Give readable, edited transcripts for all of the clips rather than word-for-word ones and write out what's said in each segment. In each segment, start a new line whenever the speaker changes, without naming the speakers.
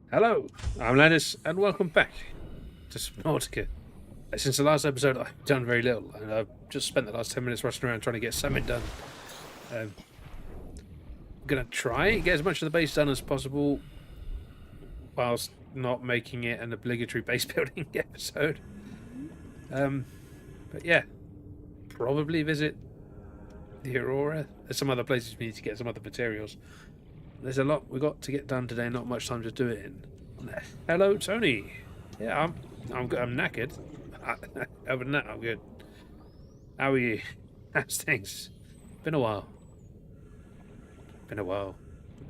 Hello, I'm Landis, and welcome back to Subnautica. Since the last episode, I've done very little, and I've just spent the last 10 minutes rushing around trying to get something done. I'm gonna try and get as much of the base done as possible, whilst not making it an obligatory base building episode. But yeah, probably visit the Aurora. There's some other places we need to get some other materials. There's a lot we got to get done today, not much time to do it in. Hello, Tony. Yeah, I'm knackered. Other than that, I'm good. How are you? How's things? Been a while. Been a while.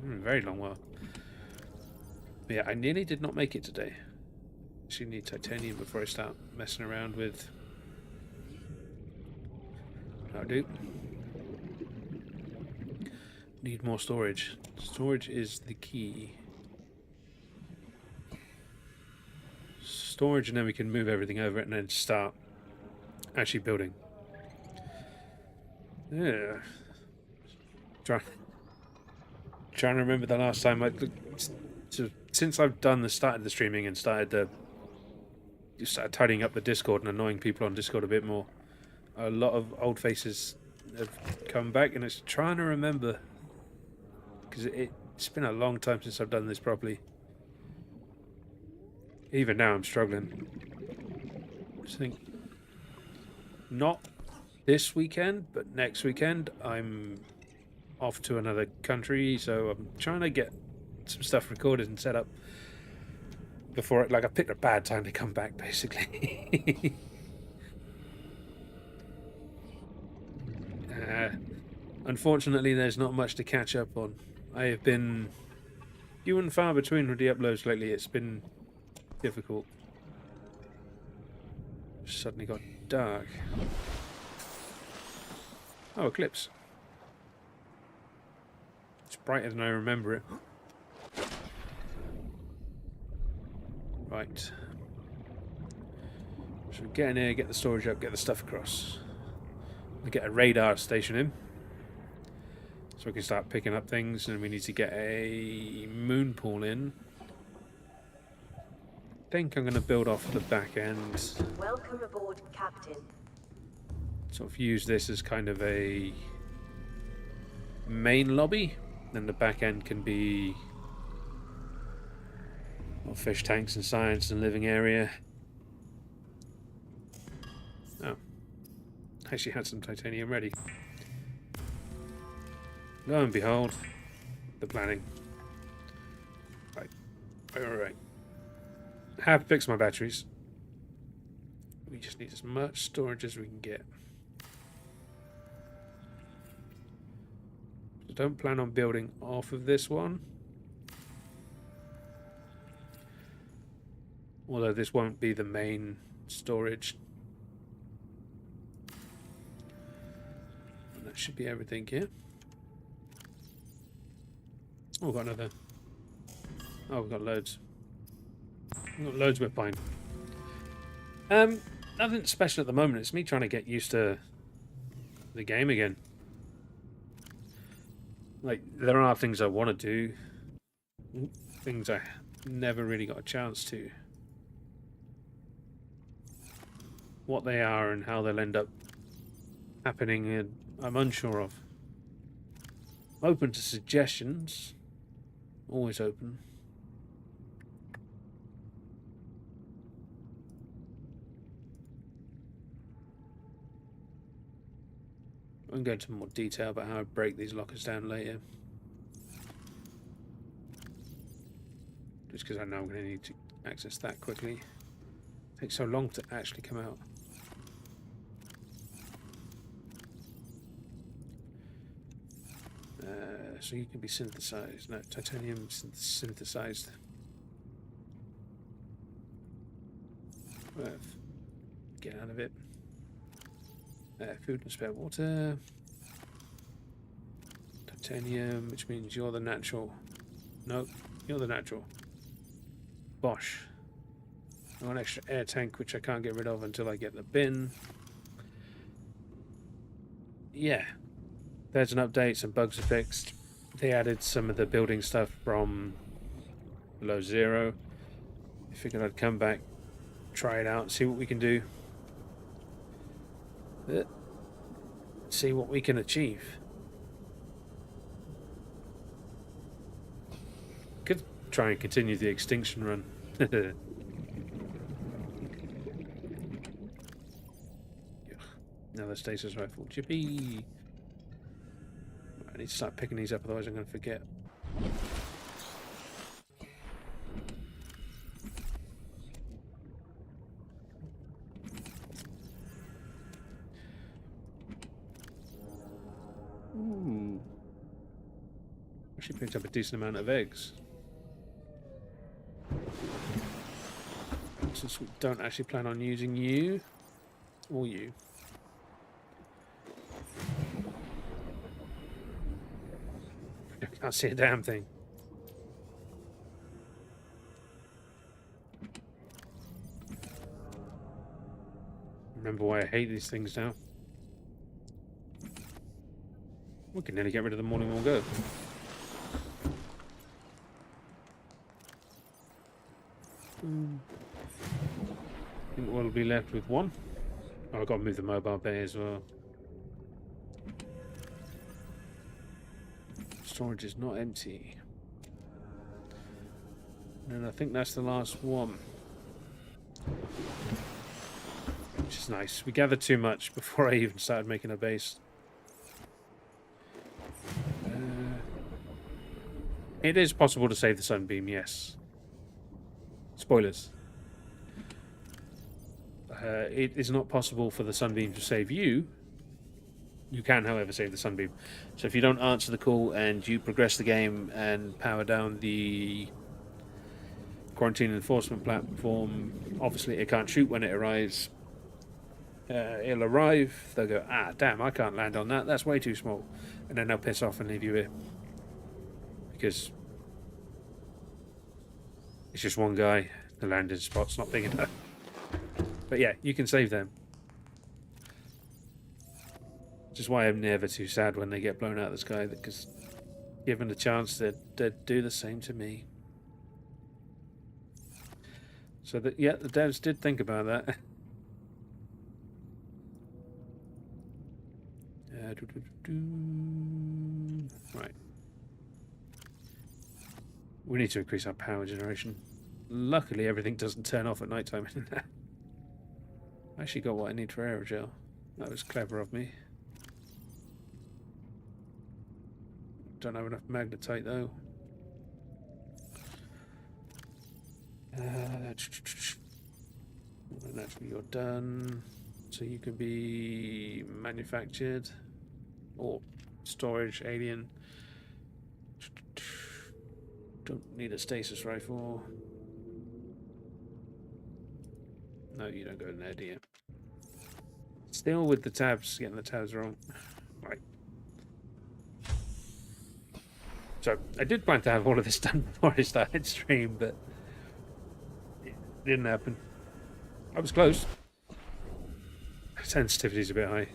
Very long while. But yeah, I nearly did not make it today. Actually need titanium before I start messing around with... That'll do. Need more storage. Storage is the key. Storage, and then we can move everything over it and then start actually building. Yeah. Trying to remember the last time since I've started the streaming and started tidying up the Discord and annoying people on Discord a bit more. A lot of old faces have come back, and it's trying to remember, because it's been a long time since I've done this properly. Even now I'm struggling. I think not this weekend, but next weekend I'm off to another country, so I'm trying to get some stuff recorded and set up before I picked a bad time to come back, basically. Unfortunately, there's not much to catch up on. I have been few and far between with the uploads lately. It's been difficult. Suddenly got dark. Oh, eclipse. It's brighter than I remember it. Right. So get in here, get the storage up, get the stuff across. We get a radar station in, so we can start picking up things, and we need to get a moon pool in. I think I'm going to build off the back end.
Welcome aboard, Captain.
Sort of use this as kind of a main lobby, and the back end can be fish tanks and science and living area. Oh, I actually had some titanium ready. Lo and behold, the planning. Right. I have fixed my batteries. We just need as much storage as we can get. So don't plan on building off of this one. Although this won't be the main storage. And that should be everything here. Oh, we've got another. Oh, we've got loads. We've got loads, we're fine. Nothing special at the moment. It's me trying to get used to the game again. Like, there are things I want to do. Things I never really got a chance to. What they are and how they'll end up happening, I'm unsure of. I'm open to suggestions. Always open. I'm going to go into more detail about how I break these lockers down later. Just because I know I'm going to need to access that quickly. It takes so long to actually come out. So you can be synthesized. No, titanium synthesized. Get out of it. Food and spare water. Titanium, which means you're the natural. No, you're the natural. Bosh. I want an extra air tank, which I can't get rid of until I get the bin. Yeah. There's an update, some bugs are fixed. They added some of the building stuff from below 0. I figured I'd come back, try it out, see what we can do. See what we can achieve. Could try and continue the extinction run. Another stasis rifle. Chippy! I need to start picking these up, otherwise I'm going to forget. Ooh. Actually picked up a decent amount of eggs. Since we don't actually plan on using you. Or you. I can't see a damn thing. Remember why I hate these things now. We can nearly get rid of them all in one go. I think we'll be left with one. Oh, I've got to move the mobile bay as well. Storage is not empty. And I think that's the last one. Which is nice. We gathered too much before I even started making a base. It is possible to save the sunbeam, yes. Spoilers. It is not possible for the sunbeam to save you. You can, however, save the sunbeam. So if you don't answer the call and you progress the game and power down the quarantine enforcement platform, obviously it can't shoot when it arrives. It'll arrive, they'll go, ah, damn, I can't land on that, that's way too small. And then they'll piss off and leave you here. Because it's just one guy, the landing spot's not big enough. But yeah, you can save them. Which is why I'm never too sad when they get blown out of the sky, because given the chance, they'd do the same to me. So that, yeah, the devs did think about that. Right. We need to increase our power generation. Luckily, everything doesn't turn off at night time. I actually got what I need for aerogel. That was clever of me. Don't have enough magnetite though. Naturally, you're done. So you can be manufactured or storage alien. Don't need a stasis rifle. No, you don't go in there, do you? Still with the tabs, getting the tabs wrong. Right. So I did plan to have all of this done before I started stream, but it didn't happen. I was close. Sensitivity's a bit high.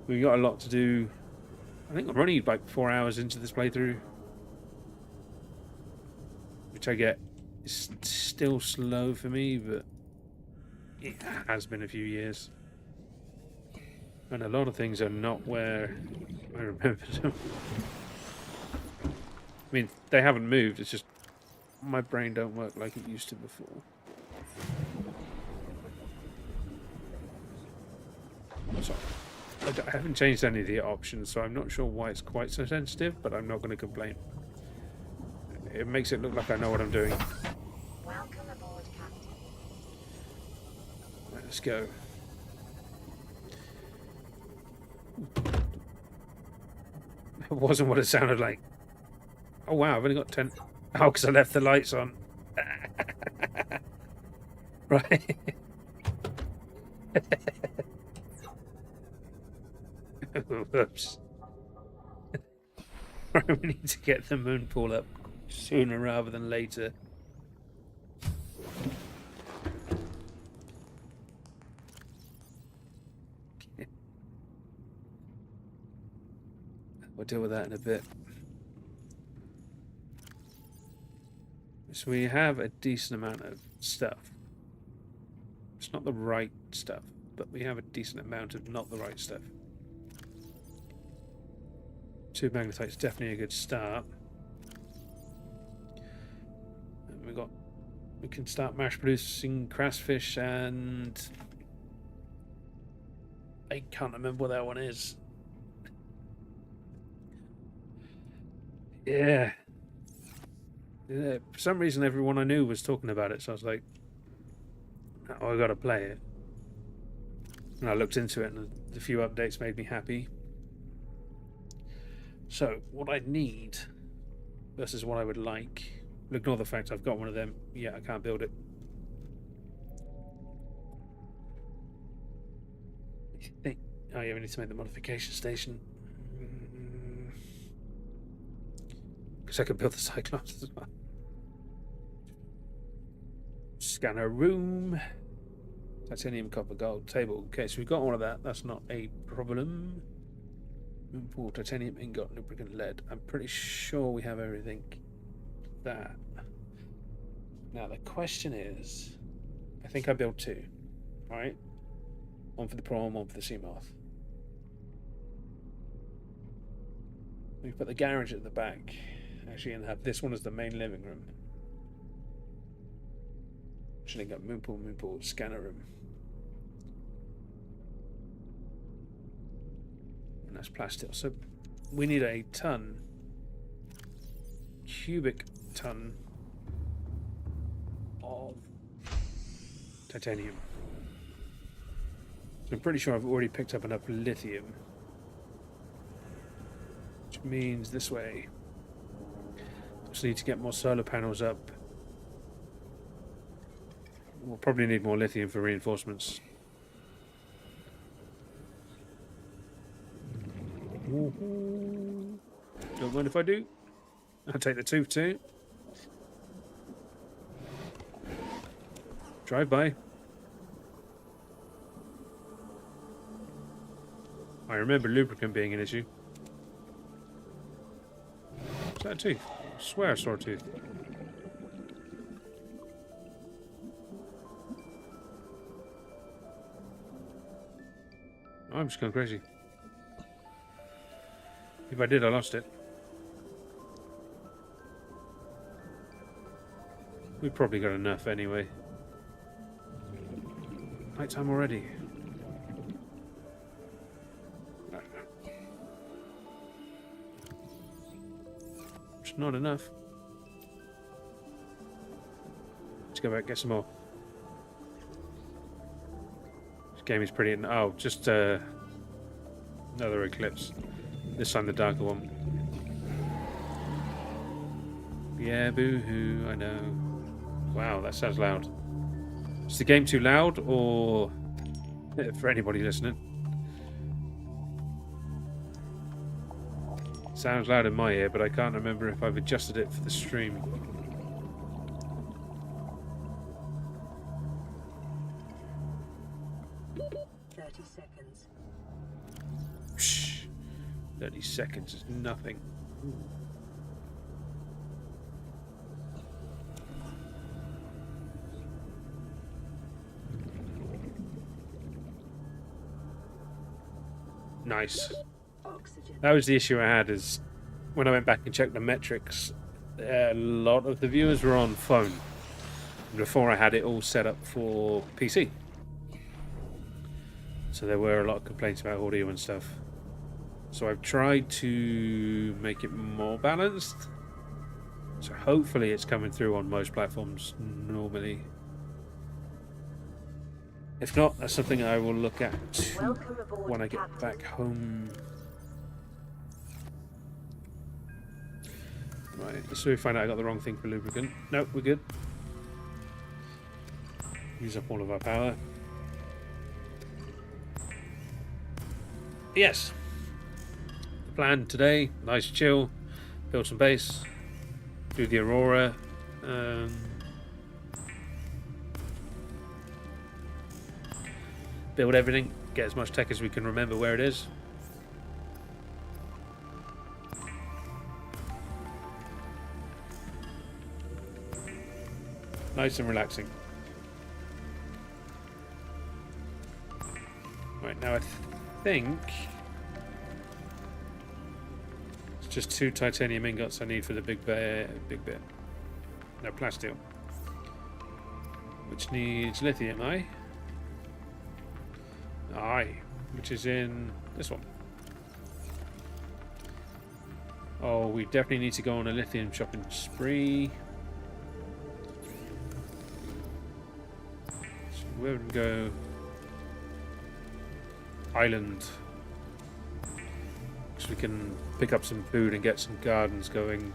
We've got a lot to do. I think I'm only like 4 hours into this playthrough, which I get is still slow for me, but it has been a few years. And a lot of things are not where I remember them. I mean, they haven't moved, it's just my brain don't work like it used to before. So, I haven't changed any of the options, so I'm not sure why it's quite so sensitive, but I'm not going to complain. It makes it look like I know what I'm doing.
Welcome aboard, Captain.
Let's go. It wasn't what it sounded like. Oh wow, I've only got 10. Oh, because I left the lights on. Right. Oops. Right, we need to get the moon pool up sooner rather than later. We'll deal with that in a bit. So we have a decent amount of stuff. It's not the right stuff, but we have a decent amount of not the right stuff. 2 magnetite's definitely a good start. And we can start mash producing crassfish, and I can't remember what that one is. Yeah. For some reason everyone I knew was talking about it, so I was like, oh, I gotta play it. And I looked into it, and a few updates made me happy. So, what I need versus what I would like. Ignore the fact I've got one of them. Yeah, I can't build it. I think. Oh, yeah, we need to make the modification station. Because I could build the Cyclops as well. Scanner room. Titanium, copper, gold, table. Okay, so we've got all of that. That's not a problem. Import titanium, ingot, lubricant, lead. I'm pretty sure we have everything. That. Now the question is, I think I built 2, right? One for the prawn, one for the sea moth. We put the garage at the back, actually, and have this one as the main living room. Actually, got moonpool, scanner room. And that's plastic. So we need a cubic ton of titanium. So I'm pretty sure I've already picked up enough lithium, which means this way. Just need to get more solar panels up. We'll probably need more lithium for reinforcements. Don't mind if I do. I'll take the 2 for 2. Drive by. I remember lubricant being an issue. Is that a tooth? I swear I saw a tooth. I'm just going crazy. If I did, I lost it. We've probably got enough anyway. Night time already. It's not enough. Let's go back, get some more. This game is pretty. Oh, just another eclipse. This time the darker one. Yeah, boo-hoo, I know. Wow, that sounds loud. Is the game too loud, or for anybody listening? Sounds loud in my ear, but I can't remember if I've adjusted it for the stream. Shh. 30 seconds is nothing. Nice. That was the issue I had, is when I went back and checked the metrics, a lot of the viewers were on phone before I had it all set up for PC. So there were a lot of complaints about audio and stuff. So I've tried to make it more balanced. So hopefully it's coming through on most platforms normally. If not, that's something I will look at when I get back home. Right, so we find out I got the wrong thing for lubricant. Nope, we're good. Use up all of our power. Yes. The plan today, nice chill, build some base, do the Aurora. Build everything, get as much tech as we can remember where it is. Nice and relaxing. Right, now I think it's just 2 titanium ingots I need for the big bit. No, plasteel. Which needs lithium, aye? Aye. Which is in this one. Oh, we definitely need to go on a lithium shopping spree. So where would we go? Island. So we can pick up some food and get some gardens going.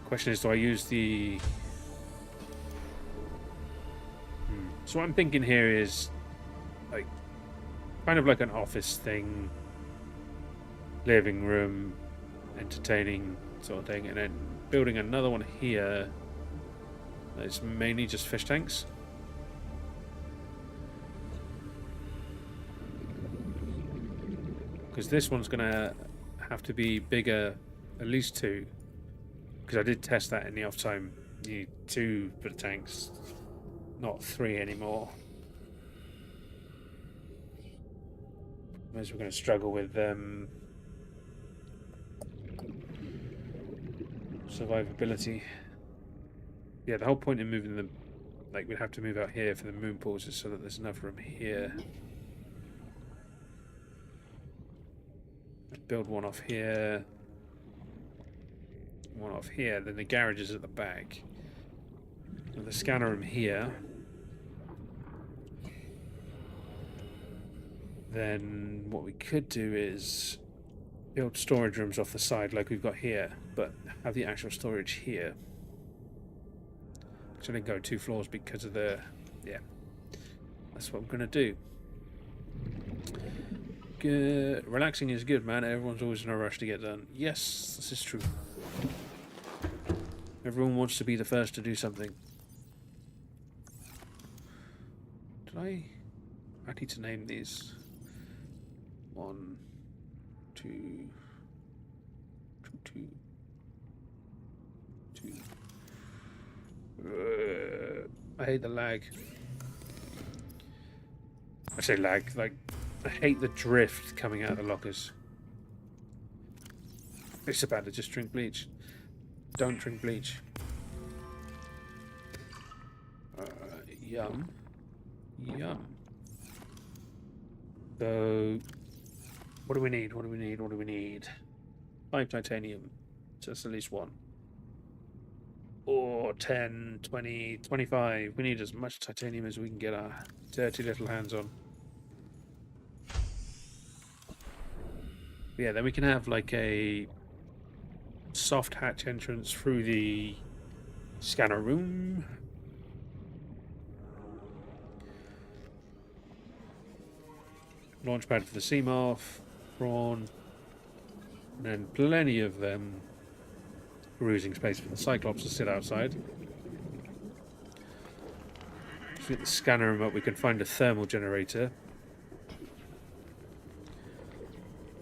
Question is, do I use the... So what I'm thinking here is like kind of like an office thing, living room, entertaining sort of thing, and then building another one here that's mainly just fish tanks. Because this one's gonna have to be bigger, at least 2. Because I did test that in the off time. You need 2 for the tanks, not 3 anymore. Otherwise we're going to struggle with survivability. Yeah, the whole point in moving them, like we'd have to move out here for the moon pools is so that there's enough room here. Build one off here. One off here, then the garage is at the back. And the scanner room here. Then what we could do is build storage rooms off the side like we've got here, but have the actual storage here. So I didn't go 2 floors because of the... yeah. That's what I'm going to do. Good. Relaxing is good, man. Everyone's always in a rush to get done. Yes, this is true. Everyone wants to be the first to do something. Did I need to name these. 1, 2, 2. I hate the lag. I say lag, like I hate the drift coming out of the lockers. It's about to just drink bleach. Don't drink bleach. Yum. Yum. So, what do we need? What do we need? What do we need? 5 titanium. So that's at least 1. Or 10, 20, 25. We need as much titanium as we can get our dirty little hands on. Yeah, then we can have like a soft hatch entrance through the scanner room. Launch pad for the Seamoth, prawn, and then plenty of cruising space for the Cyclops to sit outside. If we get the scanner room up, we can find a thermal generator.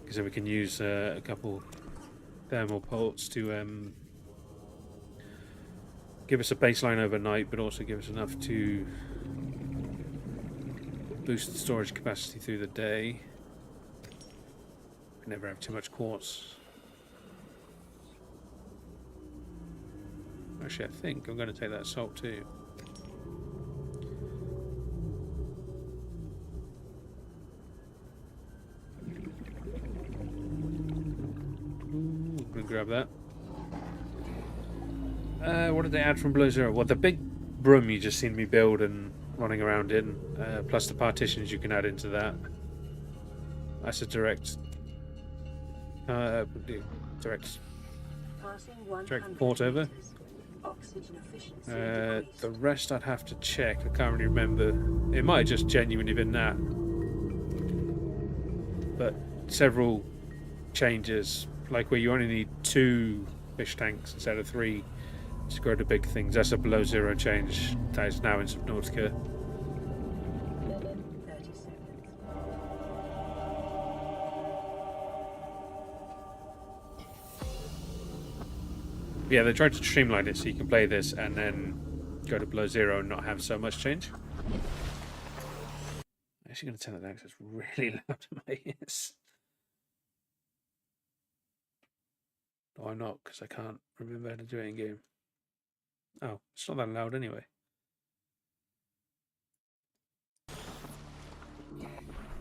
Because then we can use a couple thermal ports to give us a baseline overnight, but also give us enough to boost the storage capacity through the day. We never have too much quartz. Actually, I think I'm going to take that salt too. Ooh, grab that. What did they add from Below Zero? Well, the big room you just seen me build and running around in, plus the partitions you can add into that. That's a direct port over. The rest I'd have to check. I can't really remember. It might have just genuinely been that. But several changes, like where you only need 2 fish tanks instead of 3 to grow the big things. That's a Below Zero change that is now in Subnautica. Yeah, they tried to streamline it so you can play this and then go to below zero and not have so much change. I'm actually going to turn that down because it's really loud in my ears. No, I'm not, because I can't remember how to do it in game. Oh, it's not that loud anyway.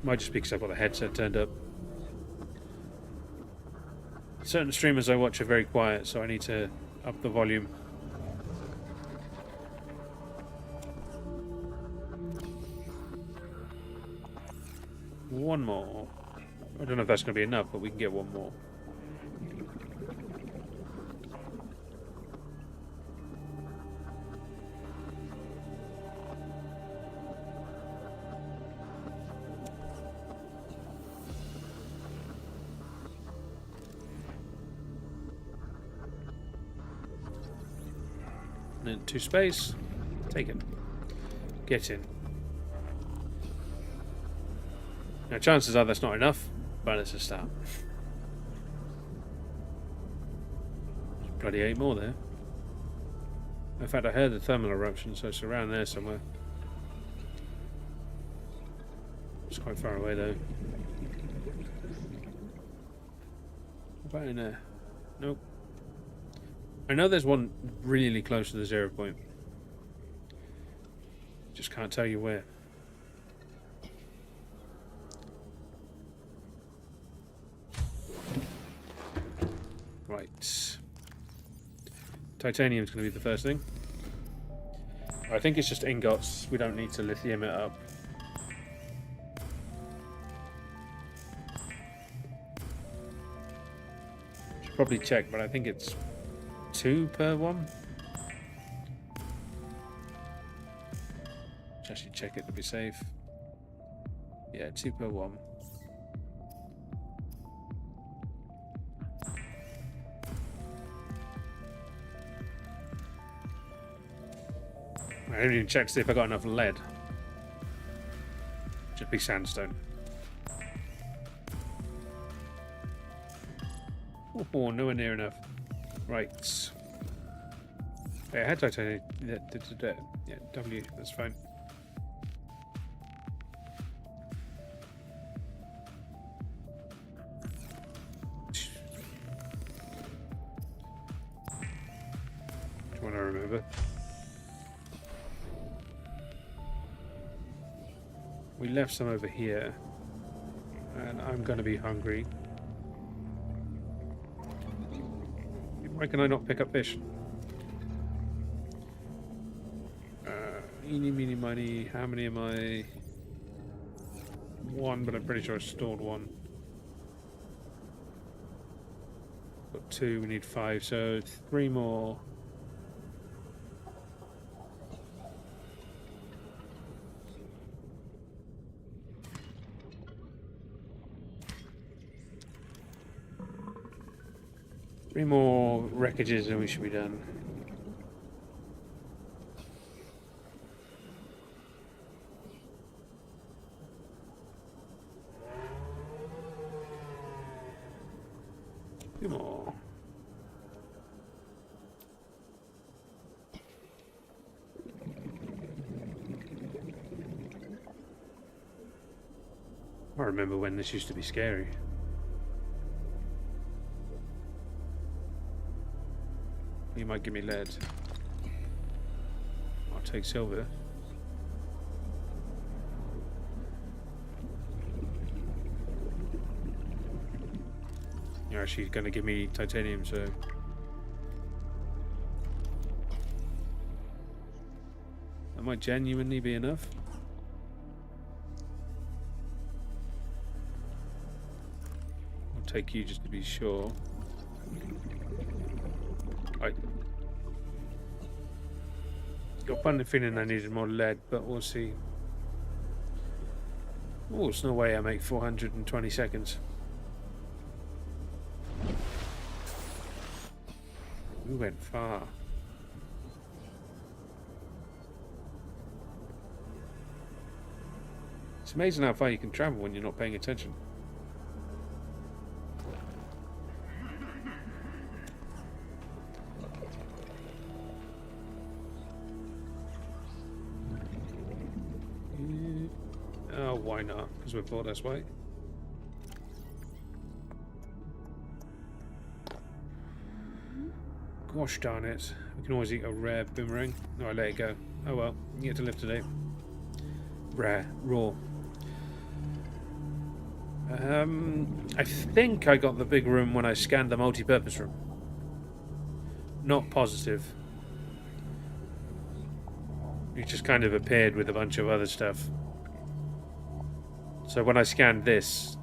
Might just be because I've got the headset turned up. Certain streamers I watch are very quiet, so I need to up the volume. One more. I don't know if that's going to be enough, but we can get one more. And into space. Take it. Get in. Now, chances are that's not enough, but it's a start. Bloody 8 more there. In fact, I heard the thermal eruption, so it's around there somewhere. It's quite far away, though. What about in there? Nope. I know there's one really close to the 0 point. Just can't tell you where. Right. Titanium's going to be the first thing. I think it's just ingots. We don't need to lithium it up. Should probably check, but I think it's 2 per one. Should actually check it to be safe. Yeah, 2 per one. I didn't even check to see if I got enough lead. Just be sandstone. Oh, nowhere near enough. Right. Yeah, I had titanium. Yeah, W, that's fine. Do you want to remember? We left some over here, and I'm going to be hungry. Why can I not pick up fish? Eeny, meeny, miny. How many am I? 1, but I'm pretty sure I stored 1. Got 2, we need 5, so 3 more. Three more wreckages and we should be done. Two more. I remember when this used to be scary. You might give me lead. I'll take silver. You're actually going to give me titanium, so... That might genuinely be enough. I'll take you just to be sure. I got a funny feeling I needed more lead, but we'll see. Oh, there's no way I make 420 seconds. We went far. It's amazing how far you can travel when you're not paying attention. why not? Because we're poor, that's why. Gosh darn it. We can always eat a rare boomerang. No, I let it go. Oh well, you get to live today. Rare. Raw. I think I got the big room when I scanned the multi-purpose room. Not positive. It just kind of appeared with a bunch of other stuff. So when I scanned this,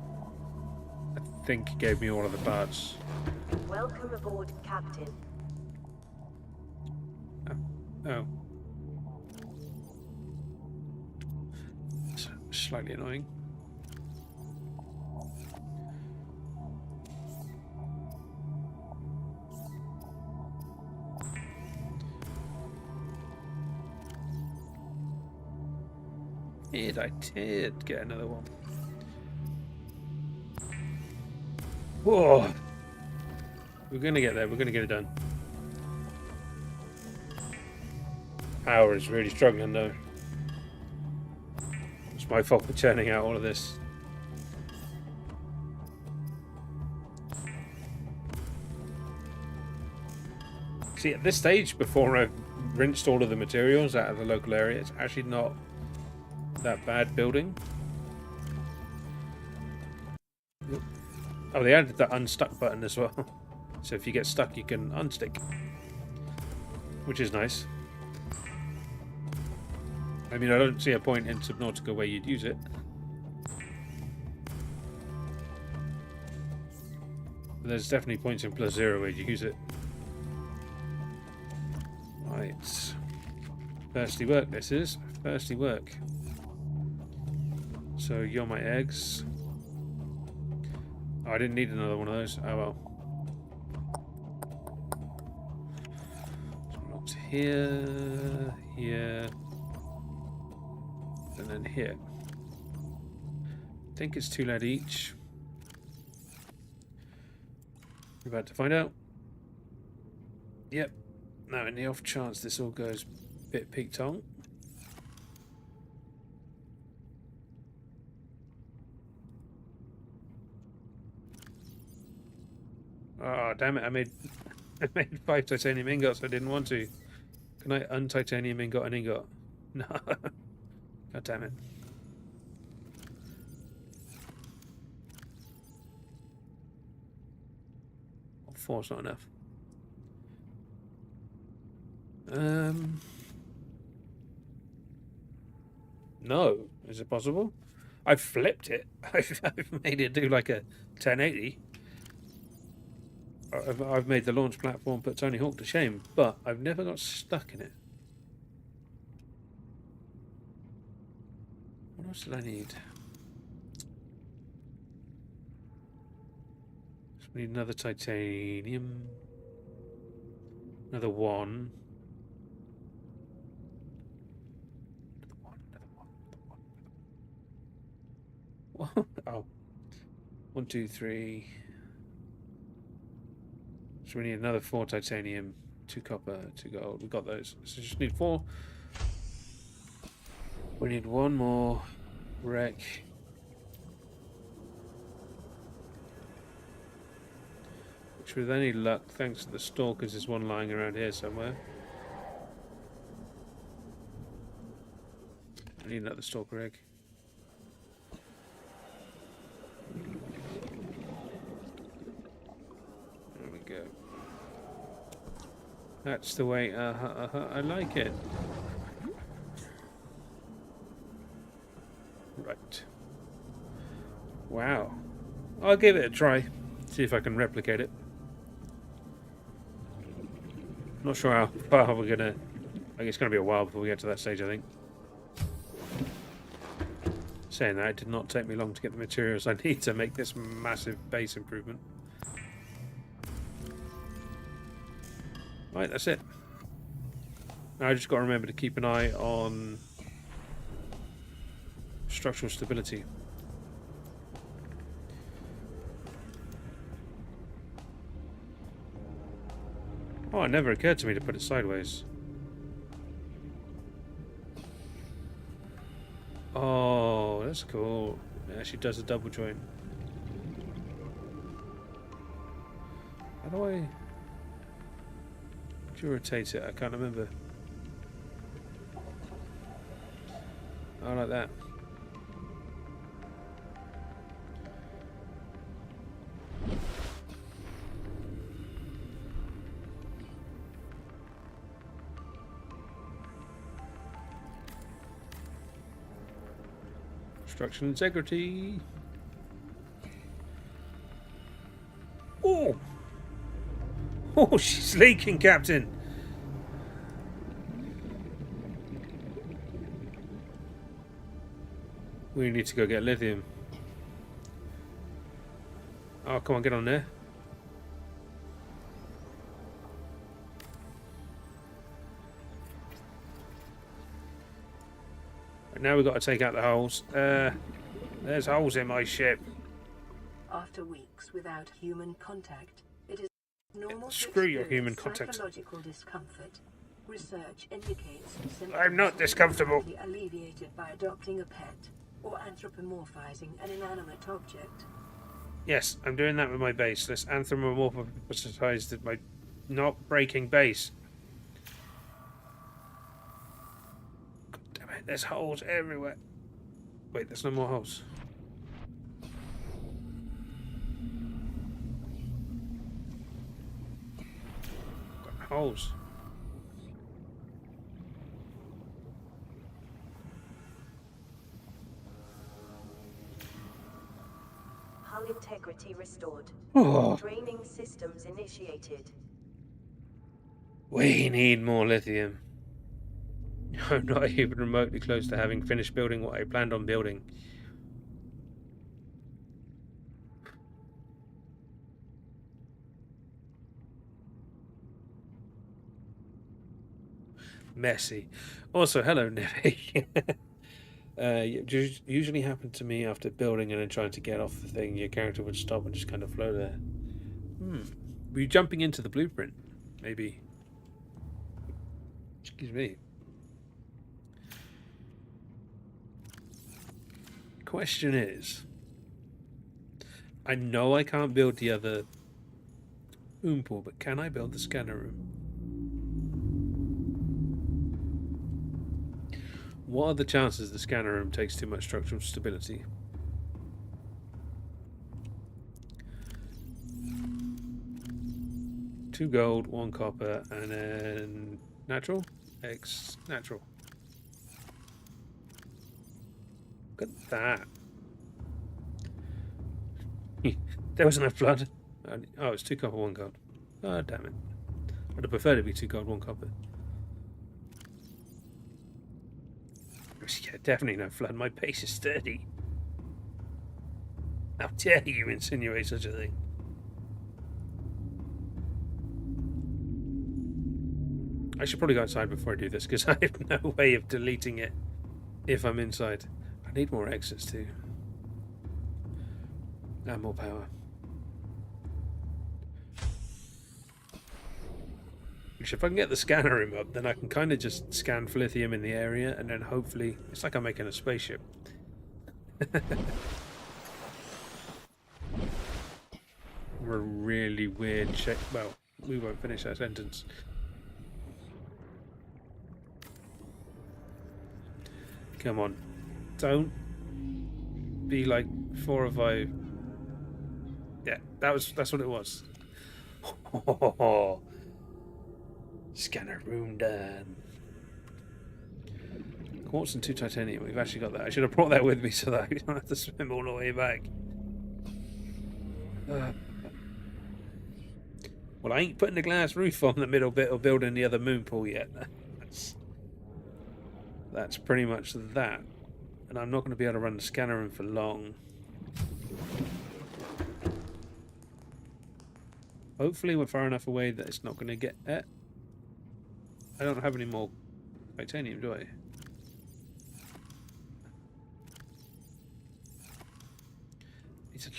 I think it gave me all of the parts.
Welcome aboard, Captain.
Oh. It's slightly annoying. I did get another one. Whoa! We're gonna get there. We're gonna get it done. Power is really struggling though. It's my fault for churning out all of this. See, at this stage, before I've rinsed all of the materials out of the local area, it's actually not that bad building. Oh, they added that unstuck button as well. So if you get stuck, you can unstick, which is nice. I mean, I don't see a point in Subnautica where you'd use it. But there's definitely points in Plus Zero where you use it. Right. Thirsty work, this is. Thirsty work. So you're my eggs. Oh, I didn't need another one of those. Oh well. So locked here, here, and then here. I think it's 2 lead each. We're about to find out. Yep. Now, in the off chance this all goes bit peak-tong. Oh, damn it, I made 5 titanium ingots. I didn't want to. Can I untitanium ingot an ingot? No. God damn it. Well, 4's not enough. No. Is it possible? I've flipped it. I've made it do like a 1080. I've made the launch platform put Tony Hawk to shame, but I've never got stuck in it. What else did I need? So we need another titanium. Another one. Oh. 1, 2, 3. So we need another 4 titanium, 2 copper, 2 gold. We've got those. So just need 4. We need 1 more wreck. Which with any luck, thanks to the stalkers, there's one lying around here somewhere. I need another stalker egg. There we go. That's the way I like it. Right. Wow. I'll give it a try. See if I can replicate it. Not sure how far we're gonna... I think it's gonna be a while before we get to that stage, I think. Saying that, it did not take me long to get the materials I need to make this massive base improvement. Right, that's it. Now I just got to remember to keep an eye on structural stability. Oh, it never occurred to me to put it sideways. Oh, that's cool. It actually does a double joint. How do I rotate it? I can't remember. Oh, like that. Structural integrity. Oh! Oh, she's leaking, Captain! We need to go get lithium. Oh, come on, get on there. Right, now we've got to take out the holes. There's holes in my ship.
After weeks without human contact, it is normal to
Screw your human
experience
contact.
psychological discomfort. Research indicates symptoms
I'm not discomfortable.
can be alleviated by adopting a pet or anthropomorphizing an inanimate object.
Yes, I'm doing that with my base. Let's anthropomorphize my not breaking base. God damn it, there's holes everywhere. Wait, there's no more holes. Got holes.
Hull integrity restored.
Oh,
Draining systems initiated.
we need more lithium. I'm not even remotely close to having finished building what I planned on building. Messy. Also, hello, Nivek. It usually happened to me after building and then trying to get off the thing. Your character would stop and just kind of float there. Were you jumping into the blueprint? Maybe. Excuse me. Question is, I know I can't build the other boom pool, but can I build the scanner room? What are the chances the scanner room takes too much structural stability? Two gold, one copper, and then natural? X natural. Look at that. There wasn't a flood. Oh, it's 2 copper, 1 gold. Oh, damn it. I'd have preferred it to be 2 gold, 1 copper. Yeah, definitely no flood. My base is sturdy. How dare you insinuate such a thing? I should probably go outside before I do this, because I have no way of deleting it if I'm inside. I need more exits too. And more power. Which, if I can get the scanner room up, then I can kind of just scan for lithium in the area, and then hopefully... It's like I'm making a spaceship. We're a really weird shape. Well, we won't finish that sentence. Come on. Don't be like 4 or 5. Yeah, that's what it was. Scanner room done. Quartz and 2 titanium. We've actually got that. I should have brought that with me so that I don't have to swim all the way back. Well, I ain't putting the glass roof on the middle bit or building the other moon pool yet. That's pretty much that. And I'm not going to be able to run the scanner room for long. Hopefully we're far enough away that it's not going to get... I don't have any more titanium, do I?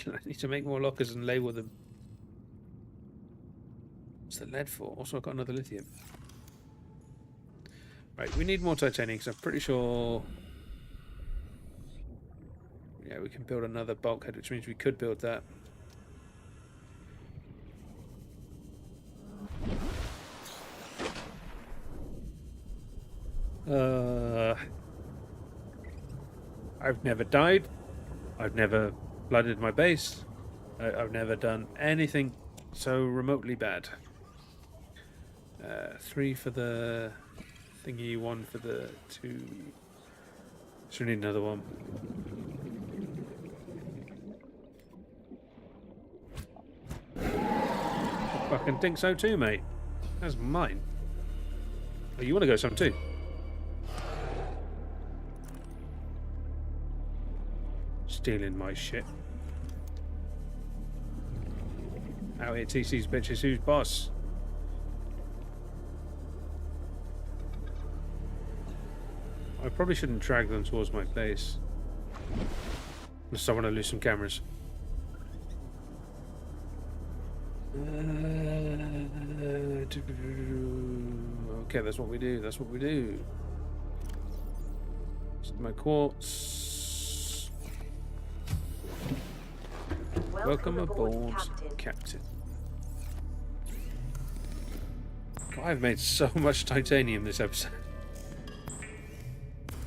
I need to make more lockers and label them. What's the lead for? Also, I've got another lithium. Right, we need more titanium because I'm pretty sure Yeah, we can build another bulkhead, which means we could build that. I've never died. I've never flooded my base. I've never done anything so remotely bad. 3 for the thingy, 1 for the 2. So we need another one. I fucking think so too, mate. That's mine. Oh, you want to go some too? Stealing my shit. Out here, TC's bitches. Who's boss? I probably shouldn't drag them towards my base. Unless I want to lose some cameras. Okay, that's what we do. That's what we do. My quartz. Welcome aboard, Captain. God, I've made so much titanium this episode.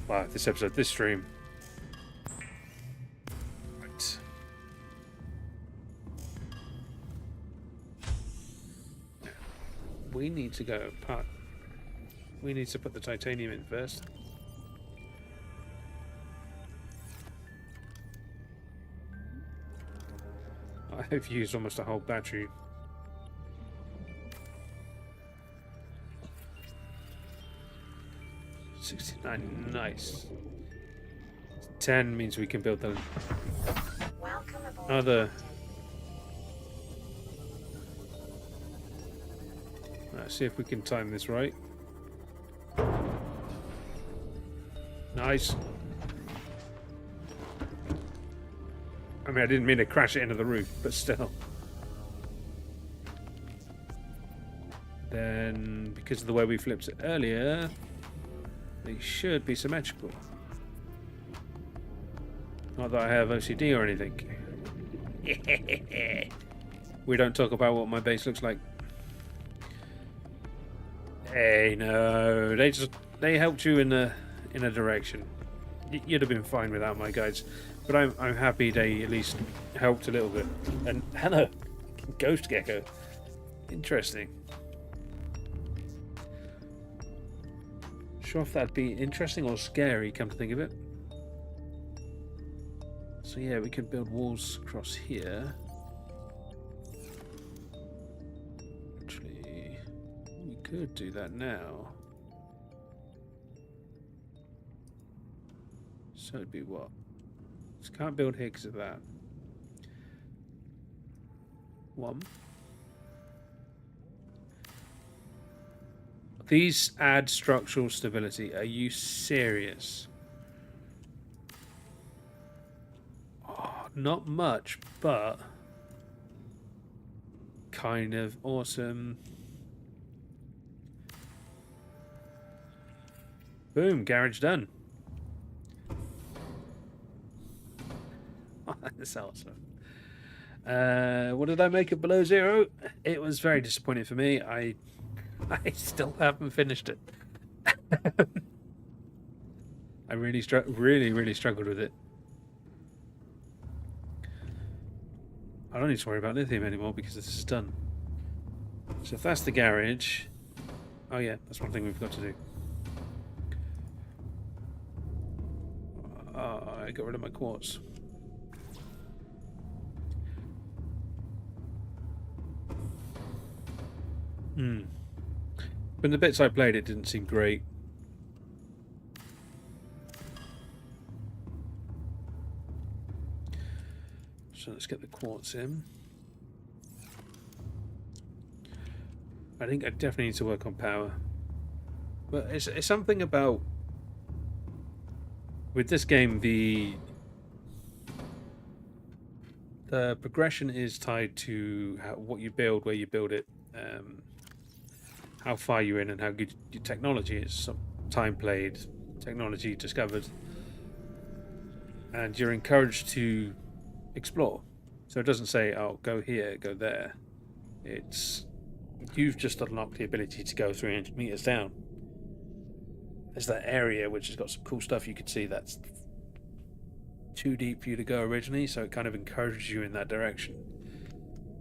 Wow, this episode, this stream. Right. We need to go apart. We need to put the titanium in first. I've used almost a whole battery. $69, nice. 10 means we can build the other. Let's see if we can time this right. Nice. I mean, I didn't mean to crash it into the roof, but still. Then, because of the way we flipped it earlier, they should be symmetrical. Not that I have OCD or anything. We don't talk about what my base looks like. Hey, no, they helped you in a direction. You'd have been fine without my guides, but I'm happy they at least helped a little bit. And hello, ghost gecko. Interesting. Sure if that'd be interesting or scary, come to think of it. So yeah, we could build walls across here. Actually, we could do that now. So it'd be what? Just can't build here because of that. 1. These add structural stability. Are you serious? Oh, not much, but kind of awesome. Boom, garage done. That's awesome. What did I make it below 0? It was very disappointing for me. I still haven't finished it. I really struggled with it. I don't need to worry about lithium anymore because this is done. So if that's the garage, oh yeah, that's one thing we've got to do. I got rid of my quartz. But in the bits I played, it didn't seem great. So let's get the quartz in. I think I definitely need to work on power. But it's something about... With this game, the progression is tied to what you build, where you build it, how far you're in, and how good your technology is. So time played, technology discovered. and you're encouraged to explore. So it doesn't say, "Oh, go here, go there." It's you've just unlocked the ability to go 300 meters down. There's that area which has got some cool stuff you could see that's too deep for you to go originally, so it kind of encourages you in that direction.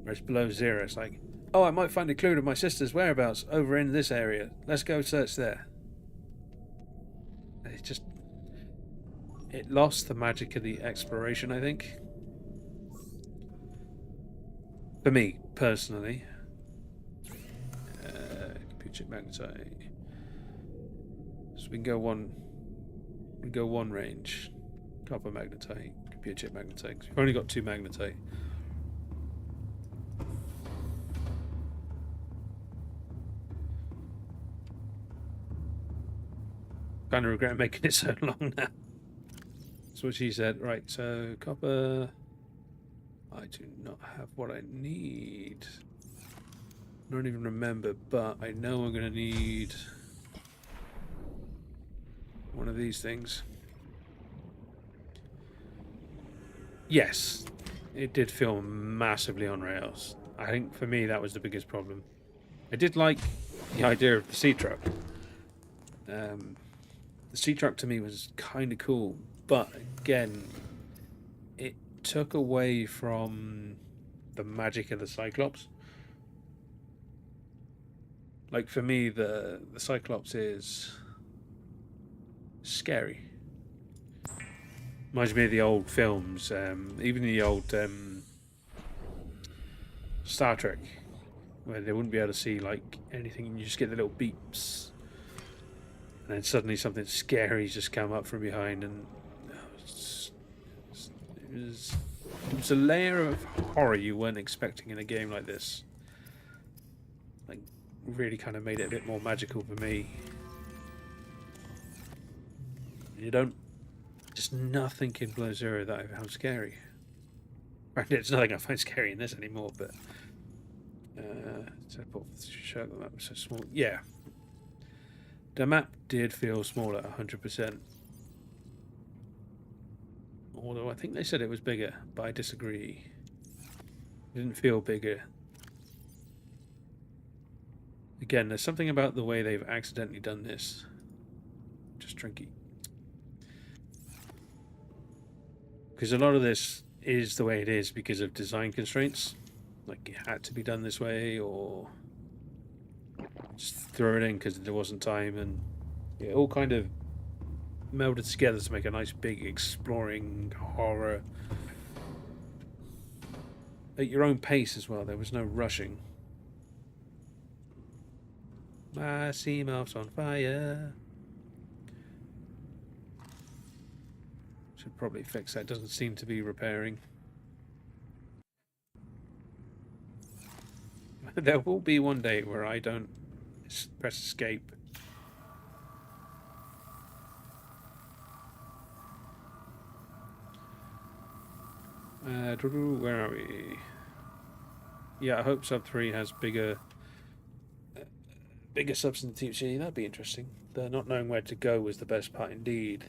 Whereas below zero, it's like, oh, I might find a clue to my sister's whereabouts over in this area. Let's go search there. It lost the magic of the exploration, I think. For me, personally. Computer chip magnetite. So we can go one range. Copper magnetite, computer chip magnetite. We've only got 2 magnetite. Kind of regret making it so long now. That's what she said. Right, so copper. I do not have what I need. I don't even remember, but I know I'm going to need one of these things. Yes, it did feel massively on rails. I think for me that was the biggest problem. I did like the idea of the sea truck. The sea truck to me was kind of cool, but again, it took away from the magic of the Cyclops. Like for me, the Cyclops is scary. Reminds me of the old films, even the old Star Trek, where they wouldn't be able to see like anything, and you just get the little beeps, and then suddenly something scary just come up from behind, and it was a layer of horror you weren't expecting in a game like this. Like, really kind of made it a bit more magical for me. You don't. Just nothing in Below Zero that I found scary. There's nothing I find scary in this anymore, but show the map was so small. Yeah, the map did feel small at 100%. Although I think they said it was bigger, but I disagree. It didn't feel bigger. Again, there's something about the way they've accidentally done this. Just drinky. Because a lot of this is the way it is because of design constraints. Like, it had to be done this way, or just throw it in because there wasn't time, and it all kind of melded together to make a nice big exploring horror at your own pace as well. There was no rushing. My sea moth's on fire. Should probably fix that. Doesn't seem to be repairing. There will be one day where I don't press escape. Where are we? Yeah, I hope Sub 3 has bigger substantivity. That'd be interesting. The not knowing where to go was the best part indeed.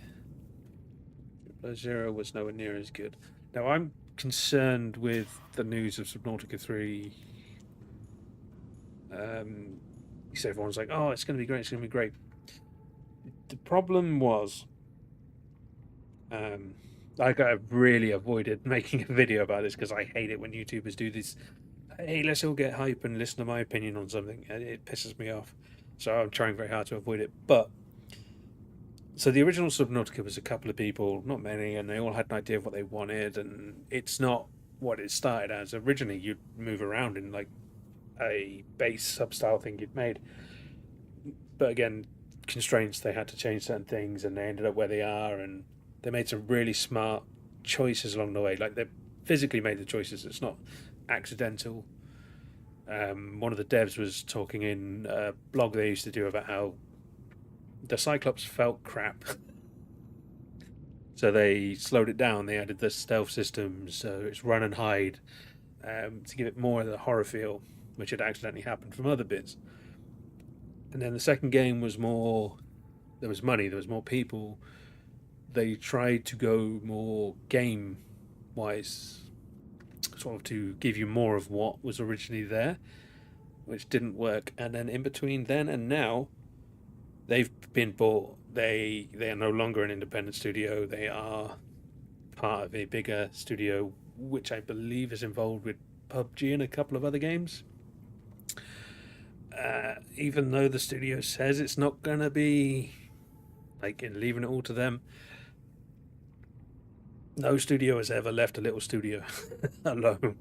Zero was nowhere near as good. Now I'm concerned with the news of Subnautica 3. So everyone's like, "Oh, it's going to be great. It's going to be great." The problem was, I really avoided making a video about this because I hate it when YouTubers do this. Hey, let's all get hype and listen to my opinion on something, and it pisses me off. So I'm trying very hard to avoid it. But so the original Subnautica was a couple of people, not many, and they all had an idea of what they wanted, and it's not what it started as. Originally, you'd move around in like a base sub-style thing you'd made. But again, constraints, they had to change certain things, and they ended up where they are, and they made some really smart choices along the way. Like, they physically made the choices. It's not accidental. One of the devs was talking in a blog they used to do about how the Cyclops felt crap. So they slowed it down. They added the stealth systems, so it's run and hide, to give it more of the horror feel, which had accidentally happened from other bits. And then the second game was more, there was money, there was more people. they tried to go more game-wise, sort of to give you more of what was originally there, which didn't work. And then in between then and now, they've been bought. They are no longer an independent studio. They are part of a bigger studio, which I believe is involved with PUBG and a couple of other games. Even though the studio says it's not going to be like in leaving it all to them, no studio has ever left a little studio alone.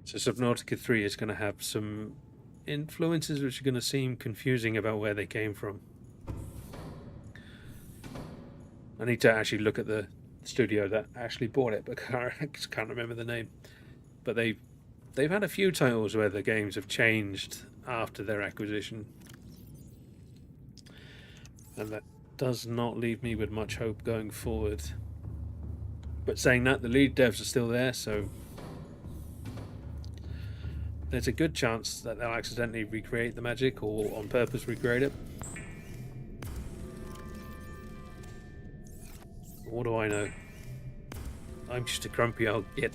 So Subnautica 3 is going to have some influences which are going to seem confusing about where they came from. I need to actually look at the studio that actually bought it, but I just can't remember the name. But they've had a few titles where the games have changed after their acquisition, and that does not leave me with much hope going forward. But saying that, the lead devs are still there, so there's a good chance that they'll accidentally recreate the magic or on purpose recreate it. What do I know? I'm just a grumpy old git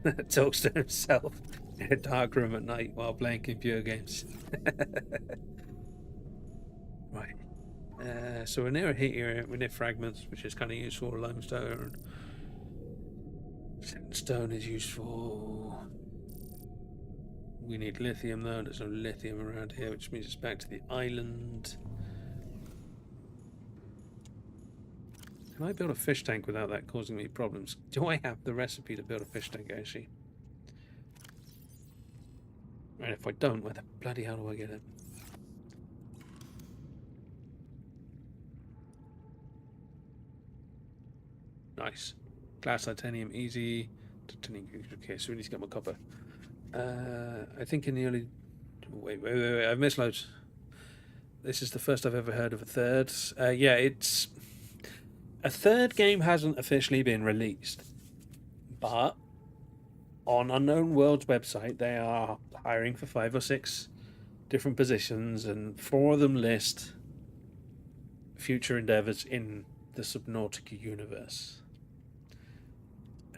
that talks to himself in a dark room at night while playing computer games. Right. So we're near a heat area, we're near fragments, which is kind of useful. Limestone. Stone is useful. We need lithium though. There's no lithium around here, which means it's back to the island. Can I build a fish tank without that causing me problems? Do I have the recipe to build a fish tank actually? And if I don't, where the bloody hell do I get it? Nice. Glass, titanium, easy. Titanium. Okay, so we need to get more copper. I think in the early... Wait. I've missed loads. This is the first I've ever heard of a third. Yeah, it's... A third game hasn't officially been released, but on Unknown World's website they are hiring for 5 or 6 different positions, and 4 of them list future endeavors in the Subnautica universe.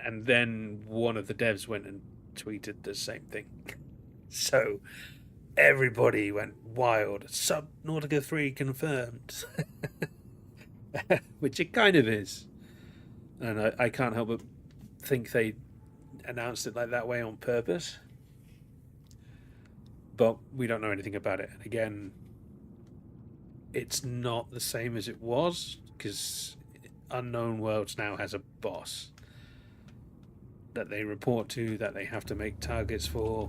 And then one of the devs went and tweeted the same thing. So everybody went wild. Subnautica 3 confirmed. Which it kind of is. And I can't help but think they announced it like that way on purpose. But we don't know anything about it. And again, it's not the same as it was, because Unknown Worlds now has a boss that they report to, that they have to make targets for.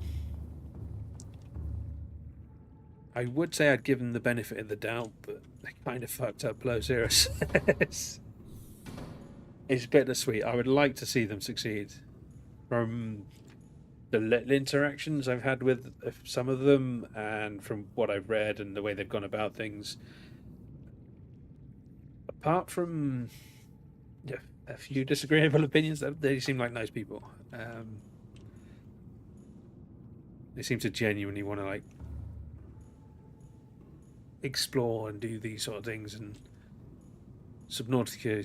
I would say I'd give them the benefit of the doubt, but they kind of fucked up Blow Zero. It's bittersweet. I would like to see them succeed. From the little interactions I've had with some of them, and from what I've read and the way they've gone about things, apart from a few disagreeable opinions, they seem like nice people. They seem to genuinely want to like explore and do these sort of things, and Subnautica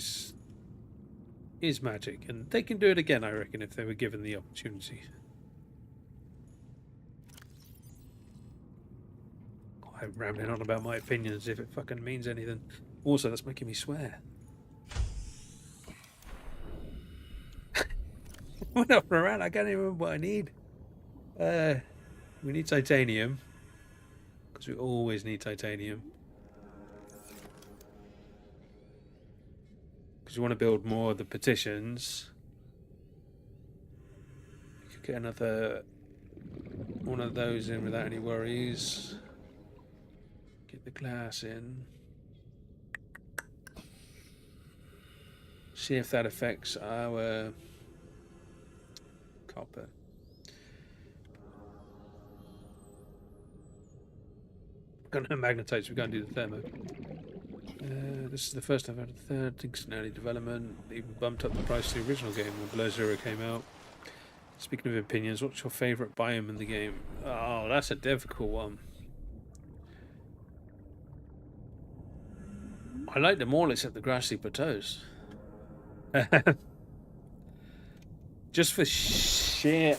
is magic, and they can do it again, I reckon, if they were given the opportunity. I'm rambling on about my opinions if it fucking means anything. Also, that's making me swear. Went up and around, I can't even remember what I need. We need titanium, because we always need titanium. Because you want to build more of the petitions. You could get another one of those in without any worries. Get the glass in. See if that affects our copper. Got no magnetites, we're going to do the thermo. This is the first I've had a third. I think it's an early development. Even bumped up the price of the original game when Below Zero came out. Speaking of opinions, what's your favourite biome in the game? Oh, that's a difficult one. I like them all except the grassy plateaus. Just for sheer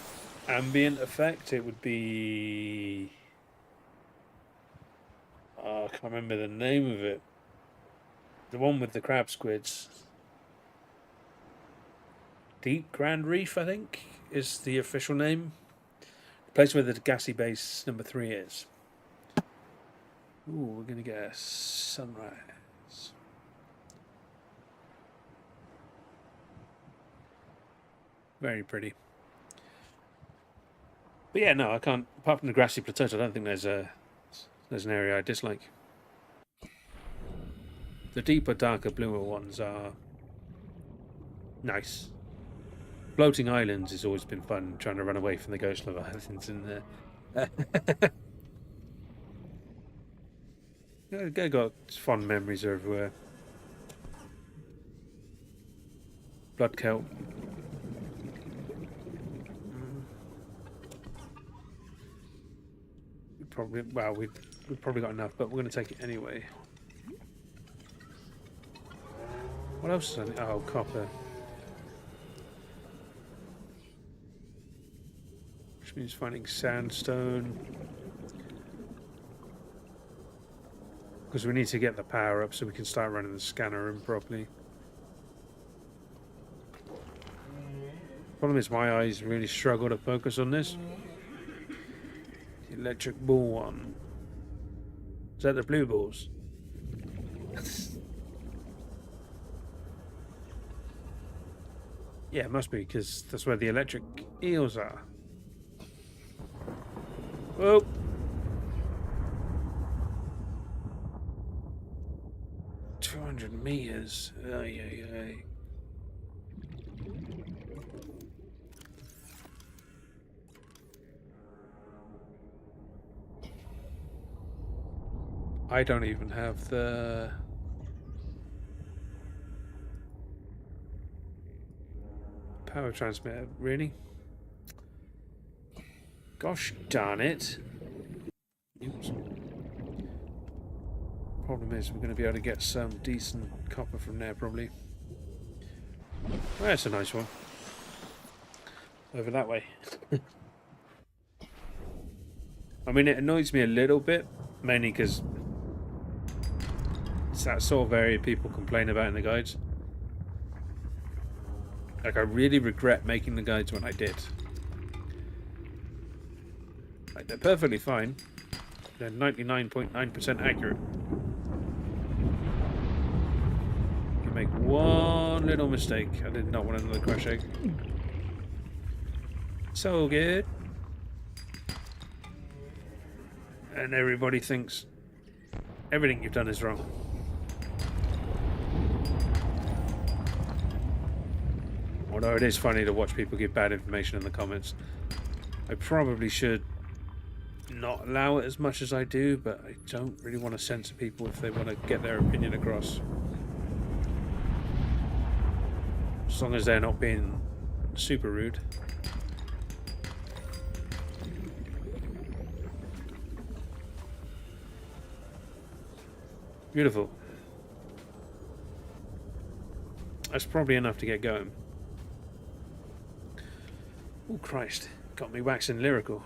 ambient effect, it would be... Oh, I can't remember the name of it. The one with the crab squids. Deep Grand Reef, I think, is the official name. The place where the gassy base number 3 is. Ooh, we're going to get a sunrise. Very pretty. But yeah, no, I can't. Apart from the grassy plateaus, I don't think there's an area I dislike. The deeper, darker, bluer ones are nice. Floating islands has always been fun, trying to run away from the ghost of islands in there. I got fond memories everywhere. Blood kelp. We've probably got enough, but we're going to take it anyway. What else is on it? Oh, copper. Which means finding sandstone. Because we need to get the power up so we can start running the scanner room properly. Problem is my eyes really struggle to focus on this. The electric ball one. Is that the blue balls? Yeah, it must be, because that's where the electric eels are. Whoa! $200 Ay, ay, ay. I don't even have the power transmitter, really? Gosh darn it. Oops. Problem is we're going to be able to get some decent copper from there probably. Well, that's a nice one. Over that way. I mean, it annoys me a little bit, mainly because it's that sort of area people complain about in the guides. Like, I really regret making the guides when I did. Like, they're perfectly fine. They're 99.9% accurate. You make one little mistake. I did not want another crash egg. So good. And everybody thinks everything you've done is wrong. Although it is funny to watch people give bad information in the comments. I probably should not allow it as much as I do, but I don't really want to censor people if they want to get their opinion across. As long as they're not being super rude. Beautiful. That's probably enough to get going. Oh Christ, got me waxing lyrical.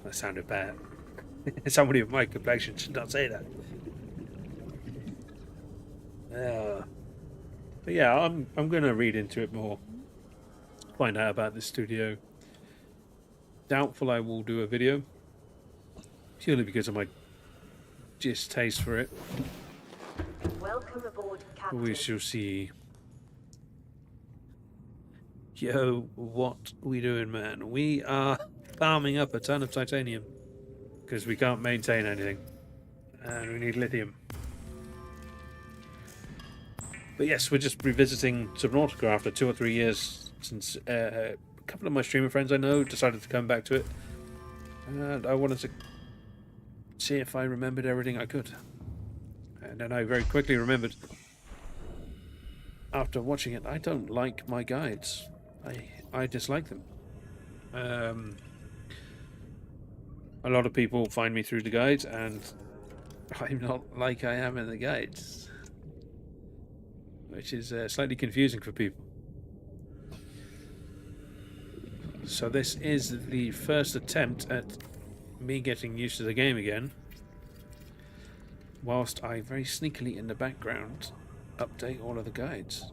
That sounded bad. Somebody of my complexion should not say that. But yeah, I'm going to read into it more. Find out about this studio. Doubtful I will do a video. Purely because of my distaste for it.
Welcome aboard, Captain.
We shall see. Yo, what we doing, man? We are farming up a ton of titanium because we can't maintain anything, and we need lithium. But yes, we're just revisiting Subnautica after 2 or 3 years since a couple of my streamer friends I know decided to come back to it, and I wanted to see if I remembered everything I could. And then I very quickly remembered, after watching it, I don't like my guides. I dislike them. A lot of people find me through the guides, and I'm not like I am in the guides, which is slightly confusing for people. So this is the first attempt at me getting used to the game again, whilst I very sneakily in the background update all of the guides.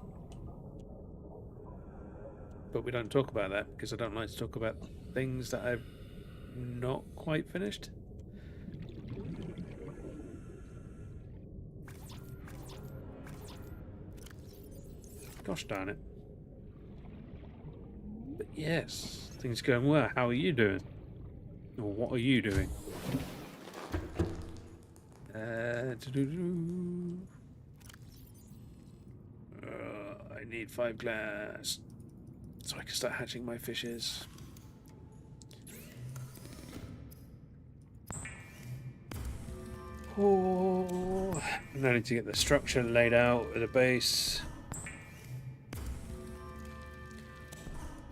But we don't talk about that because I don't like to talk about things that I've not quite finished. Gosh darn it. But yes, things are going well. How are you doing? Or what are you doing? I need 5 glass so I can start hatching my fishes. Oh, now I need to get the structure laid out at the base.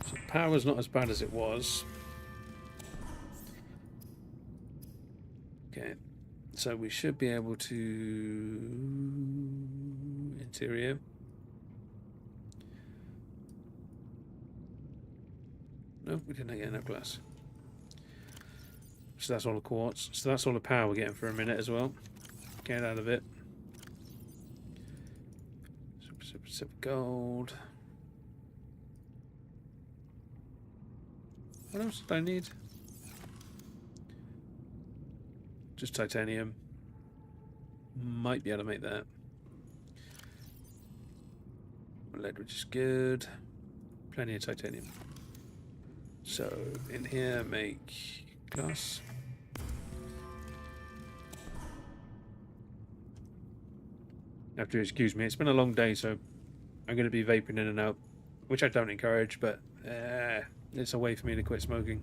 So power's not as bad as it was. Okay, so we should be able to interior. Nope, we didn't get enough glass. So that's all the quartz. So that's all the power we're getting for a minute as well. Get out of it. Super gold. What else did I need? Just titanium. Might be able to make that. Lead, which is good. Plenty of titanium. So in here, make glass. You have to excuse me. It's been a long day, so I'm going to be vaping in and out, which I don't encourage, but it's a way for me to quit smoking.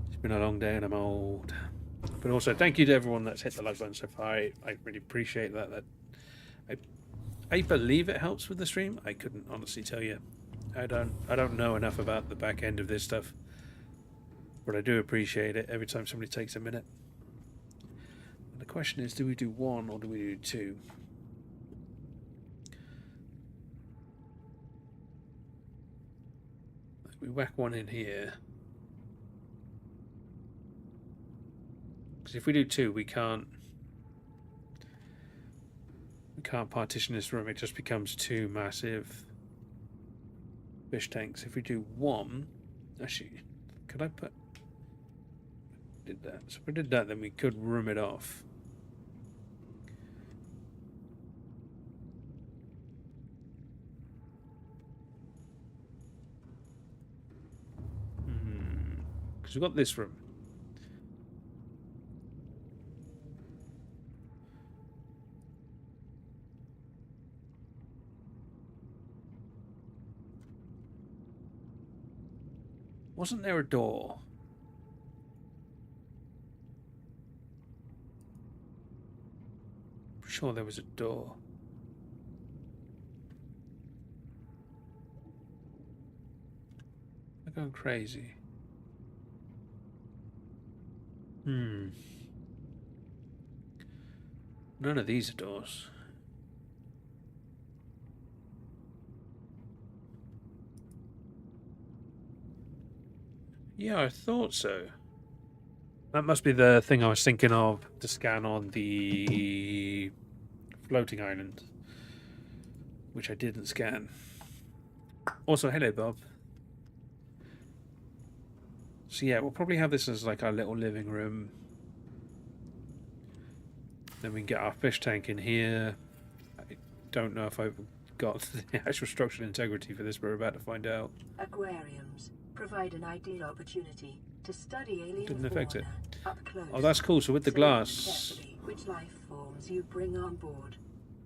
It's been a long day and I'm old. But also, thank you to everyone that's hit the like button so far. I really appreciate that. I believe it helps with the stream. I couldn't honestly tell you. I don't know enough about the back end of this stuff, but I do appreciate it every time somebody takes a minute. And the question is, do we do 1 or do we do 2? We whack 1 in here. Because if we do 2, we can't partition this room. It just becomes 2 massive fish tanks. If we do 1, actually, could I put? Did that? So if we did that, then we could room it off. Because we've got this room. Wasn't there a door? I'm sure there was a door. I'm going crazy. None of these are doors. Yeah, I thought so. That must be the thing I was thinking of to scan on the floating island, which I didn't scan. Also, hello, Bob. So yeah, we'll probably have this as like our little living room. Then we can get our fish tank in here. I don't know if I've got the actual structural integrity for this, but we're about to find out.
Aquariums provide an ideal opportunity to study alien
Didn't affect it.
up close.
Oh, that's cool. So with the glass,
Carefully which life forms you bring on board.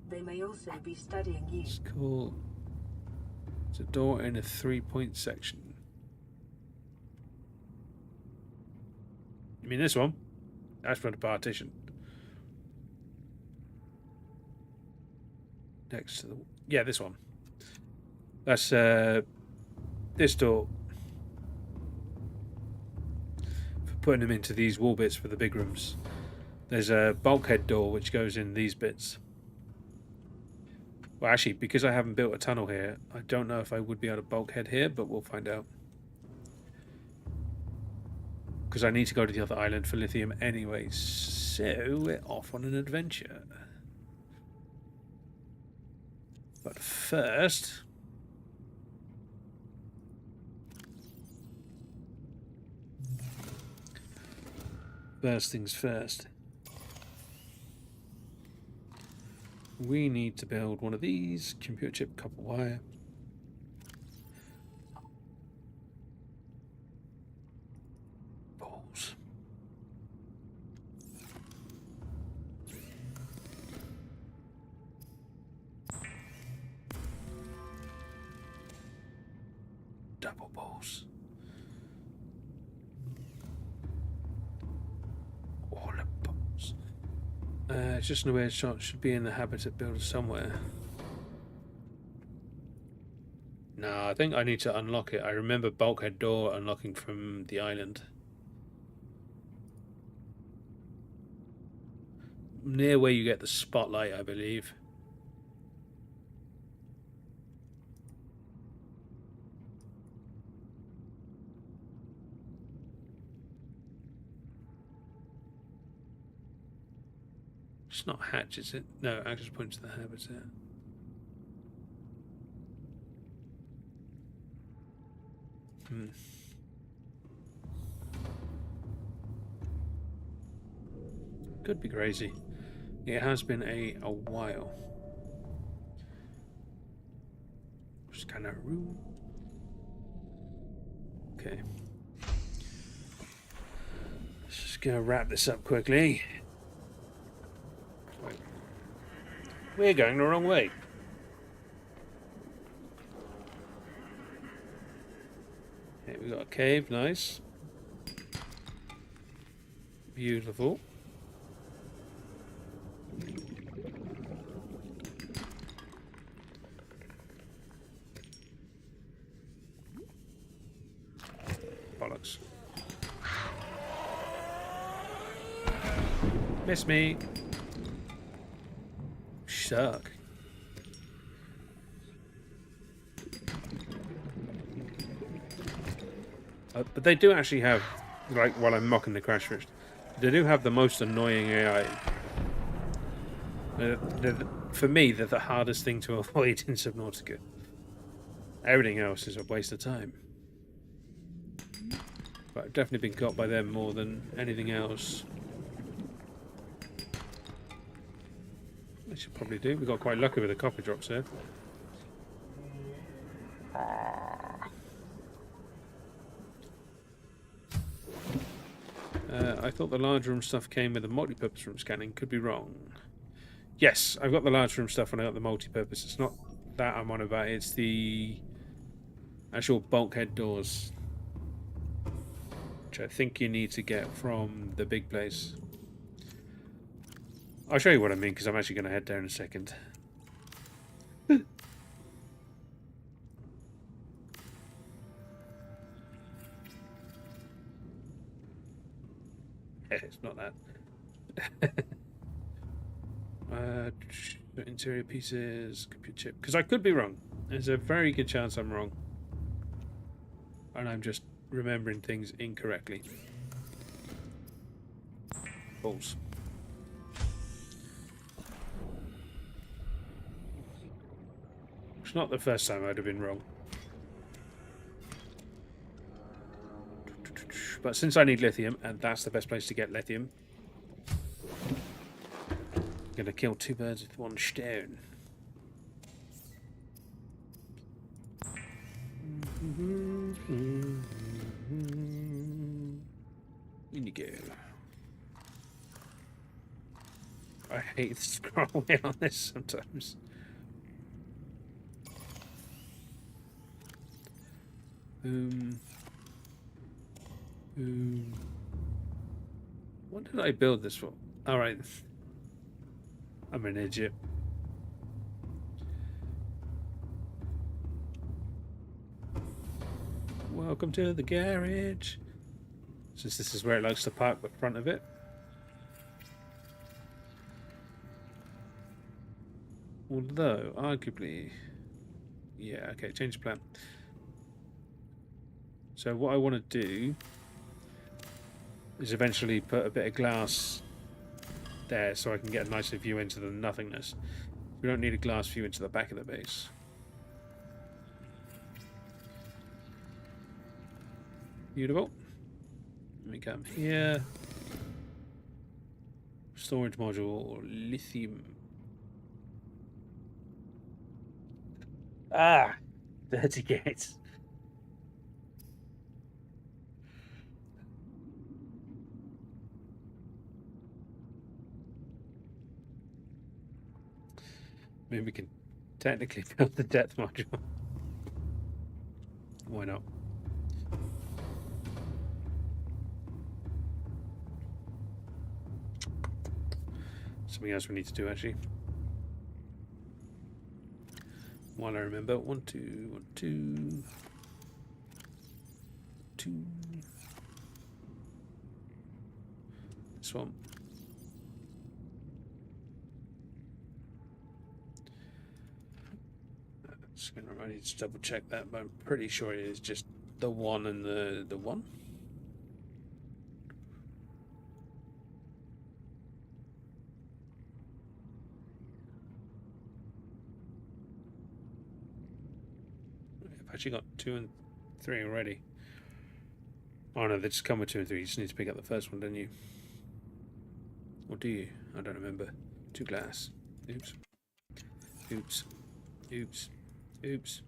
They may also be studying you.
it's cool. It's a door in a 3-point section. You mean this one? That's for the partition. Next to the... Yeah, this one. That's this door. For putting them into these wall bits for the big rooms. There's a bulkhead door which goes in these bits. Well, actually, because I haven't built a tunnel here, I don't know if I would be able to bulkhead here, but we'll find out. Because I need to go to the other island for lithium anyway, so we're off on an adventure. But first... First things first. We need to build one of these. Computer chip, copper wire. Balls. Double balls. All the balls. It's just an aware shot. Should be in the habitat builder somewhere. No, I think I need to unlock it. I remember bulkhead door unlocking from the island. Near where you get the spotlight, I believe. It's not hatch, is it? No, access point to the habitat. Could be crazy. It has been a while. Just kind of room. Okay. Just gonna wrap this up quickly. Wait. We're going the wrong way. Okay, we got a cave, nice. Beautiful. Bollocks. Miss me. Suck. But they do actually have, like, while I'm mocking the crash fish, they do have the most annoying AI. For me, they're the hardest thing to avoid in Subnautica. Everything else is a waste of time. But I've definitely been got by them more than anything else. I should probably do. We got quite lucky with the copper drops there. I thought the large room stuff came with the multi-purpose room scanning. Could be wrong. Yes, I've got the large room stuff when I got the multi-purpose. It's not that I'm on about. It's the actual bulkhead doors, which I think you need to get from the big place. I'll show you what I mean, because I'm actually going to head there in a second. It's not that. Interior pieces, computer chip. Because I could be wrong. There's a very good chance I'm wrong. And I'm just remembering things incorrectly. Balls. It's not the first time I'd have been wrong. But since I need lithium, and that's the best place to get lithium, I'm going to kill two birds with one stone. In you go. I hate the scroll wheel on this sometimes. What did I build this for? Alright. I'm an idiot. Welcome to the garage. Since this is where it likes to park the front of it. Although, arguably... Yeah, okay, change the plan. So what I want to do is eventually put a bit of glass there so I can get a nicer view into the nothingness. We don't need a glass view into the back of the base. Beautiful. Let me come here. Storage module, lithium. Ah! Dirty gates. Maybe we can technically build the depth module. Why not? Something else we need to do actually. While I remember, 1, 2, 1, 2, 2. This one. I need to double check that, but I'm pretty sure it is just the 1 and the 1. I've actually got 2 and 3 already. Oh no, they just come with 2 and 3. You just need to pick up the first one, don't you? Or do you? I don't remember. 2 glass. Oops. Oops. Oops. Oops.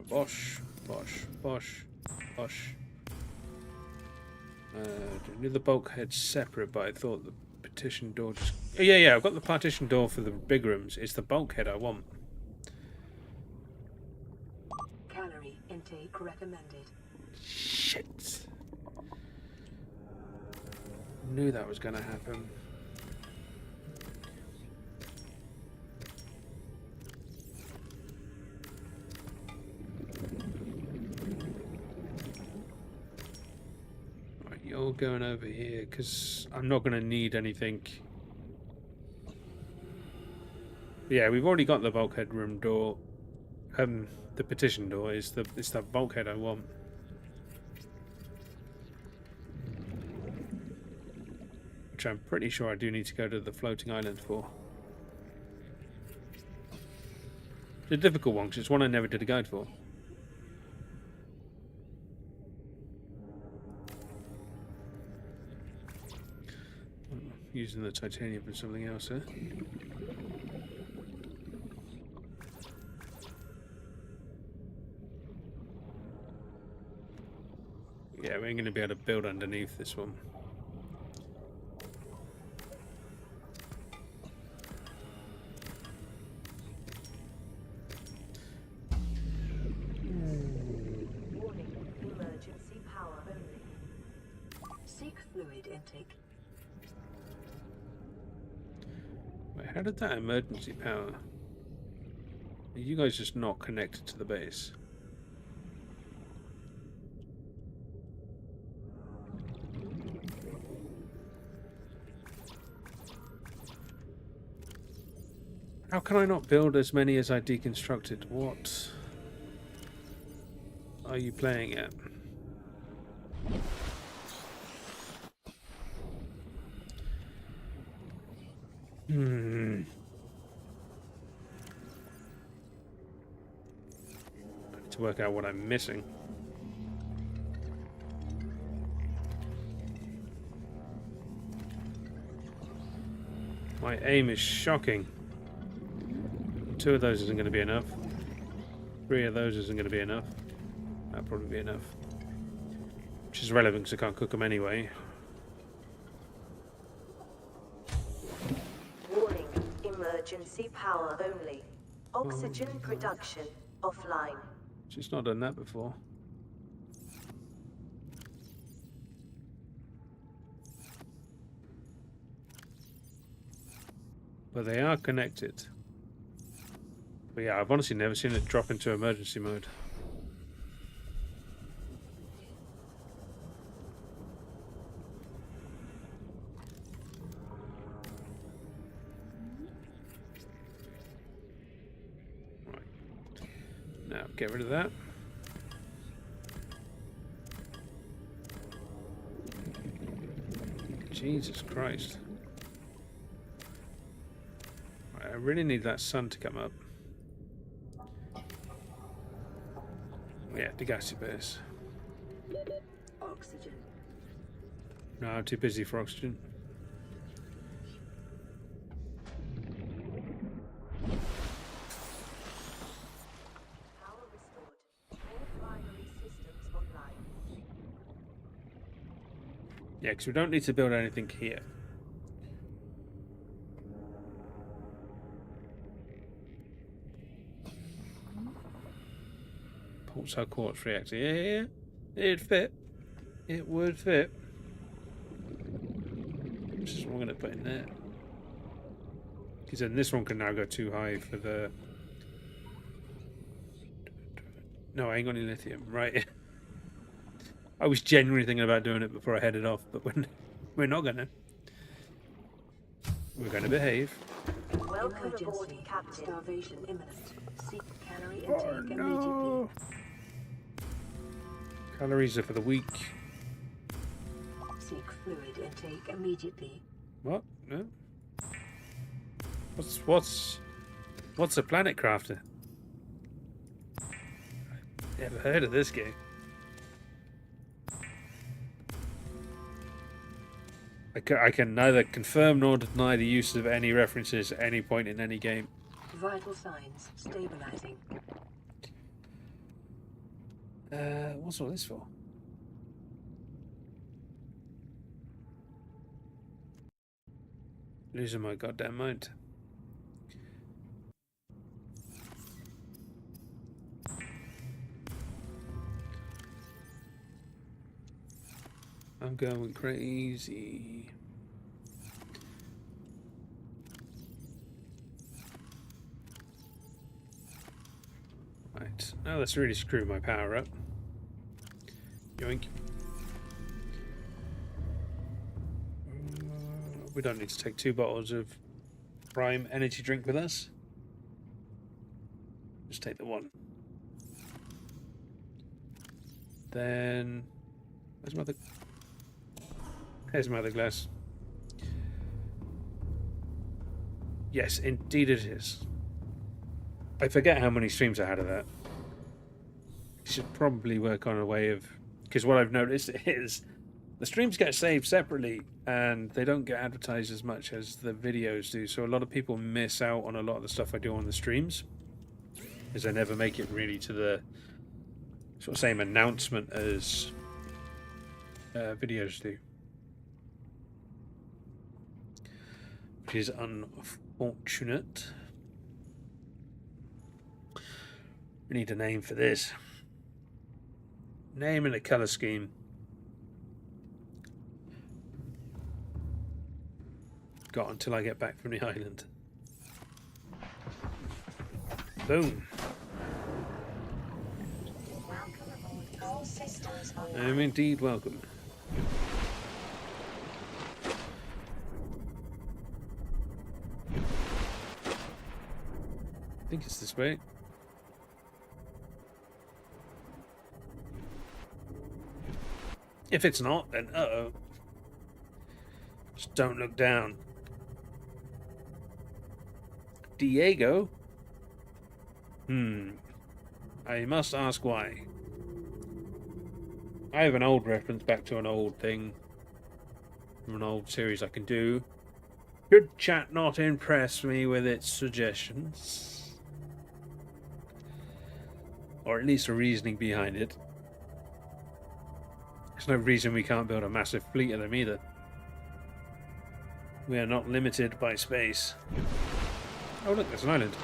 Bosh. Bosh. Bosh. Bosh. I knew the bulkhead separate, but I thought the partition door just... Oh, yeah, I've got the partition door for the big rooms. It's the bulkhead I want.
Calorie intake recommended.
Shit. Knew that was going to happen. Right, you're going over here because I'm not going to need anything. Yeah, we've already got the bulkhead room door. The partition door is it's the bulkhead I want. Which I'm pretty sure I do need to go to the floating island for. It's a difficult one because it's one I never did a guide for. Using the titanium for something else here. Yeah, we ain't going to be able to build underneath this one.
Warning, emergency power only. Seek fluid intake.
Wait, how did that emergency power? Are you guys just not connected to the base? How can I not build as many as I deconstructed? What are you playing at? I need to work out what I'm missing. My aim is shocking. 2 of those isn't going to be enough. 3 of those isn't going to be enough. That'll probably be enough. Which is relevant because I can't cook them anyway.
Warning, emergency power only. Oxygen production offline.
She's not done that before. But they are connected. But yeah, I've honestly never seen it drop into emergency mode. get rid of that. Jesus Christ. Right, I really need that sun to come up. Yeah, degassy base.
Oxygen.
No, I'm too busy for oxygen.
Power restored. All primary systems online.
Yeah, because we don't need to build anything here. Pulsar quartz reactor. Yeah. It'd fit. It would fit. This is what I'm going to put in there. Because then this one can now go too high for the... No, I ain't got any lithium. Right. I was genuinely thinking about doing it before I headed off, but we're not going to. We're going to behave.
Welcome aboard,
Emergency.
Captain.
Starvation imminent. Seek calorie intake immediately.
Calories are for the weak.
Seek fluid intake immediately.
What? No. What's a planet crafter? Never heard of this game. I can neither confirm nor deny the use of any references at any point in any game.
Vital signs stabilizing.
What's all this for? Losing my goddamn mind. I'm going crazy. Right, now let's really screw my power up. Yoink. We don't need to take 2 bottles of prime energy drink with us. Just take the one. Then where's my other? Here's my other glass. Yes, indeed it is. I forget how many streams I had of that. Should probably work on a way of... Because what I've noticed is the streams get saved separately and they don't get advertised as much as the videos do. So a lot of people miss out on a lot of the stuff I do on the streams. Because I never make it really to the sort of same announcement as videos do. Which is unfortunate. We need a name for this. Name and a colour scheme. Got until I get back from the island. Boom.
All systems online.
I'm indeed welcome. I think it's this way. If it's not, then uh-oh. Just don't look down. Diego? I must ask why. I have an old reference back to an old thing from an old series I can do. Should chat not impress me with its suggestions? Or at least a reasoning behind it. There's no reason we can't build a massive fleet of them either. We are not limited by space. Oh look, there's an island.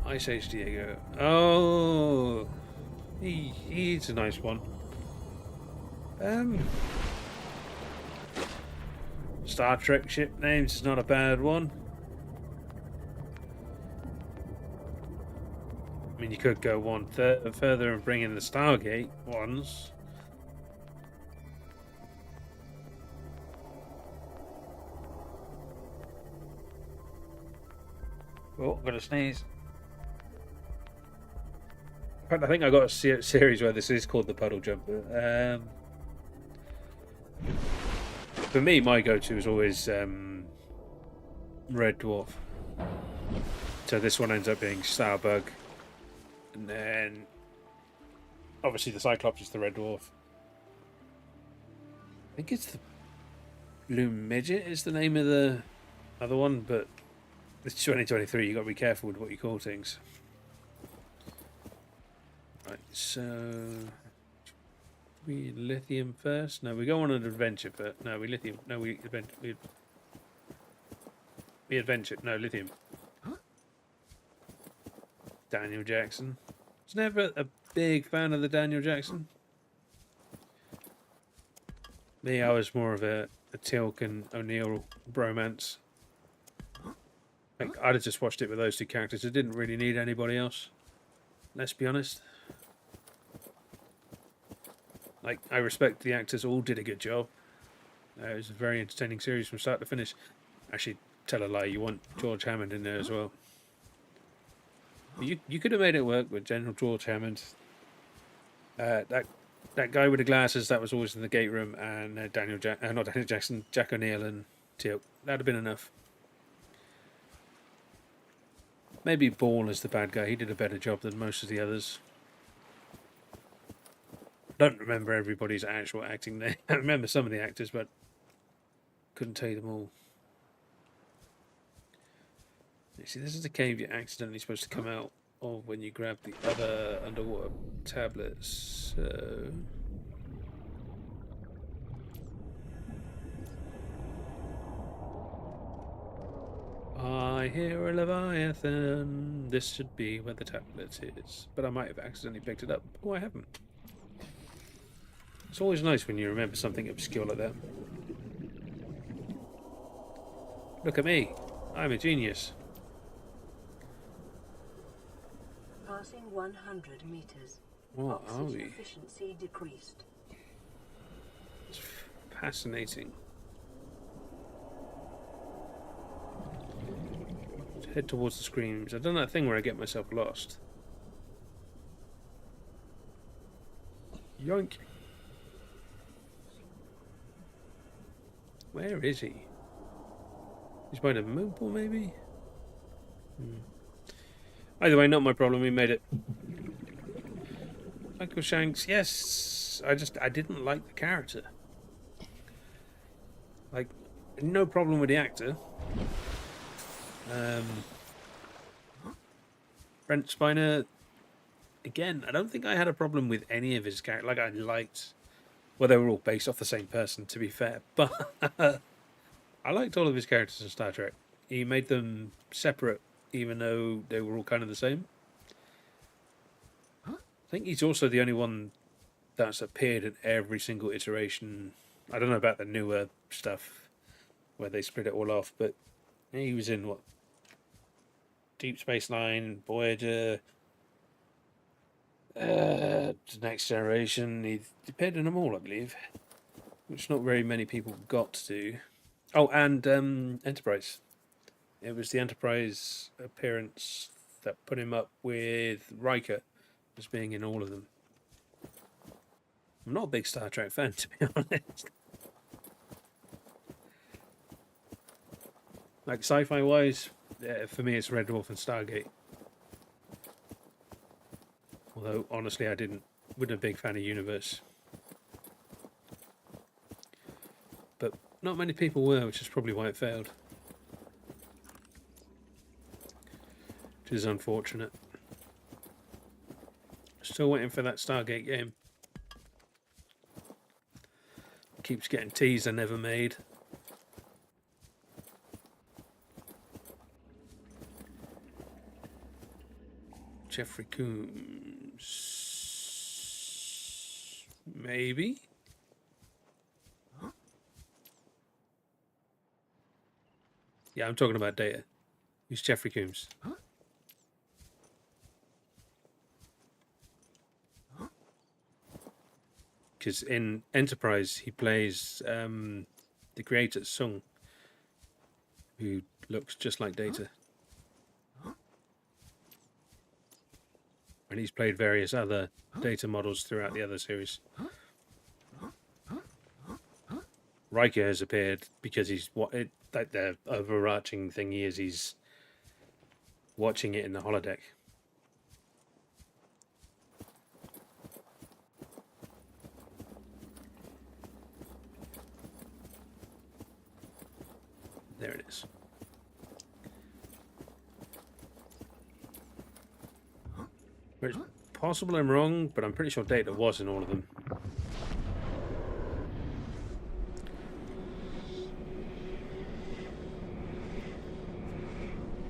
Ice Age Diego. Oh, he's a nice one. Star Trek ship names is not a bad one. I mean, you could go one further and bring in the Stargate ones. Oh, I'm gonna sneeze. I think I got a series where this is called the Puddle Jumper. For me, my go-to is always Red Dwarf. So this one ends up being Starbug, and then obviously the Cyclops is the Red Dwarf. I think it's the Blue Midget is the name of the other one, but it's 2023. You got to be careful with what you call things. Right, so we lithium first. No, we go on an adventure, but no, we lithium. No, we adventure. No, lithium. Daniel Jackson. I was never a big fan of the Daniel Jackson. Me, I was more of a Teal'c and O'Neill bromance. Like, I'd have just watched it with those two characters. It didn't really need anybody else. Let's be honest. Like, I respect the actors, all did a good job. It was a very entertaining series from start to finish. Actually, tell a lie, you want George Hammond in there as well. You could have made it work with General George Hammond. That guy with the glasses that was always in the gate room, and not Daniel Jackson, Jack O'Neill and Teal'c. That'd have been enough. Maybe Ball as the bad guy. He did a better job than most of the others. Don't remember everybody's actual acting name. I remember some of the actors, but couldn't tell you them all. You see, this is the cave you're accidentally supposed to come out of when you grab the other underwater tablets. So I hear a Leviathan. This should be where the tablet is, but I might have accidentally picked it up. Oh, I haven't. It's always nice when you remember something obscure like that. Look at me. I'm a genius.
Passing 100 meters.
What are
Oxygen
we?
efficiency decreased.
It's fascinating. Head towards the screams. I've done that thing where I get myself lost. Yoink. Where is he? He's by the moon pool, maybe? Either way, not my problem. We made it. Michael Shanks, yes. I didn't like the character. Like, no problem with the actor. Brent Spiner, again, I don't think I had a problem with any of his characters. Like, I liked... Well, they were all based off the same person, to be fair. But I liked all of his characters in Star Trek. He made them separate, even though they were all kind of the same. I think he's also the only one that's appeared in every single iteration. I don't know about the newer stuff, where they split it all off, but he was in, what? Deep Space Nine, Voyager... The Next Generation. He appeared in them all, I believe, which not very many people got to do. Oh, and Enterprise. It was the Enterprise appearance that put him up with Riker as being in all of them. I'm not a big Star Trek fan, to be honest. Like, sci-fi wise, for me it's Red Dwarf and Stargate. Although, honestly, wasn't a big fan of Universe. But not many people were, which is probably why it failed. Which is unfortunate. Still waiting for that Stargate game. Keeps getting teased and never made. Jeffrey Combs. Maybe? Yeah, I'm talking about Data. Who's Jeffrey Combs? Because in Enterprise, he plays the creator, Sung, who looks just like Data. And he's played various other data models throughout the other series. Riker has appeared because he's like the overarching thing is he's watching it in the holodeck. There it is. But it's possible I'm wrong, but I'm pretty sure Data was in all of them.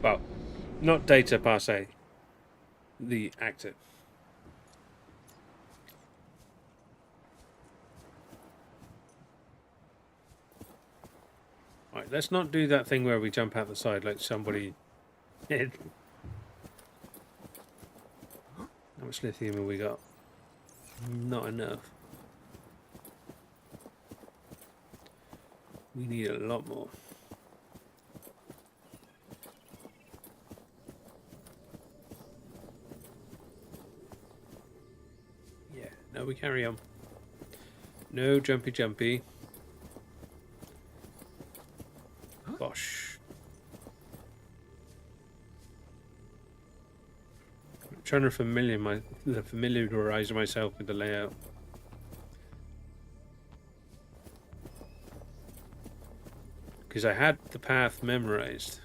Well, not Data per se. The actor. Right, let's not do that thing where we jump out the side like somebody did. How much lithium have we got? Not enough. We need a lot more. Yeah, no, we carry on. No jumpy. Bosh. I'm trying to familiarize myself with the layout. Because I had the path memorized.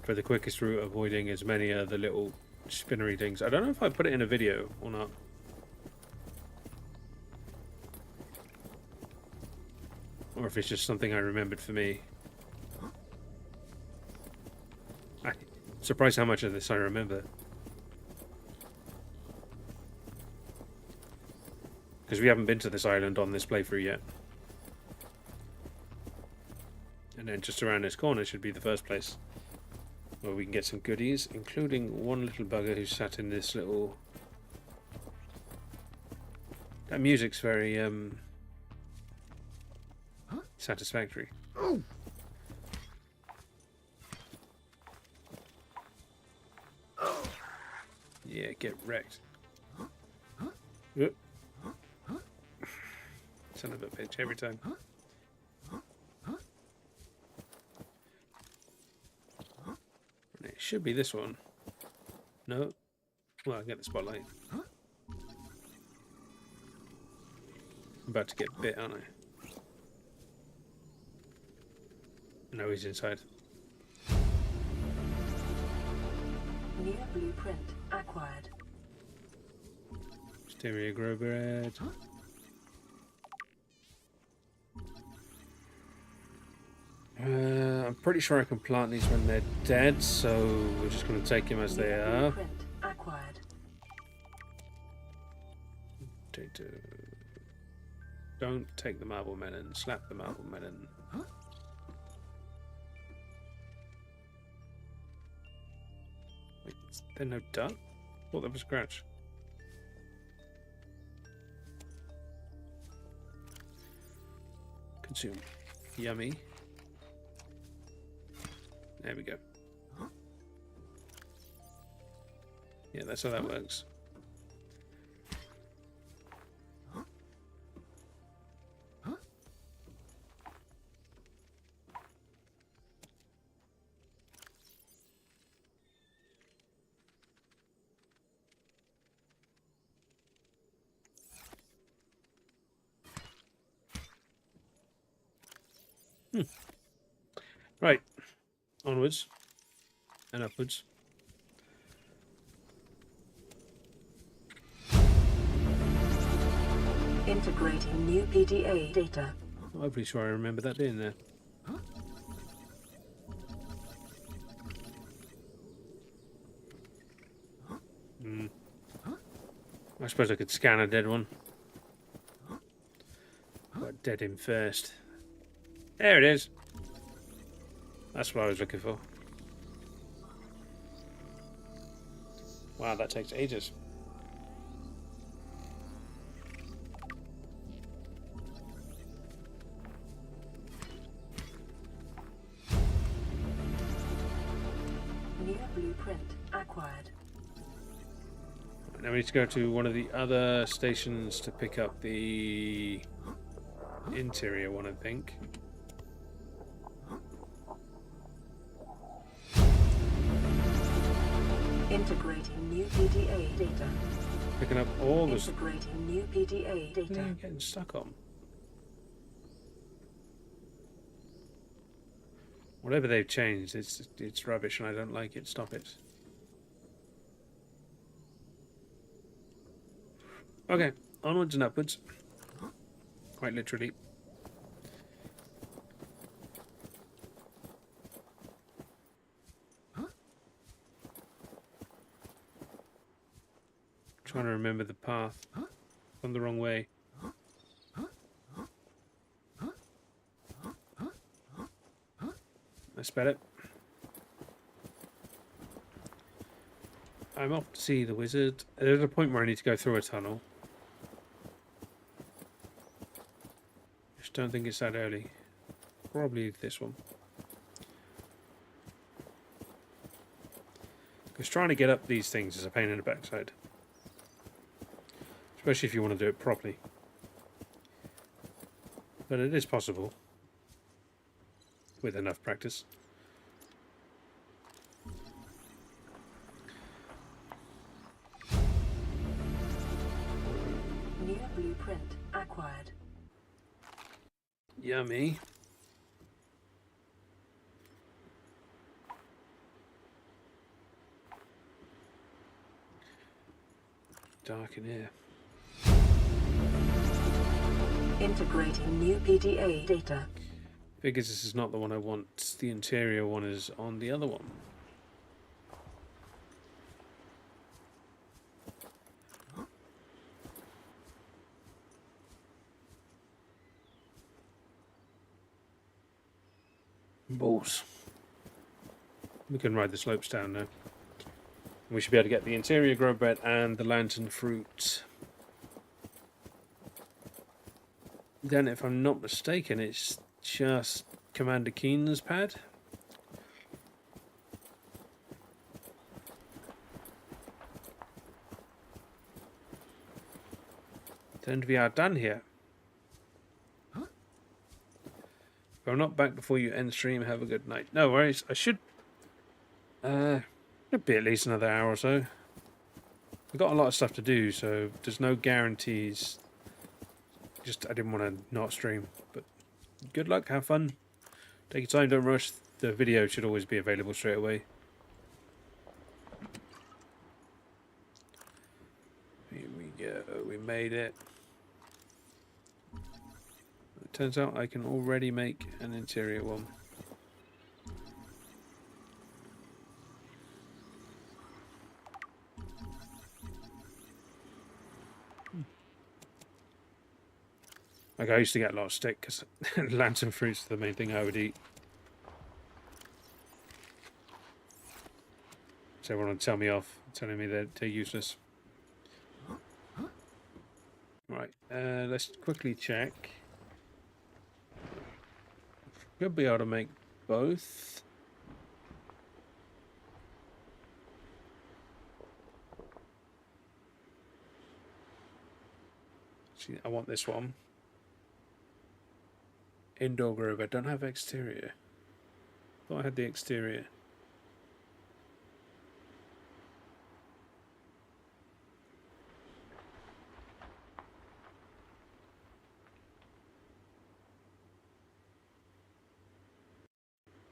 For the quickest route, avoiding as many of the little spinnery things. I don't know if I put it in a video or not. Or if it's just something I remembered for me. I'm surprised how much of this I remember. Because we haven't been to this island on this playthrough yet. And then just around this corner should be the first place where we can get some goodies, including one little bugger who sat in this little... That music's very satisfactory. Yeah, get wrecked. Oop. Son of a bitch, every time. It should be this one. No. Well, I'll get the spotlight. I'm about to get bit, aren't I? No, he's inside.
New blueprint acquired.
Stereo grow bread. I'm pretty sure I can plant these when they're dead, so we're just going to take them as they are.
Blueprint acquired.
Don't take the marble melon. Slap the marble melon. Wait, is there no duck? Thought there was a scratch. Consume. Yummy. There we go. Yeah, that's how that works. Right. Onwards and upwards.
Integrating new PDA data.
I'm pretty sure I remember that being there. I suppose I could scan a dead one. But dead him first. There it is. That's what I was looking for. Wow, that takes ages.
blueprint acquired.
Now we need to go to one of the other stations to pick up the interior one, I think.
Integrating new PDA data.
Picking up all the...
Integrating new PDA
What are
data.
you getting stuck on? Whatever they've changed, it's rubbish and I don't like it. Stop it. Okay, onwards and upwards. Quite literally. Trying to remember the path. Gone the wrong way. That's better. I'm off to see the wizard. There's a point where I need to go through a tunnel. Just don't think it's that early. Probably this one. Because trying to get up these things is a pain in the backside. Especially if you want to do it properly. But it is possible. With enough practice.
New blueprint acquired.
Yummy. Dark in here.
Integrating new PDA data.
Figures this is not the one I want. The interior one is on the other one. Balls. We can ride the slopes down now. We should be able to get the interior grow bread and the lantern fruit. Then, if I'm not mistaken, it's just Commander Keenan's pad. Then we are done here. If I'm not back before you end stream, have a good night. No worries, I should... it'll be at least another hour or so. We've got a lot of stuff to do, so there's no guarantees. Just, I didn't want to not stream, but good luck, have fun. Take your time, don't rush. The video should always be available straight away. Here we go, we made it. It turns out I can already make an interior one. Like, I used to get a lot of stick because lantern fruit's the main thing I would eat. So everyone would tell me off, telling me that they're useless. Right, let's quickly check. Should be able to make both. See, I want this one. Indoor grove. I don't have exterior. Thought I had the exterior.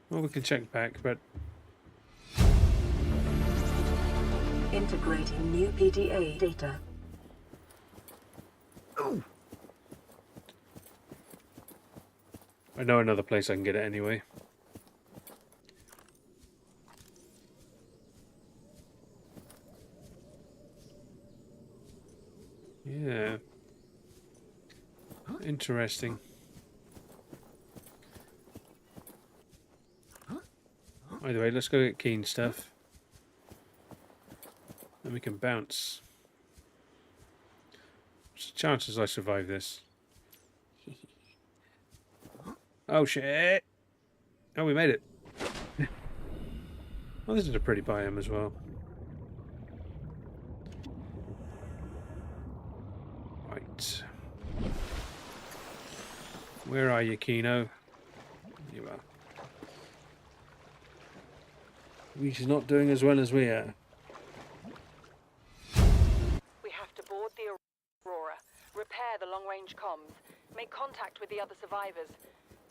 Well, we can check back, but
Integrating new PDA data.
oh, I know another place I can get it anyway. Yeah. Interesting. Either way, let's go get keen stuff. Then we can bounce. What's the chances I survive this? Oh shit! Oh, we made it. Oh, this is a pretty biome as well. Right. Where are you, Kino? You are. He's not doing as well as we are.
We have to board the Aurora, repair the long-range comms, make contact with the other survivors.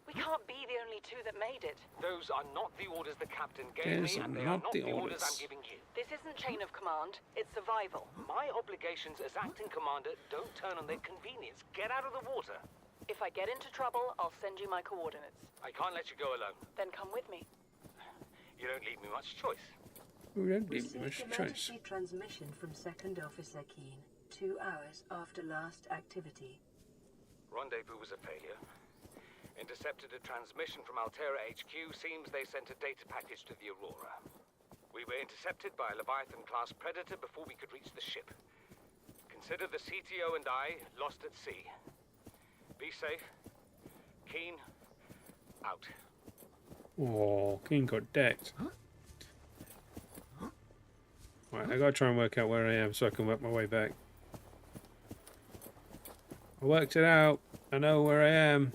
We can't be the only two that made it.
Those are not the orders the captain gave me, and they are not the orders I'm giving you.
This isn't chain of command, it's survival.
My obligations as acting commander don't turn on their convenience. Get out of the water.
If I get into trouble, I'll send you my coordinates.
I can't let you go alone.
Then come with me.
You don't leave me much choice.
We don't need
Received
much choice.
emergency transmission from Second Officer Keen, 2 hours after last activity.
Rendezvous was a failure. Intercepted a transmission from Altera HQ. Seems they sent a data package to the Aurora. We were intercepted by a Leviathan-class predator before we could reach the ship. Consider the CTO and I lost at sea. Be safe. Keen, out.
Oh, King got decked. Right, I gotta try and work out where I am so I can work my way back. I worked it out. I know where I am.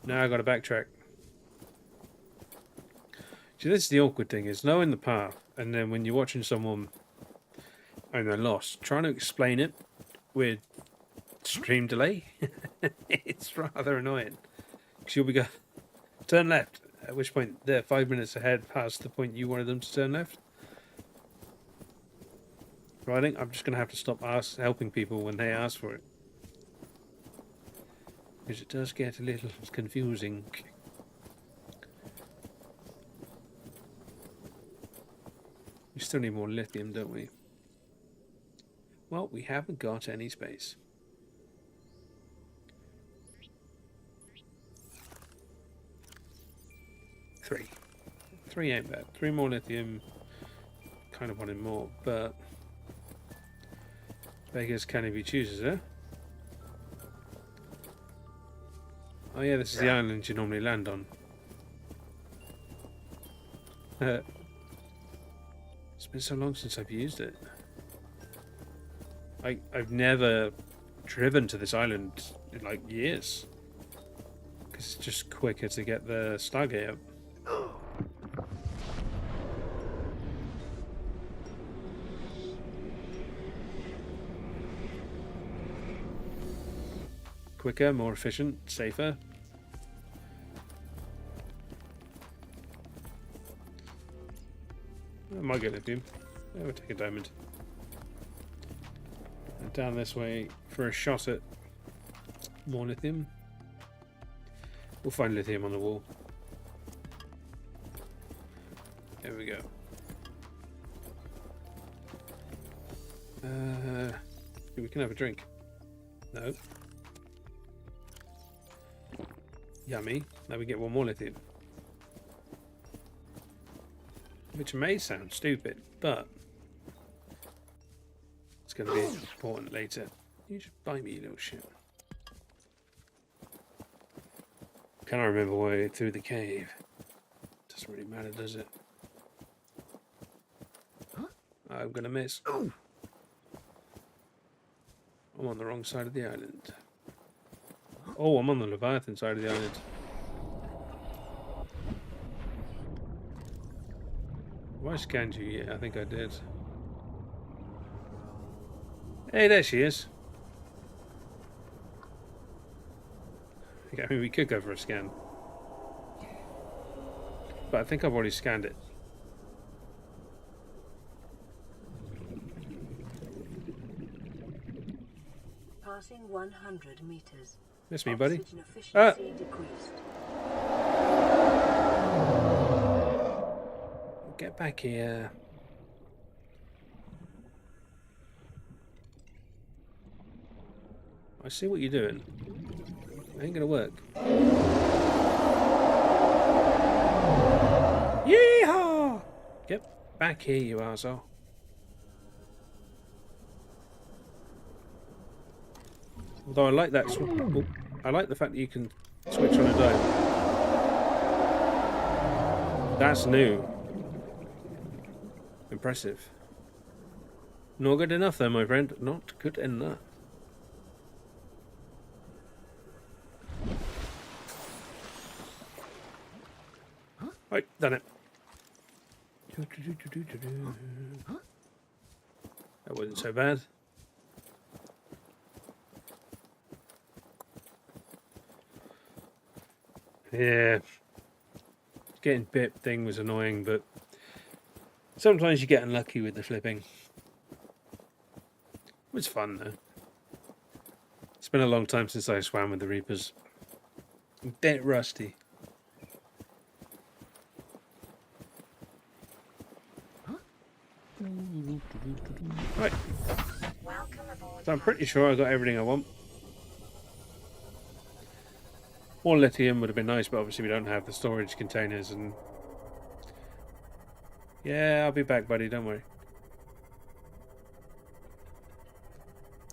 Now I gotta backtrack. See, this is the awkward thing, is knowing the path, and then when you're watching someone and they're lost, trying to explain it with stream delay, it's rather annoying. Because you'll be going, turn left, at which point they're 5 minutes ahead past the point you wanted them to turn left. So I think I'm just going to have to stop helping people when they ask for it. Because it does get a little confusing. We still need more lithium, don't we? Well, we haven't got any space. 3. 3 ain't bad. 3 more lithium. Kind of wanted more, but beggars can if he chooses, eh? Oh yeah, this is the island you normally land on. It's been so long since I've used it. I've never driven to this island in like years. Because it's just quicker to get the Stargate up. Quicker, more efficient, safer. I might get lithium. Yeah, we'll take a diamond. And down this way for a shot at more lithium. We'll find lithium on the wall. There we go. We can have a drink. No. Yummy. Now we get one more lithium. Which may sound stupid, but it's going to be important later. You just buy me, you little shit. Can I remember way through the cave? Doesn't really matter, does it? I'm going to miss. I'm on the wrong side of the island. Oh, I'm on the Leviathan side of the island. Have I scanned you yet? I think I did. Hey, there she is. I mean, we could go for a scan. But I think I've already scanned it.
Passing 100 meters.
That's me, buddy.
Oxygen efficiency decreased.
Get back here. I see what you're doing. It ain't gonna work. Yeehaw! Get back here, you arsehole. Although I like that. I like the fact that you can switch on a dome. That's new. impressive. Not good enough, though, my friend. Not good enough. Right, done it. That wasn't so bad. Yeah. Getting bit thing was annoying, but sometimes you get unlucky with the flipping. It was fun, though. It's been a long time since I swam with the Reapers. I'm a bit rusty. Right.
Welcome aboard.
So I'm pretty sure I got everything I want. More lithium would have been nice, but obviously we don't have the storage containers and... Yeah, I'll be back, buddy, don't worry.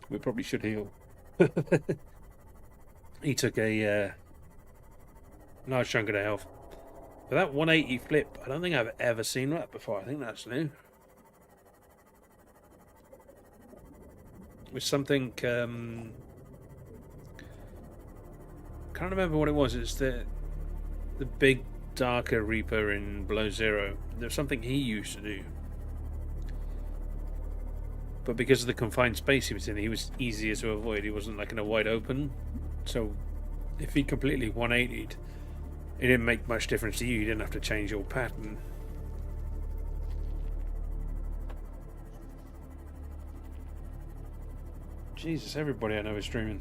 We probably should heal. He took a large chunk of the health. But that 180 flip, I don't think I've ever seen that before. I think that's new. It was something... can't remember what it was. It's the big darker Reaper in Below Zero. There's something he used to do, but because of the confined space he was in, he was easier to avoid. He wasn't like in a wide open, so if he completely 180'd, it didn't make much difference to you. You didn't have to change your pattern. Jesus, everybody I know is streaming.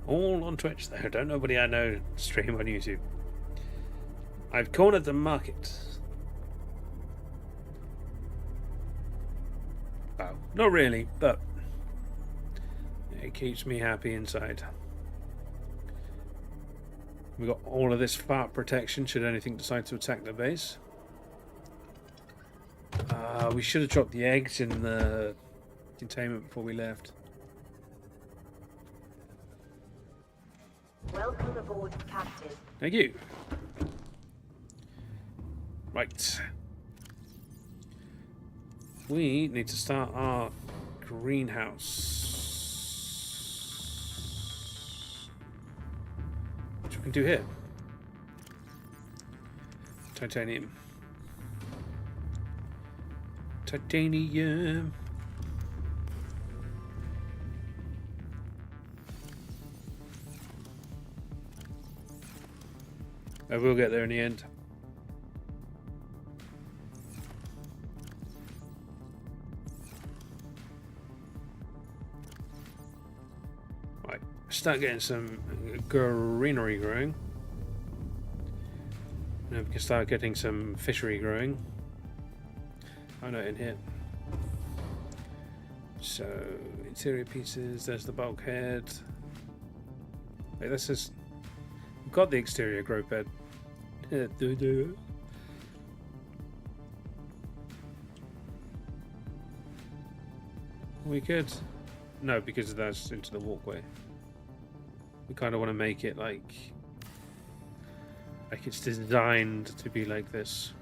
All on Twitch, though. Don't nobody I know stream on YouTube. I've cornered the market. Well, not really, but it keeps me happy inside. We got all of this fart protection should anything decide to attack the base. We should have dropped the eggs in the containment before we left.
Welcome aboard, Captain.
Thank you. Right. We need to start our greenhouse. Which we can do here. Titanium. Titanium. I will get there in the end. Right, start getting some greenery growing. Now we can start getting some fishery growing. Oh no, in here. So, interior pieces, there's the bulkhead. Wait, this is... We've got the exterior grow bed. We could... No, because that's into the walkway. We kind of want to make it like it's designed to be like this.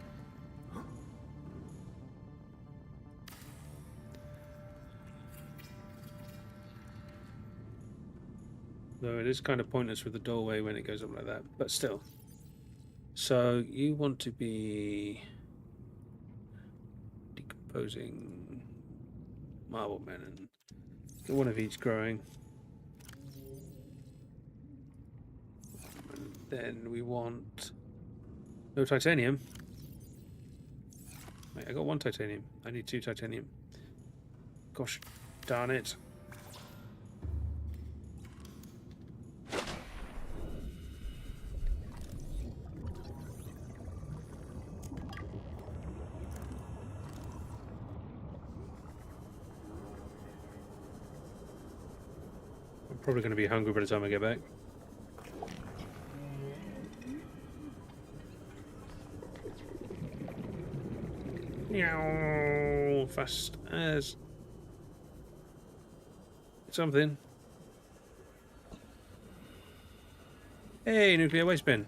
Though it is kind of pointless with the doorway when it goes up like that, but still. So you want to be decomposing marble men and get one of each growing. And then we want no titanium. Wait, I got one titanium. I need 2 titanium. Gosh darn it. Probably going to be hungry by the time I get back. Meow, fast as something. Hey, nuclear waste bin.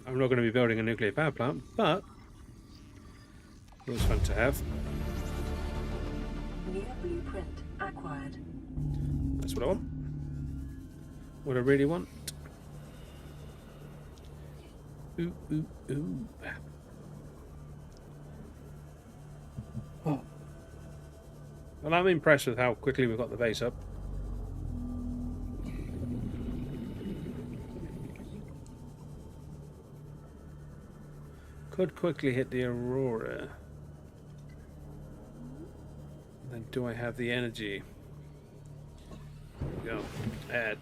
I'm not going to be building a nuclear power plant, but it was fun to have.
New blueprint acquired.
That's what I want. What I really want. Ooh, ooh, ooh. Oh. Well, I'm impressed with how quickly we've got the base up. Could quickly hit the Aurora. Then do I have the energy? There we go.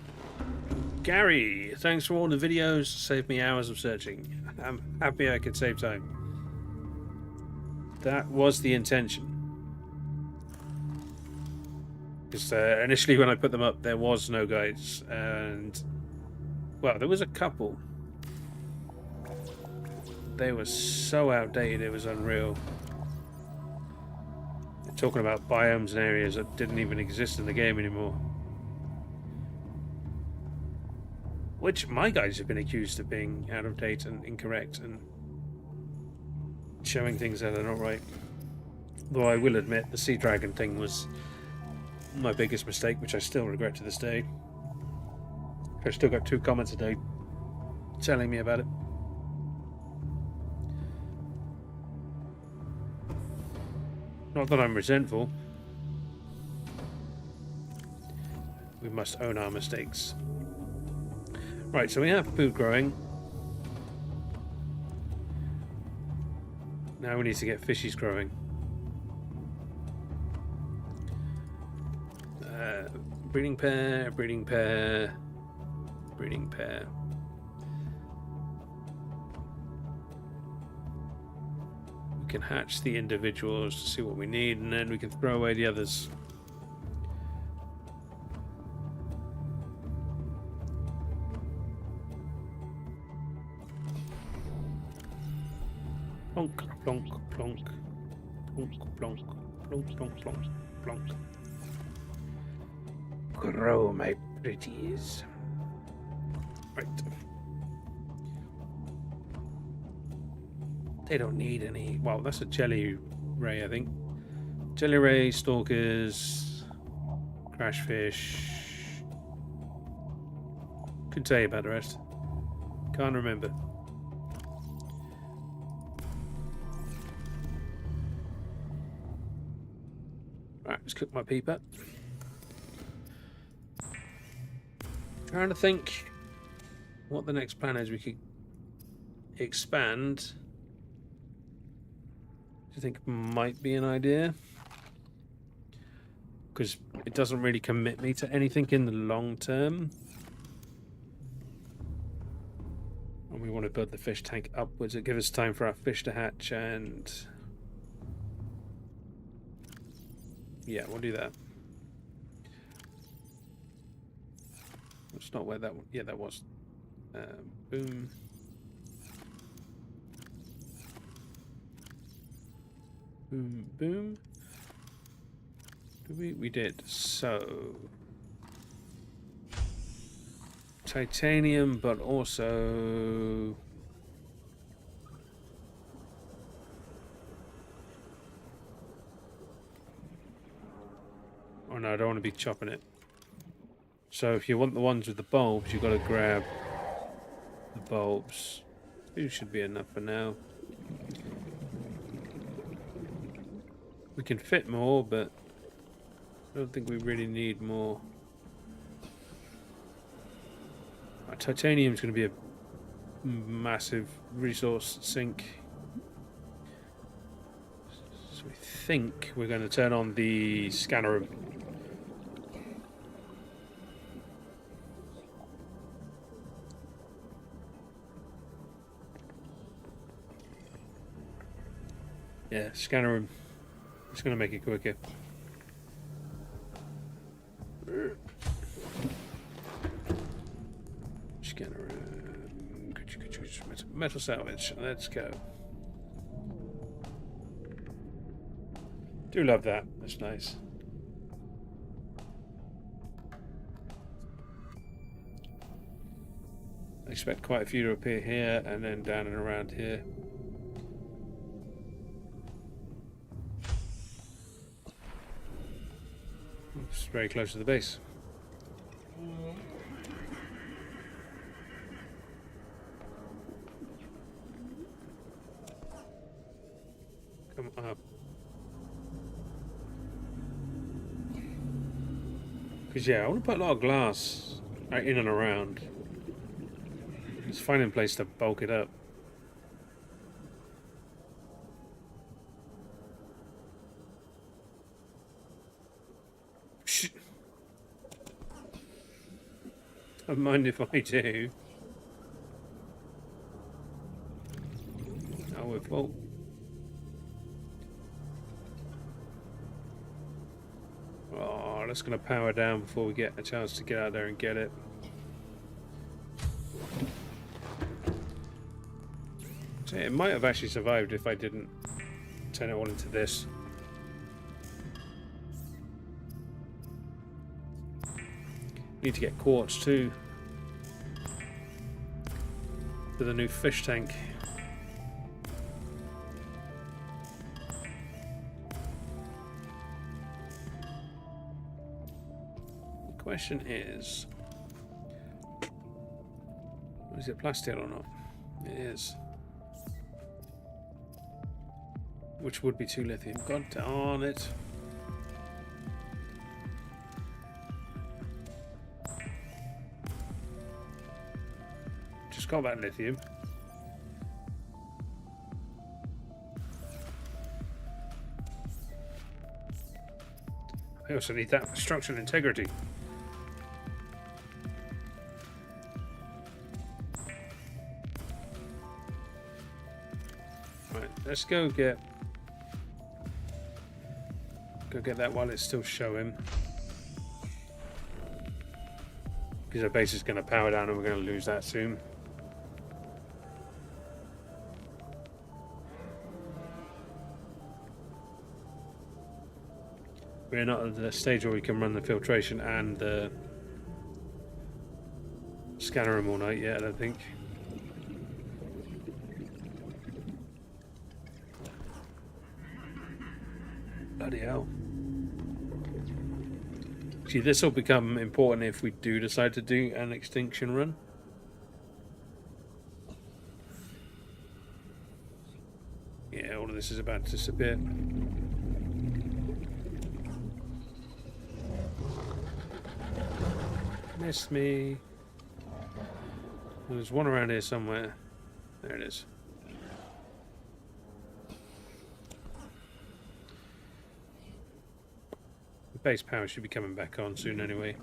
Gary, thanks for all the videos. Saved me hours of searching. I'm happy I could save time. That was the intention. Because initially when I put them up, there was no guides. And, well, there was a couple. They were so outdated, it was unreal. They're talking about biomes and areas that didn't even exist in the game anymore. Which my guys have been accused of being out of date and incorrect and showing things that are not right. Though I will admit the Sea Dragon thing was my biggest mistake, which I still regret to this day. I've still got 2 comments a day telling me about it. Not that I'm resentful. We must own our mistakes. Right, so we have food growing. Now we need to get fishies growing. Breeding pair, breeding pair, breeding pair. We can hatch the individuals to see what we need, and then we can throw away the others. Plonk, plonk, plonk, plonk, plonk, plonk, plonk, plonk, plonk. Grow, my pretties. Right. They don't need any. Well, that's a jelly ray, I think. Jelly ray, stalkers, crash fish. Couldn't tell you about the rest. Can't remember. Right, let's cook my peeper. Trying to think what the next plan is. We could expand. Do you think might be an idea? Because it doesn't really commit me to anything in the long term. And we want to build the fish tank upwards. It gives us time for our fish to hatch, and yeah, we'll do that. It's not where that one. Yeah, that was. Boom. Boom, boom. We did. So titanium, but also oh no, I don't want to be chopping it. So if you want the ones with the bulbs, you've got to grab the bulbs. 2 should be enough for now. We can fit more, but I don't think we really need more. Titanium is going to be a massive resource sink. So we think we're going to turn on the scanner room. Yeah, scanner room. It's going to make it quicker. Scanner room. Metal salvage. Let's go. Do love that. That's nice. I expect quite a few to appear here and then down and around here. It's very close to the base. Come up. Because yeah, I want to put a lot of glass in and around. Just finding a place to bulk it up. Shh. Don't mind if I do. Oh, we're full. Oh, that's going to power down before we get a chance to get out there and get it. So it might have actually survived if I didn't turn it all into this. Need to get quartz too. For the new fish tank. The question is it plasteel or not? It is. Which would be 2 lithium. God darn it. Just got that lithium. I also need that structural integrity. Right, let's go get that while it's still showing. Because our base is going to power down and we're going to lose that soon. We're not at the stage where we can run the filtration and the scanner room all night yet, I don't think. Bloody hell. See, this will become important if we do decide to do an extinction run. Yeah, all of this is about to disappear. Missed me. There's one around here somewhere. There it is. The base power should be coming back on soon anyway.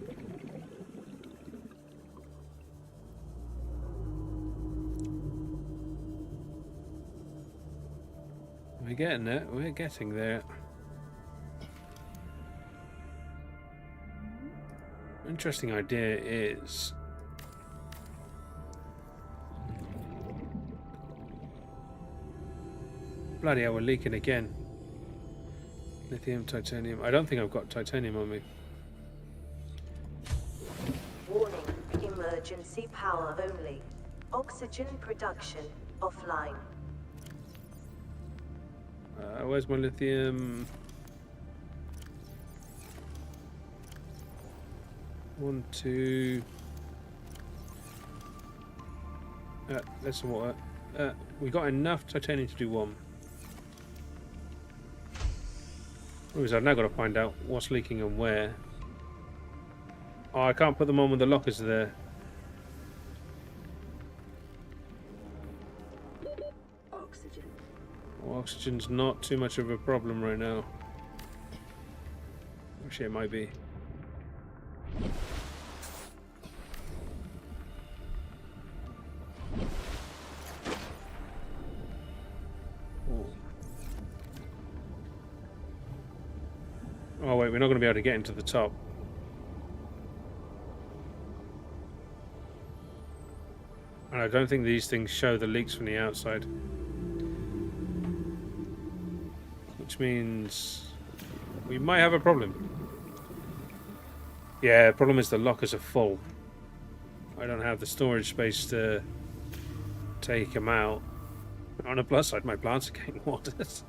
We're getting there. We're getting there. Interesting idea is bloody hell, we're leaking again. Lithium, titanium. I don't think I've got titanium on me.
Warning, emergency power only. Oxygen production offline.
Where's my lithium? 1, 2. There's some water. We got enough titanium to do 1. I've now got to find out what's leaking and where. Oh, I can't put them on when the lockers are there.
Oxygen.
Well, oxygen's not too much of a problem right now. Actually, it might be. Oh wait, we're not going to be able to get into the top. And I don't think these things show the leaks from the outside. Which means we might have a problem. Yeah, the problem is the lockers are full. I don't have the storage space to take them out. On a plus side, my plants are getting watered. Just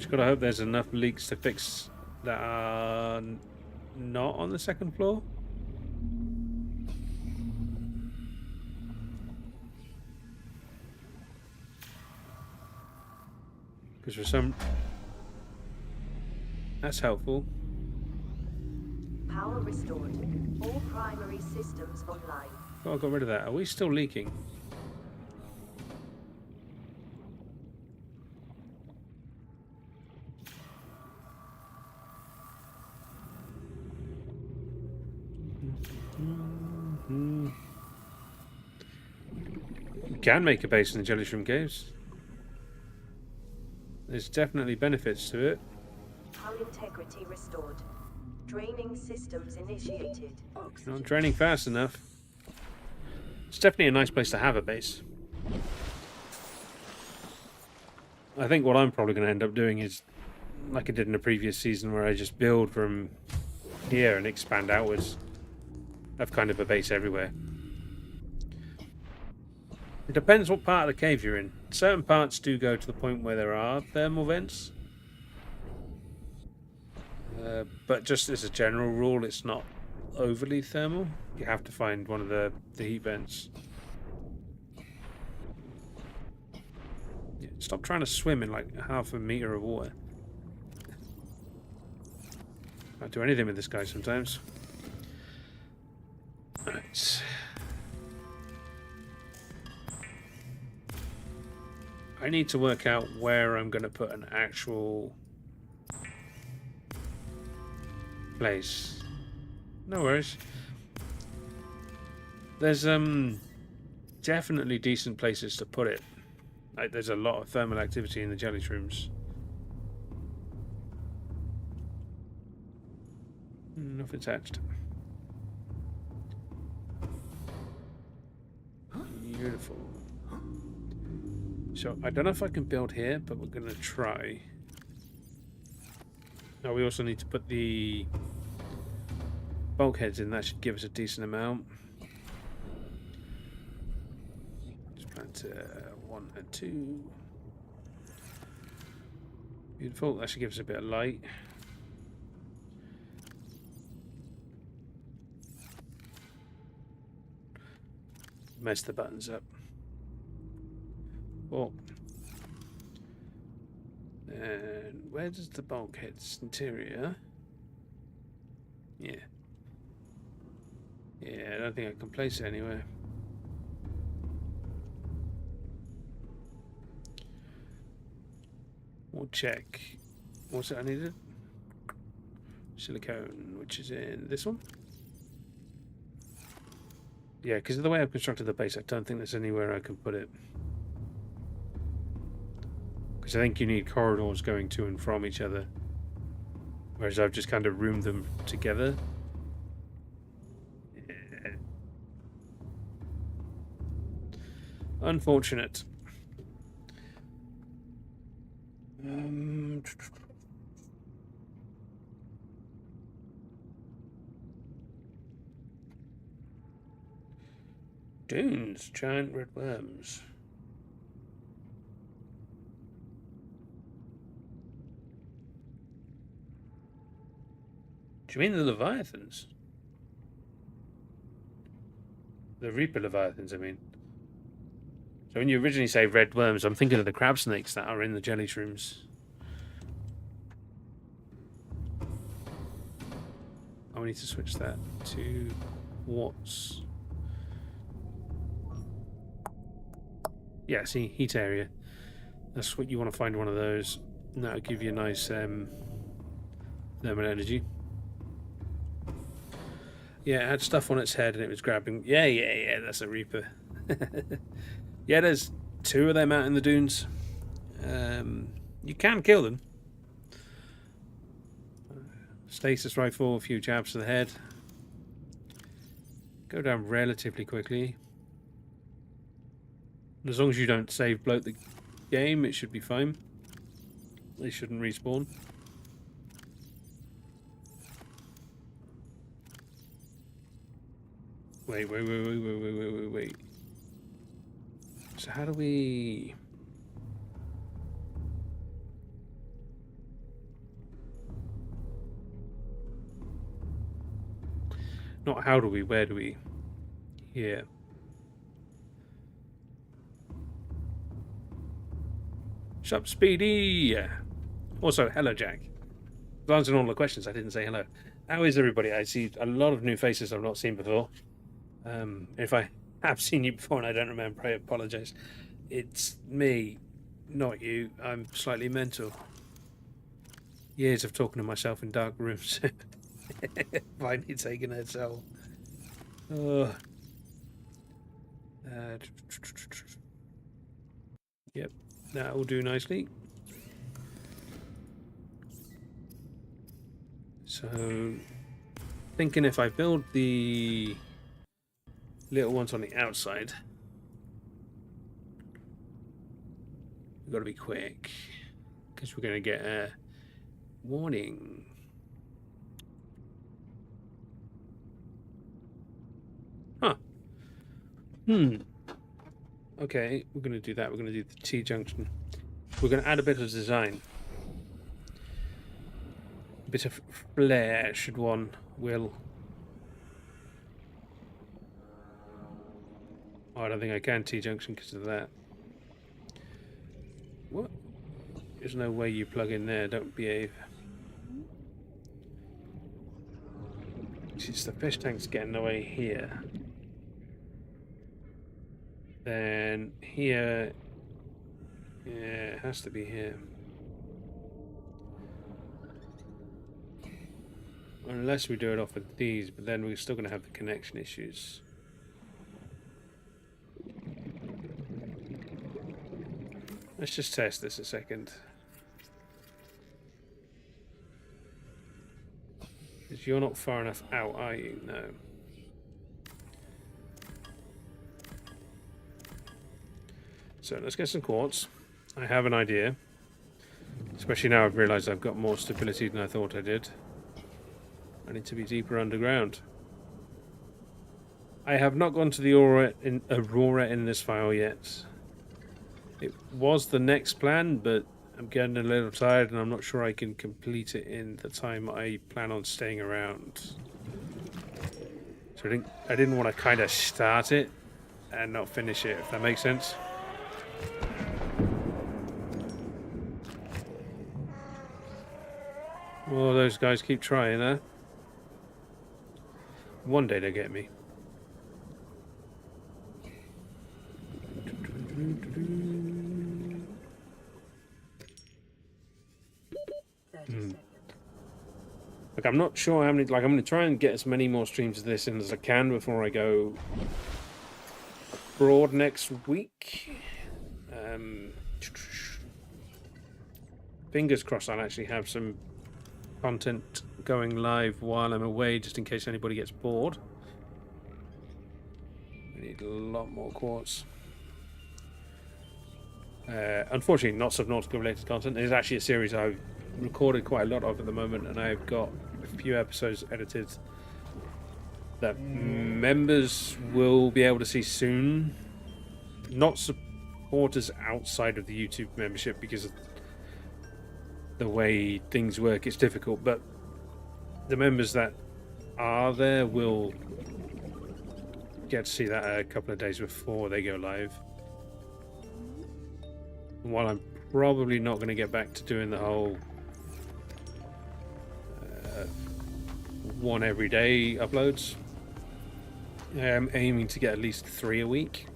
gotta hope there's enough leaks to fix that are not on the second floor. Because for some... That's helpful.
Power restored. All primary systems online.
Oh, I got rid of that. Are we still leaking? We can make a base in the jelly shroom caves. There's definitely benefits to it.
Hull integrity restored. Draining systems initiated.
Not draining fast enough. It's definitely a nice place to have a base. I think what I'm probably going to end up doing is, like I did in the previous season, where I just build from here and expand outwards. Have kind of a base everywhere. It depends what part of the cave you're in. Certain parts do go to the point where there are thermal vents. But just as a general rule, it's not overly thermal. You have to find one of the heat vents. Yeah, stop trying to swim in like half a meter of water. Can't do anything with this guy sometimes. Right. I need to work out where I'm going to put an actual place. No worries. There's definitely decent places to put it. Like, there's a lot of thermal activity in the jelly shrooms. Nothing attached. Beautiful. So I don't know if I can build here, but we're gonna try. Now we also need to put the bulkheads in. That should give us a decent amount. Just plant 1 and 2. Beautiful. That should give us a bit of light. Mess the buttons up. Oh. And where does the bulkheads interior? Yeah. Yeah, I don't think I can place it anywhere. We'll check. What's it I needed? Silicone, which is in this one. Yeah, because of the way I've constructed the base, I don't think there's anywhere I can put it. Because I think you need corridors going to and from each other. Whereas I've just kind of roomed them together. Yeah. Unfortunate. Dunes, giant red worms. Do you mean the Leviathans? The Reaper Leviathans, I mean. So when you originally say red worms, I'm thinking of the crab snakes that are in the jelly shrooms. I need to switch that to watts. Yeah, see, heat area. That's what you want to find one of those. And that'll give you a nice thermal energy. Yeah, it had stuff on its head and it was grabbing. Yeah, that's a Reaper. Yeah, there's 2 of them out in the dunes. You can kill them. Stasis rifle, a few jabs to the head. Go down relatively quickly. As long as you don't save bloat the game, it should be fine. They shouldn't respawn. Wait. So how do we... Not how do we, where do we? Here. Sup, Speedy? Also, hello, Jack. Answering all the questions, I didn't say hello. How is everybody? I see a lot of new faces I've not seen before. If I have seen you before and I don't remember, I apologise. It's me, not you. I'm slightly mental. Years of talking to myself in dark rooms. Finally taking a toll. Yep, that will do nicely. So, thinking if I build the little ones on the outside, we've got to be quick because we're going to get a warning. Huh. Okay, we're going to do that. We're going to do the T-junction. We're going to add a bit of design. A bit of flair, should one will. Oh, I don't think I can T-junction because of that. What? There's no way you plug in there. Don't behave. Since the fish tank's getting away here, then here, yeah, it has to be here. Unless we do it off with these, but then we're still going to have the connection issues. Let's just test this a second. Because you're not far enough out, are you? No. So let's get some quartz. I have an idea. Especially now I've realised I've got more stability than I thought I did. I need to be deeper underground. I have not gone to the Aurora in this file yet. It was the next plan, but I'm getting a little tired and I'm not sure I can complete it in the time I plan on staying around. So I didn't want to kind of start it and not finish it, if that makes sense. Well, those guys keep trying, huh? One day they'll get me. Like, I'm not sure how many. Like, I'm going to try and get as many more streams of this in as I can before I go abroad next week. Fingers crossed I'll actually have some content going live while I'm away, just in case anybody gets bored. We need a lot more quartz. Unfortunately, not Subnautica related content. There's actually a series I've recorded quite a lot of at the moment, and I've got a few episodes edited that members will be able to see soon. Not supporters outside of the YouTube membership, because of the way things work, it's difficult, but the members that are there will get to see that a couple of days before they go live. And while I'm probably not going to get back to doing the whole one every day uploads, I'm aiming to get at least 3 a week,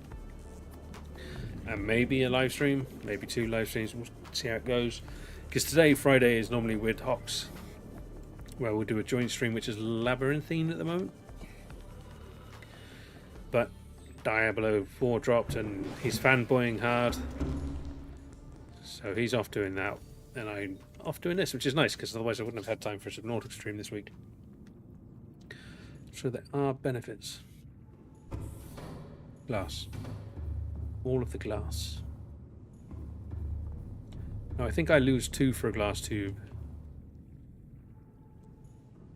and maybe a live stream, maybe 2 live streams. We'll see how it goes, because today, Friday, is normally with Hox, where we'll do a joint stream, which is labyrinthine at the moment. But Diablo 4 dropped and he's fanboying hard, so he's off doing that, and I'm off doing this, which is nice, because otherwise I wouldn't have had time for a Subnautica stream this week. So there are benefits. Glass. All of the glass. Now I think I lose 2 for a glass tube,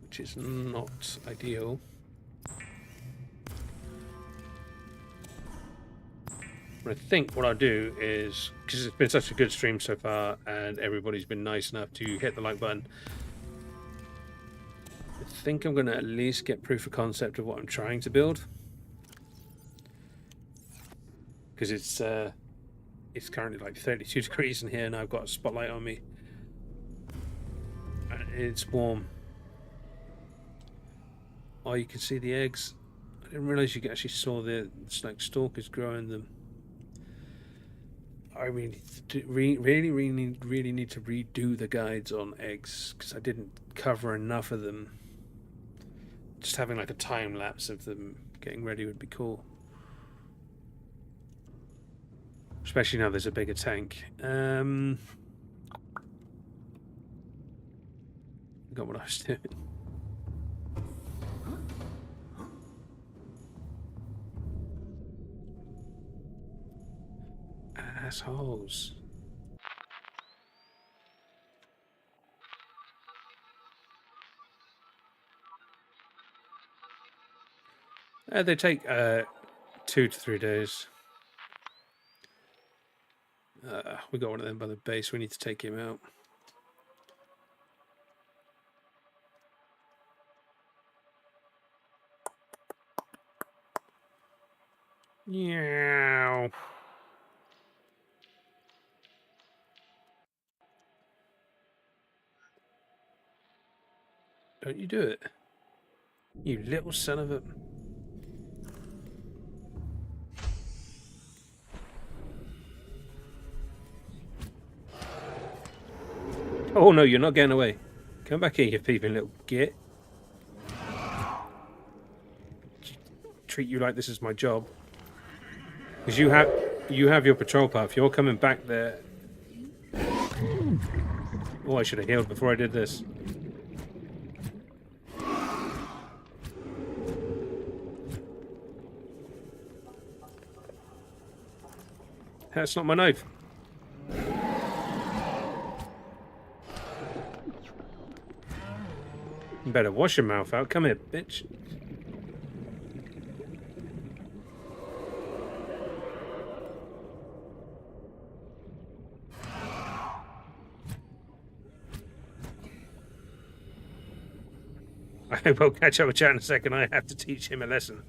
which is not ideal. I think what I'll do is, because it's been such a good stream so far and everybody's been nice enough to hit the like button, I think I'm going to at least get proof of concept of what I'm trying to build. Because it's currently like 32 degrees in here and I've got a spotlight on me. And it's warm. Oh, you can see the eggs. I didn't realize you actually saw the like stalkers growing them. I mean, really need to redo the guides on eggs because I didn't cover enough of them. Just having like a time lapse of them getting ready would be cool. Especially now there's a bigger tank. Got what I was doing. Assholes. They take 2 to 3 days. We got one of them by the base. We need to take him out. Yeah. Don't you do it. You little son of a... Oh no, you're not getting away. Come back here, you peeping little git. Treat you like this is my job. Because you have your patrol path. You're coming back there. Oh, I should have healed before I did this. That's not my knife. You better wash your mouth out. Come here, bitch. I will catch up with chat in a second. I have to teach him a lesson.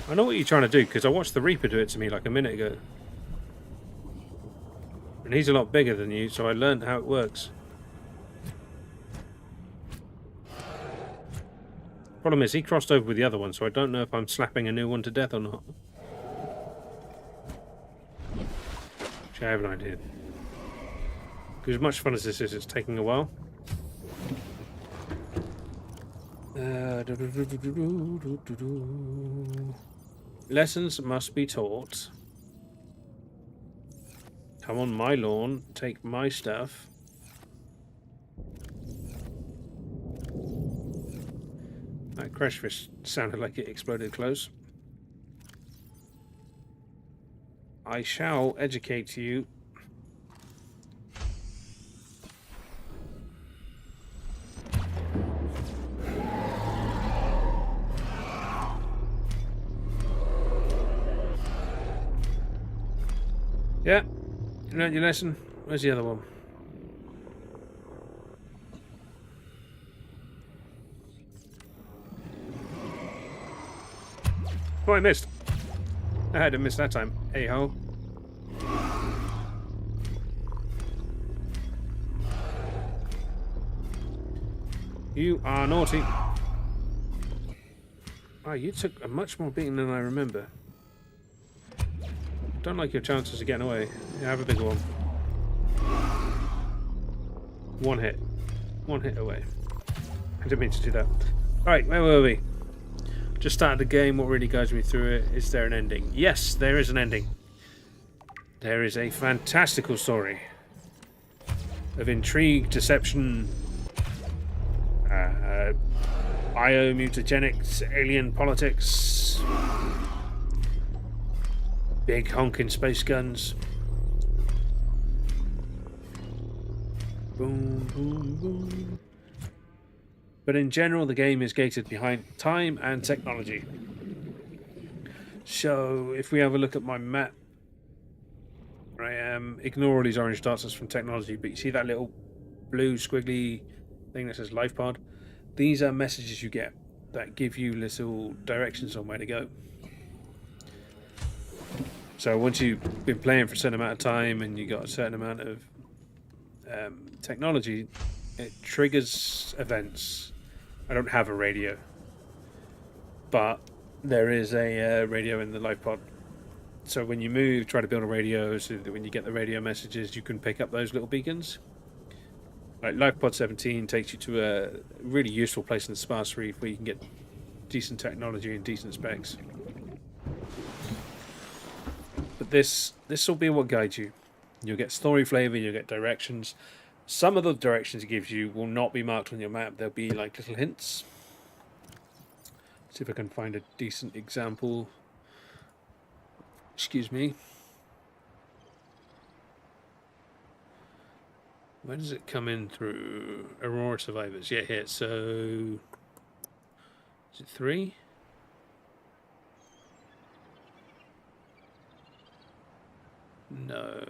I know what you're trying to do, because I watched the Reaper do it to me like a minute ago. And he's a lot bigger than you, so I learned how it works. Problem is, he crossed over with the other one, so I don't know if I'm slapping a new one to death or not. Actually, I have an idea. Because as much fun as this is, it's taking a while. Lessons must be taught. Come on my lawn, take my stuff. That crashfish sounded like it exploded close. I shall educate you. Yeah, you learned your lesson. Where's the other one? Oh, I missed. I had to miss that time. Hey-ho. You are naughty. Wow, you took a much more beating than I remember. Don't like your chances of getting away. Yeah, have a bigger one. One hit. One hit away. I didn't mean to do that. Alright, where were we? Just started the game. What really guides me through it? Is there an ending? Yes, there is an ending. There is a fantastical story of intrigue, deception, biomutagenics, alien politics, big honking space guns. Boom, boom, boom. But in general, the game is gated behind time and technology. So if we have a look at my map, I ignore all these orange dots, that's from technology, but you see that little blue squiggly thing that says life pod? These are messages you get that give you little directions on where to go. So once you've been playing for a certain amount of time and you got a certain amount of technology, it triggers events. I don't have a radio, but there is a radio in the life pod. So when you move, try to build a radio so that when you get the radio messages, you can pick up those little beacons. Like Life Pod 17 takes you to a really useful place in the sparse reef where you can get decent technology and decent specs. But this will be what guides you. You'll get story flavor, you'll get directions. Some of the directions it gives you will not be marked on your map. They'll be like little hints. See if I can find a decent example. Excuse me. Where does it come in through? Aurora survivors. Yeah, here. So is it 3? No.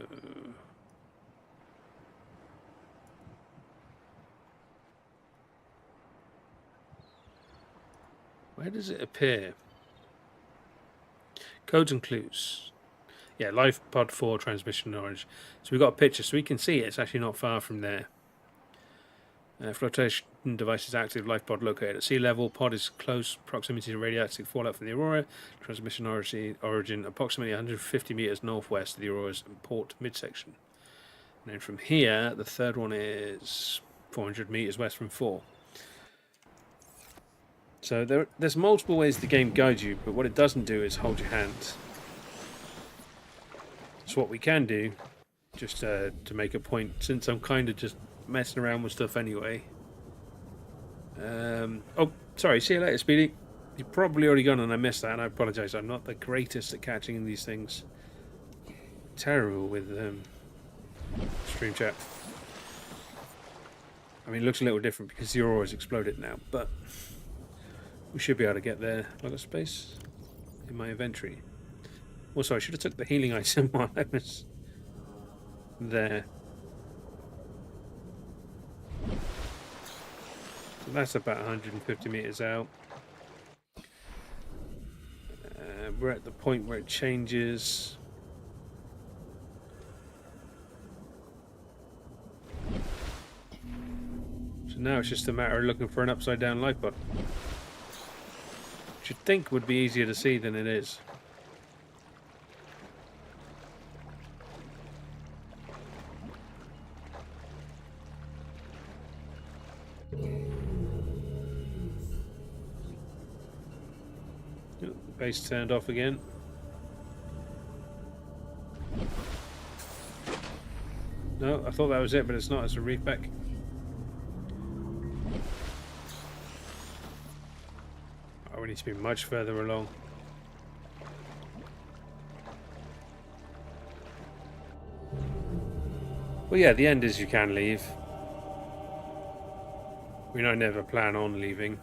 Where does it appear? Codes and clues. Yeah, Life Pod 4 transmission orange. So we've got a picture, so we can see it. It's actually not far from there. Flotation device is active. Life pod located at sea level. Pod is close proximity to radioactive fallout from the Aurora. Transmission origin approximately 150 meters northwest of the Aurora's port midsection. And then from here, the third one is 400 meters west from 4. So there's multiple ways the game guides you, but what it doesn't do is hold your hand. So what we can do, just to make a point, since I'm kind of just messing around with stuff anyway. Oh, sorry, see you later, Speedy. You've probably already gone and I missed that, and I apologise. I'm not the greatest at catching these things. Terrible with stream chat. I mean, it looks a little different because the Aurora's exploded now, but we should be able to get there. A lot of space in my inventory. Also, I should have took the healing item while I was there. So that's about 150 meters out. We're at the point where it changes. So now it's just a matter of looking for an upside down life pod. Which you'd think would be easier to see than it is. Base turned off again. No, I thought that was it, but it's not. It's a reef back. Oh, we need to be much further along. Well, yeah, the end is you can leave. We don't never plan on leaving.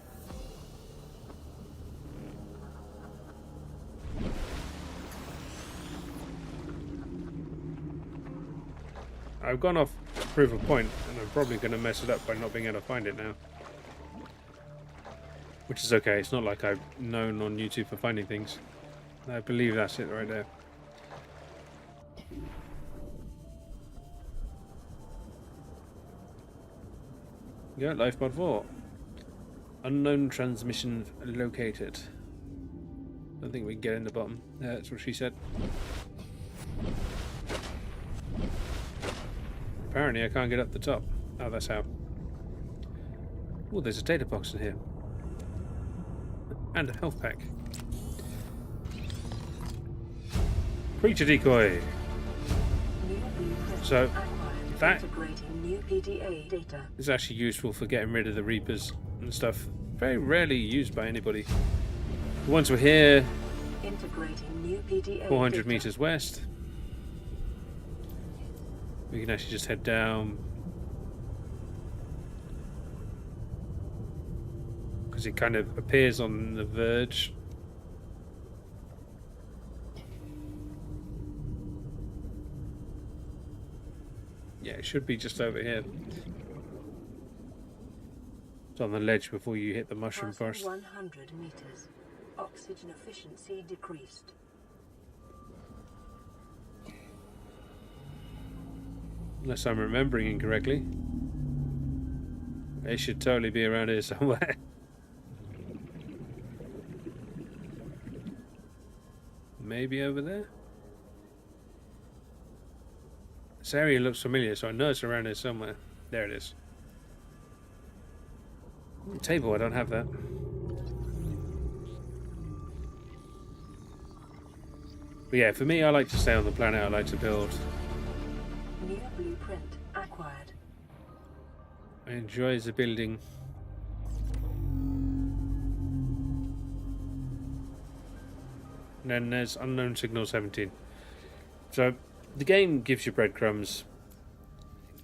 I've gone off to prove a point, and I'm probably going to mess it up by not being able to find it now. Which is okay, it's not like I'm known on YouTube for finding things. I believe that's it right there. Yeah, Life Pod 4. Unknown transmission located. Don't think we can get in the bottom. That's what she said. Apparently I can't get up the top. Oh, that's how. Oh, there's a data box in here. And a health pack. Creature decoy. So, that is actually useful for getting rid of the Reapers and stuff. Very rarely used by anybody. Once we're here, 400 meters west. We can actually just head down. because it kind of appears on the verge. Yeah, it should be just over here. It's on the ledge before you hit the mushroom
Passing
first.
100 meters. Oxygen efficiency decreased.
Unless I'm remembering incorrectly. It should totally be around here somewhere. Maybe over there? This area looks familiar, so I know it's around here somewhere. There it is. Table, I don't have that. But yeah, for me, I like to stay on the planet. I like to build.
New blueprint acquired.
I enjoy the building. And then there's Unknown Signal 17. So the game gives you breadcrumbs,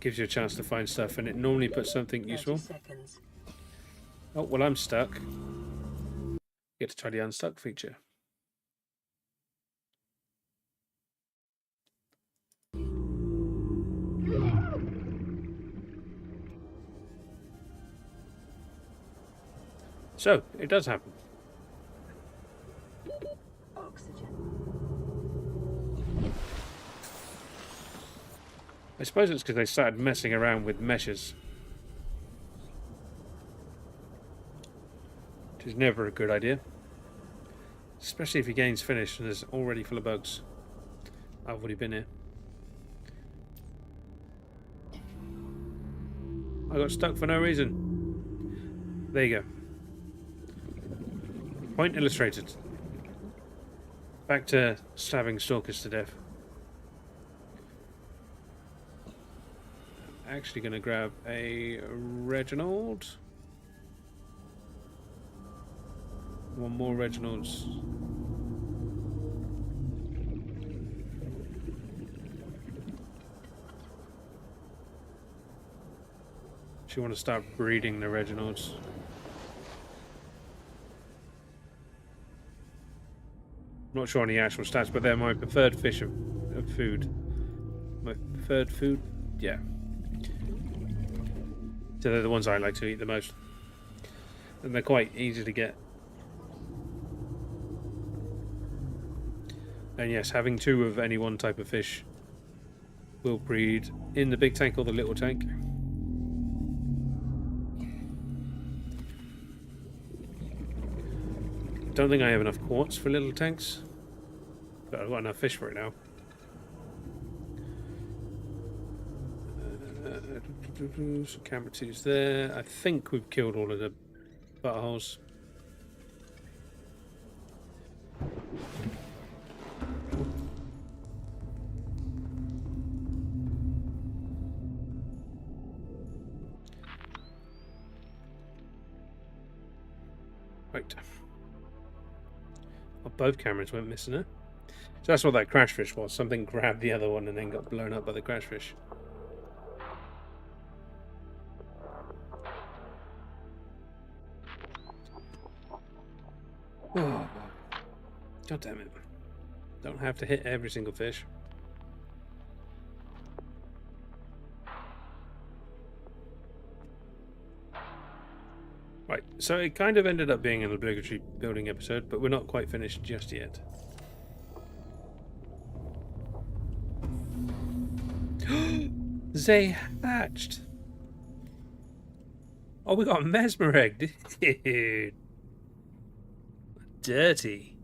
gives you a chance to find stuff, and it normally puts something
30
useful.
seconds.
Oh, well, I'm stuck. Get to try the unstuck feature. So, it does happen.
Oxygen.
I suppose it's because they started messing around with meshes. Which is never a good idea. Especially if your game's finished and it's already full of bugs. I've already been here. I got stuck for no reason. There you go. Point illustrated. Back to stabbing stalkers to death. I'm actually going to grab a Reginald. One more Reginald's. Do you want to start breeding the Reginalds? I'm not sure on the actual stats, but they're my preferred fish of food. My preferred food? Yeah. So they're the ones I like to eat the most. And they're quite easy to get. And yes, having two of any one type of fish will breed in the big tank or the little tank. Don't think I have enough quartz for little tanks, but I've got enough fish for it now. So camera 2's there. I think we've killed all of the buttholes. Right. Oh, both cameras went missing, huh? So that's what that crash fish was. Something grabbed the other one and then got blown up by the crash fish. Oh, God damn it. Don't have to hit every single fish. Right, so it kind of ended up being an obligatory building episode, but we're not quite finished just yet. They hatched! Oh, we got a mesmer egg, dude! Dirty.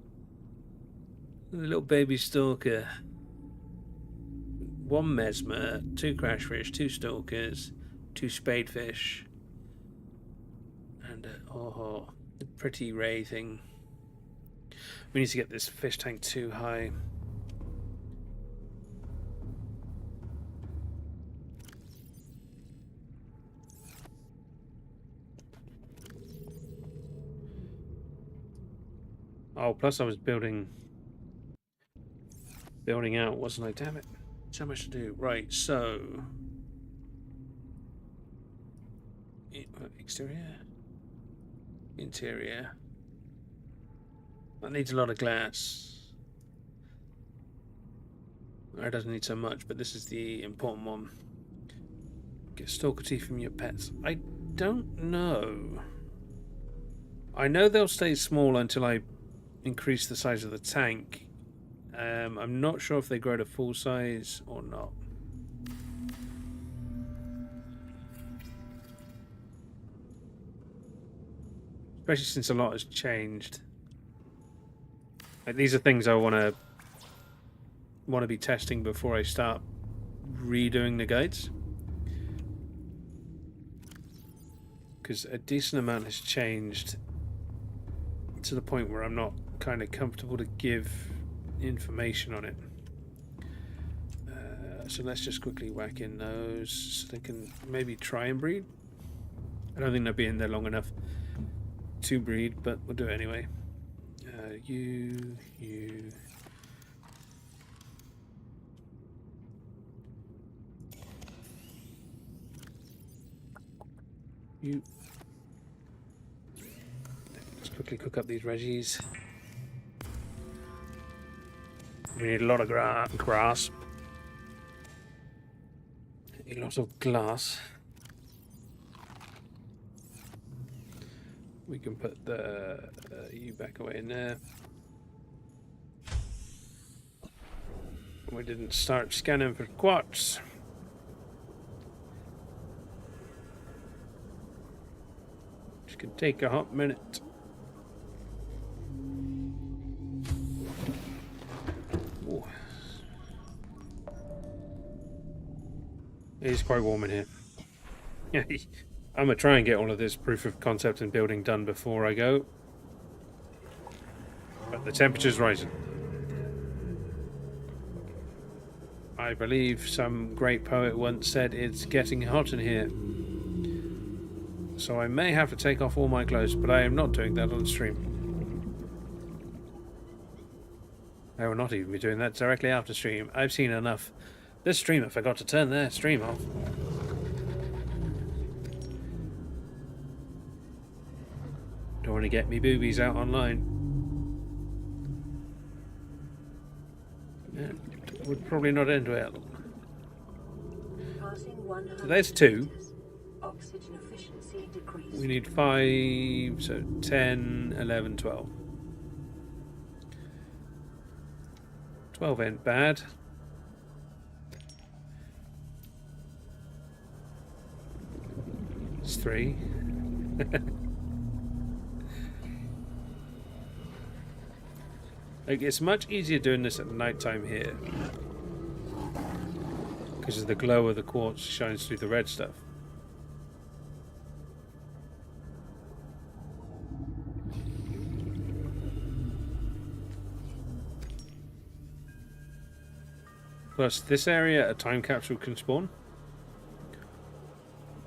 The little baby stalker. One mesmer, two crashfish, two stalkers, two spadefish. And oh, the pretty ray thing. We need to get this fish tank too high. Oh, plus I was building out, wasn't I? Damn it. So much to do. Right, so exterior. Interior. That needs a lot of glass. It doesn't need so much, but this is the important one. Get stalker teeth from your pets. I don't know. I know they'll stay small until I increase the size of the tank. I'm not sure if they grow to full size or not. Especially since a lot has changed. Like, these are things I want to be testing before I start redoing the guides. Because a decent amount has changed to the point where I'm not kind of comfortable to give information on it. So let's just quickly whack in those so they can maybe try and breed. I don't think they'll be in there long enough to breed, but we'll do it anyway. You. Let's quickly cook up these Reggies. We need a lot of grass. A lot of glass. We can put the you back away in there. We didn't start scanning for quartz. Which could take a hot minute. Ooh. It is quite warm in here. I'm going to try and get all of this proof of concept and building done before I go. But the temperature's rising. I believe some great poet once said it's getting hot in here. So I may have to take off all my clothes, but I am not doing that on stream. I will not even be doing that directly after stream. I've seen enough. This streamer forgot to turn their stream off. Don't want to get me boobies out online. Yeah, would probably not end well. So there's 2.
Oxygen efficiency decreased.
We need 5, so 10, 11, 12. 12 ain't bad. It's 3. Like, it's much easier doing this at night time here because of the glow of the quartz shines through the red stuff. Plus, this area a time capsule can spawn.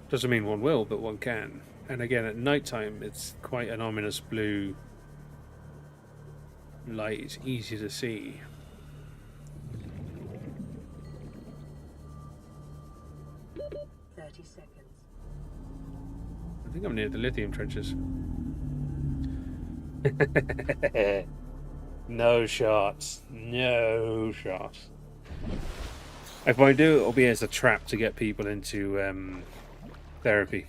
Doesn't mean one will, but one can. And again, at night time, it's quite an ominous blue light. It's easy to see. I think I'm near the lithium trenches. No shots. No shots. If I do, it'll be as a trap to get people into therapy.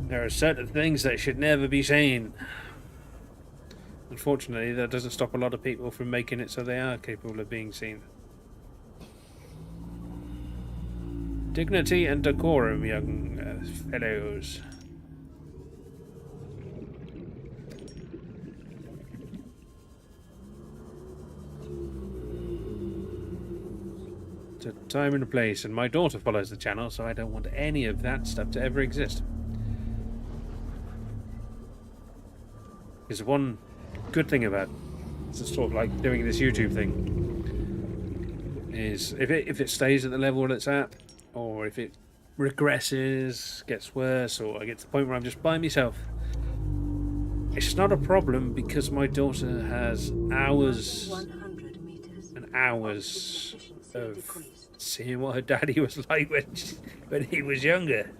There are certain things that should never be seen. Unfortunately, that doesn't stop a lot of people from making it so they are capable of being seen. Dignity and decorum, young fellows. It's a time and a place, and my daughter follows the channel, so I don't want any of that stuff to ever exist. There's one good thing about sort of like doing this YouTube thing is if it stays at the level it's at, or if it regresses, gets worse, or I get to the point where I'm just by myself, it's not a problem because my daughter has hours and hours of seeing what her daddy was like when he was younger.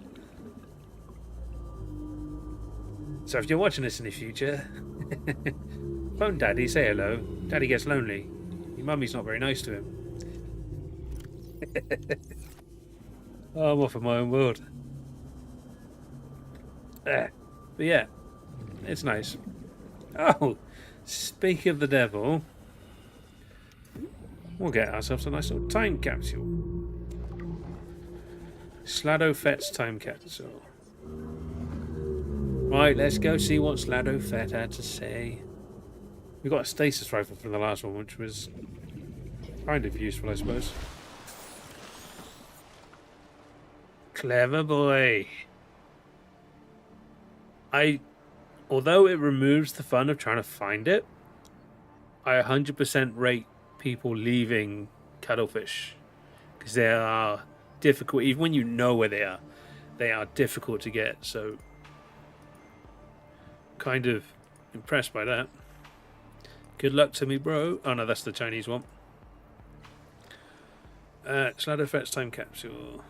So if you're watching this in the future, phone Daddy, say hello. Daddy gets lonely. Your mummy's not very nice to him. Oh, I'm off in my own world. But yeah, it's nice. Oh, speak of the devil, we'll get ourselves a nice little time capsule. Slado Fett's time capsule. Right, let's go see what Slado Fett had to say. We got a stasis rifle from the last one, which was kind of useful, I suppose. Clever boy. Although it removes the fun of trying to find it, I 100% rate people leaving cuttlefish because they are difficult. Even when you know where they are difficult to get. So, kind of impressed by that. Good luck to me, bro. Oh no, that's the Chinese one. Slado Fett's time capsule.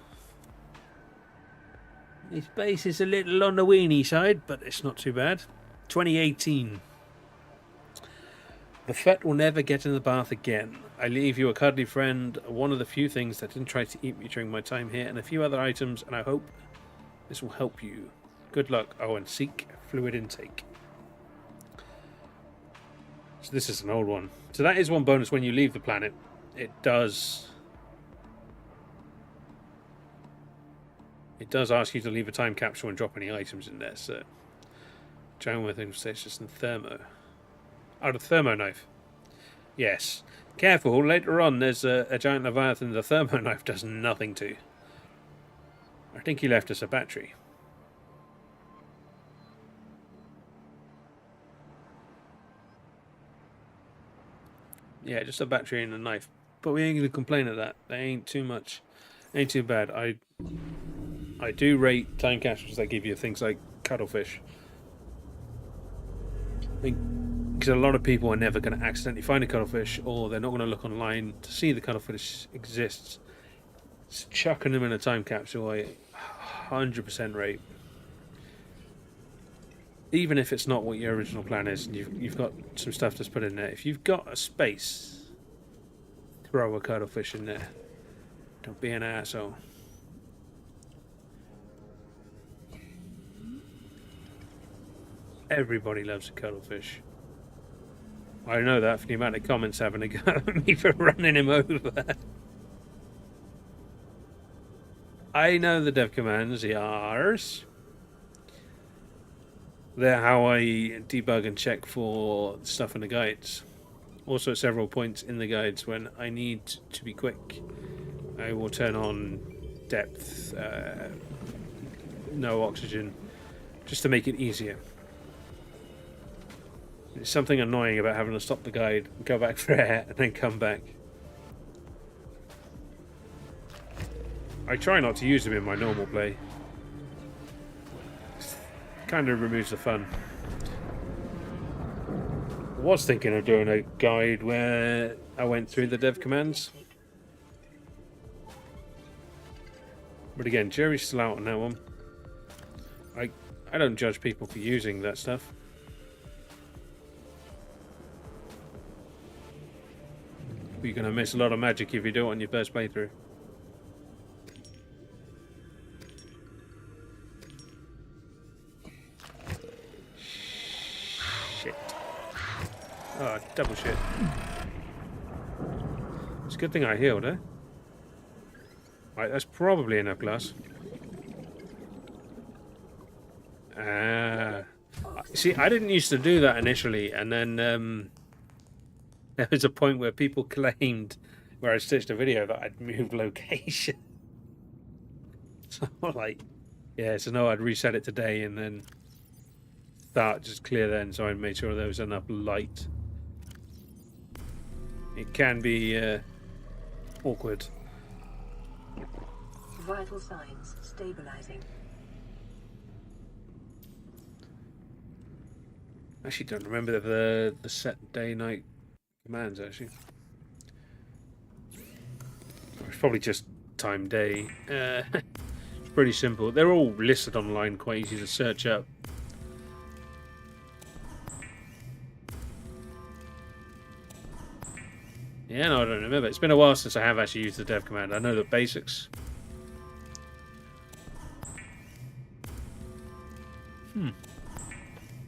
This base is a little on the weenie side, but it's not too bad. 2018. The Fett will never get in the bath again. I leave you a cuddly friend, one of the few things that didn't try to eat me during my time here, and a few other items, and I hope this will help you. Good luck. Oh, and seek fluid intake. So this is an old one. So that is one bonus when you leave the planet. It does ask you to leave a time capsule and drop any items in there. So, giant weapon stasis and thermo. Oh, the thermo knife. Yes. Careful, later on there's a giant leviathan the thermo knife does nothing to. I think he left us a battery. Yeah, just a battery and a knife. But we ain't gonna complain of that. They ain't too much. Ain't too bad. I do rate time capsules that give you things like cuttlefish. I think because a lot of people are never going to accidentally find a cuttlefish, or they're not going to look online to see the cuttlefish exists. So chucking them in a time capsule, I 100% rate. Even if it's not what your original plan is, and you've got some stuff to put in there. If you've got a space, throw a cuttlefish in there. Don't be an asshole. Everybody loves a cuttlefish. I know that from the amount of comments having a go at me for running him over. I know the dev commands, yars. They're how I debug and check for stuff in the guides. Also at several points in the guides when I need to be quick, I will turn on depth, no oxygen, just to make it easier. There's something annoying about having to stop the guide, go back for air, and then come back. I try not to use them in my normal play. Kind of removes the fun. I was thinking of doing a guide where I went through the dev commands. But again, jury's still out on that one. I don't judge people for using that stuff. You're going to miss a lot of magic if you do it on your first playthrough. Shit. Oh, double shit. It's a good thing I healed, eh? Right, that's probably enough glass. See, I didn't used to do that initially, and then there was a point where people claimed, where I stitched a video, that I'd moved location. So I'm like, yeah, so no, I'd reset it today and then start just clear then, so I made sure there was enough light. It can be awkward.
Vital signs stabilizing.
Actually, don't remember the set day-night commands, actually. It's probably just time day. It's pretty simple. They're all listed online, quite easy to search up. Yeah, no, I don't remember. It's been a while since I have actually used the dev command. I know the basics.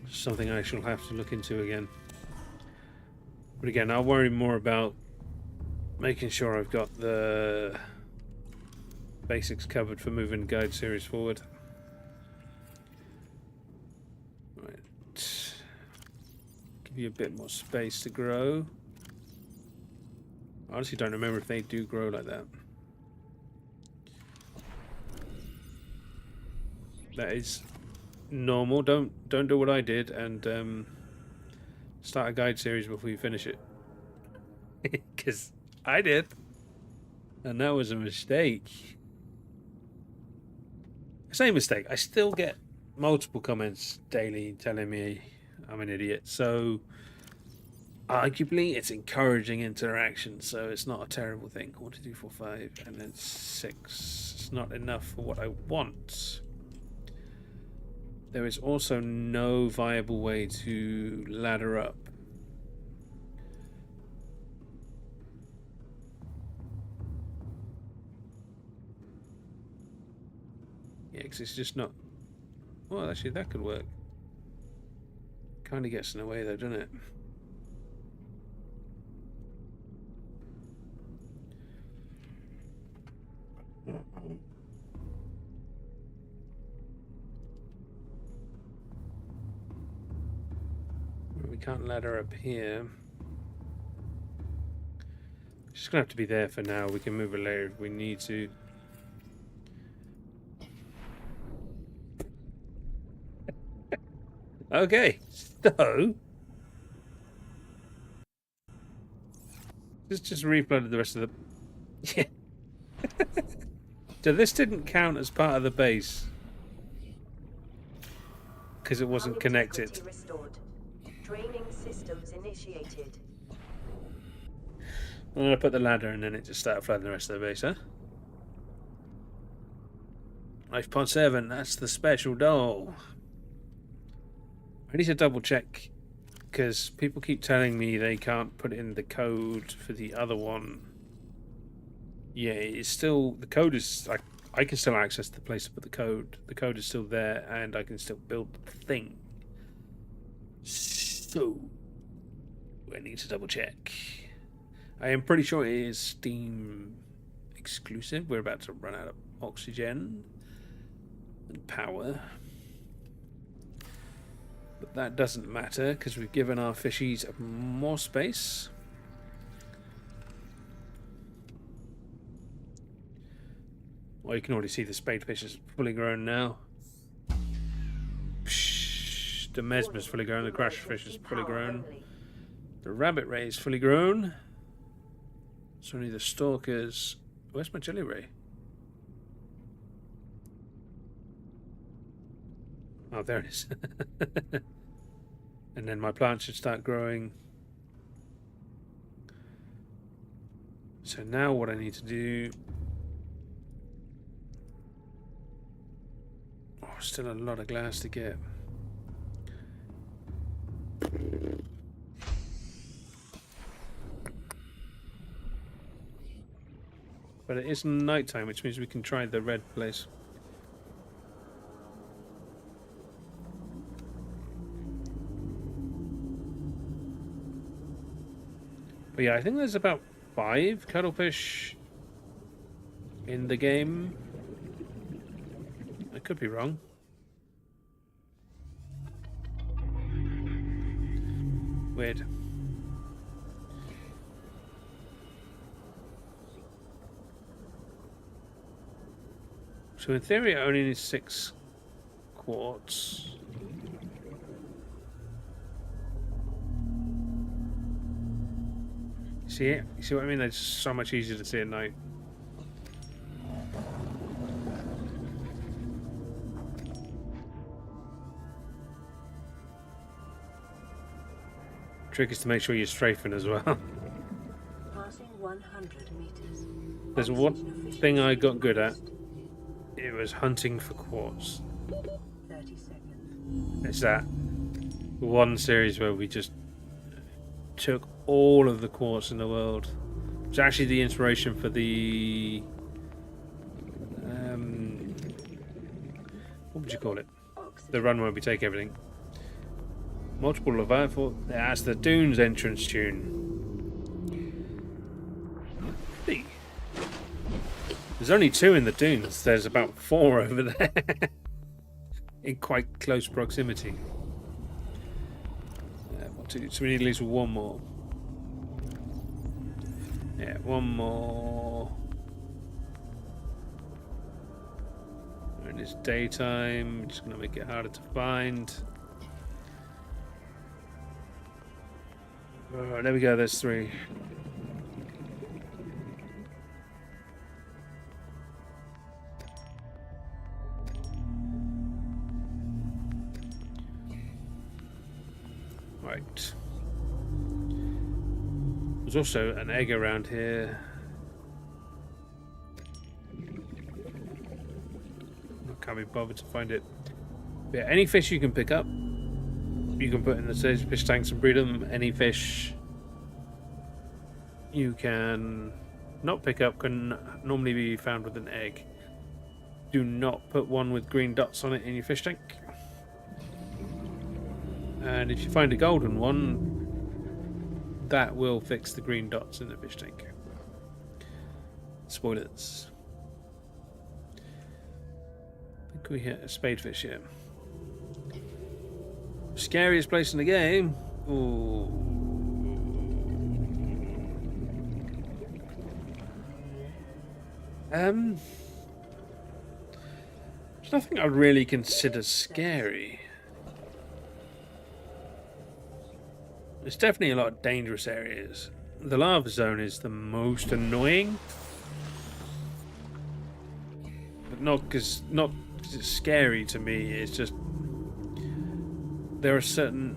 Something I shall have to look into again. But again, I'll worry more about making sure I've got the basics covered for moving guide series forward. Right. Give you a bit more space to grow. I honestly don't remember if they do grow like that. That is normal. Don't do what I did and start a guide series before you finish it. Because I did. And that was a mistake. Same mistake. I still get multiple comments daily telling me I'm an idiot. So arguably it's encouraging interaction, so it's not a terrible thing. 1, 2, 3, 4, 5, and then 6. It's not enough for what I want. There is also no viable way to ladder up. Yeah, because it's just not... Well, actually, that could work. Kind of gets in the way, though, doesn't it? We can't ladder up here. It's just gonna have to be there for now. We can move it later if we need to. Okay, so just reflooded the rest of the. Yeah. So this didn't count as part of the base because it wasn't connected.
Restored. Draining systems initiated.
I'm gonna put the ladder and then it just started flooding the rest of the base, huh? Life pod 7, that's the special doll. I need to double check because people keep telling me they can't put in the code for the other one. Yeah, it's still, the code is like, I can still access the place to put the code. The code is still there and I can still build the thing. So I need to double check. I am pretty sure it is Steam exclusive. We're about to run out of oxygen and power. But that doesn't matter because we've given our fishies more space. Well, you can already see the spade fish is fully grown now. Psh, the mesmer is fully grown. The crash fish is fully grown. The rabbit ray is fully grown. So only the stalkers. Where's my jelly ray? Oh, there it is. And then my plant should start growing. So now what I need to do... Oh, still a lot of glass to get. But it is nighttime, which means we can try the red place. But yeah, I think there's about 5 cuttlefish in the game. I could be wrong. Weird. So in theory, I only need 6 quartz. See it? You see what I mean? It's so much easier to see at night. Trick is to make sure you're strafing as well.
Passing 100 meters.
There's one thing I got good at. It was hunting for quartz.
30 seconds.
It's that one series where we just took all of the quartz in the world. It's actually the inspiration for the what would you call it? The run where we take everything. Multiple Leviathan. That's the Dunes entrance tune. Hey. There's only 2 in the Dunes. There's about 4 over there. In quite close proximity. So we need at least 1 more. Yeah, 1 more. And it's daytime. Just gonna make it harder to find. Alright, there we go. There's 3. Right. There's also an egg around here. I can't be bothered to find it. But yeah, any fish you can pick up, you can put in the fish tanks and breed them. Any fish you can not pick up can normally be found with an egg. Do not put one with green dots on it in your fish tank. And if you find a golden one, that will fix the green dots in the fish tank. Spoilers. I think we hit a spadefish here. Scariest place in the game. Ooh. There's nothing I'd really consider scary. There's definitely a lot of dangerous areas. The lava zone is the most annoying, but not because it's scary to me. It's just there are certain,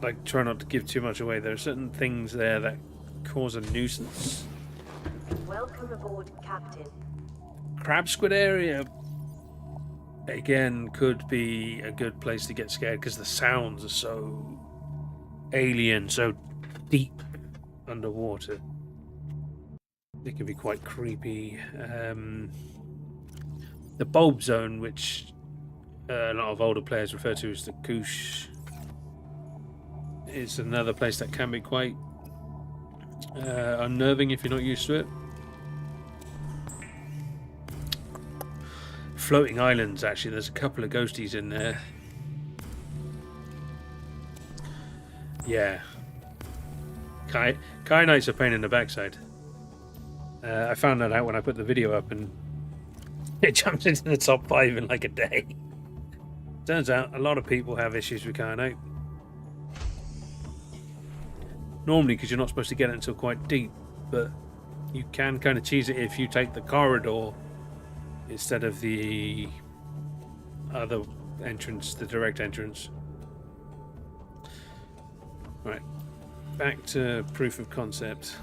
like, try not to give too much away. There are certain things there that cause a nuisance.
Welcome aboard, Captain.
Crab squid area again could be a good place to get scared because the sounds are so alien, so deep underwater. It can be quite creepy. The bulb zone, which a lot of older players refer to as the Koosh, is another place that can be quite unnerving if you're not used to it. Floating islands, actually, there's a couple of ghosties in there. Yeah. Kyanite's a pain in the backside. I found that out when I put the video up, and it jumps into the top 5 in like a day. Turns out a lot of people have issues with kyanite. Normally, because you're not supposed to get it until quite deep, but you can kind of cheese it if you take the corridor instead of the other entrance, the direct entrance. Right, back to proof of concept.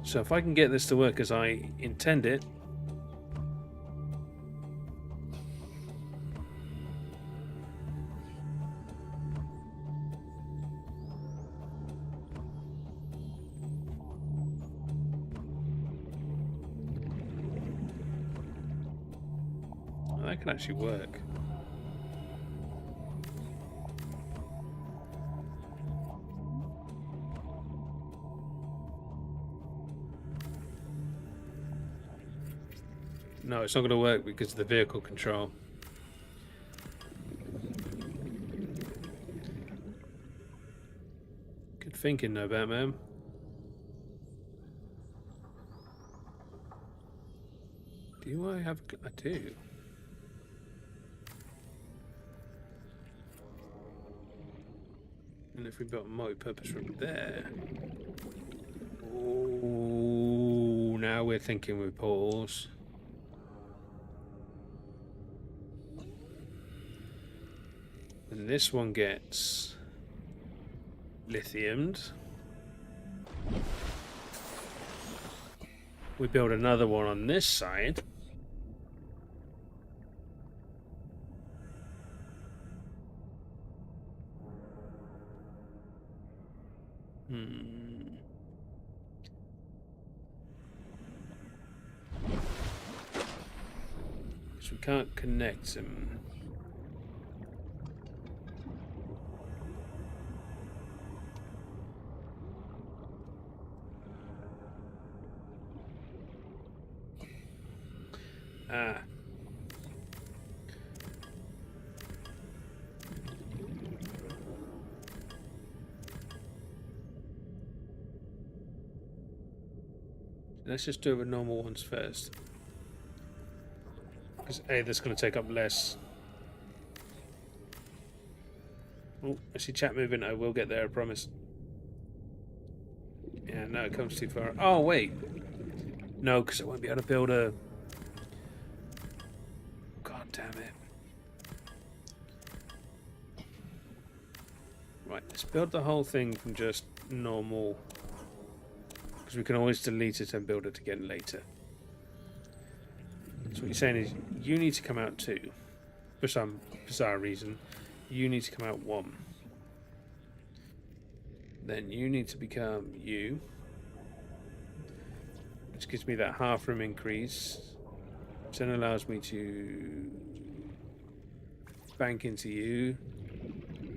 So if I can get this to work as I intend it, well, that can actually work. No, it's not going to work because of the vehicle control. Good thinking, though, Batman. Do I have... I do. And if we got a multi-purpose room there... Oh, now we're thinking with portals. And this one gets lithiumed. We build another one on this side. So we can't connect them. Ah. Let's just do it with normal ones first. Because A, that's going to take up less. Oh, I see chat moving. I will get there, I promise. Yeah, no, it comes too far. Oh, wait. No, because I won't be able to build a... God damn it. Right, let's build the whole thing from just normal. Because we can always delete it and build it again later. So what you're saying is you need to come out 2. For some bizarre reason. You need to come out 1. Then you need to become you. Which gives me that half room increase. Which then allows me to bank into you.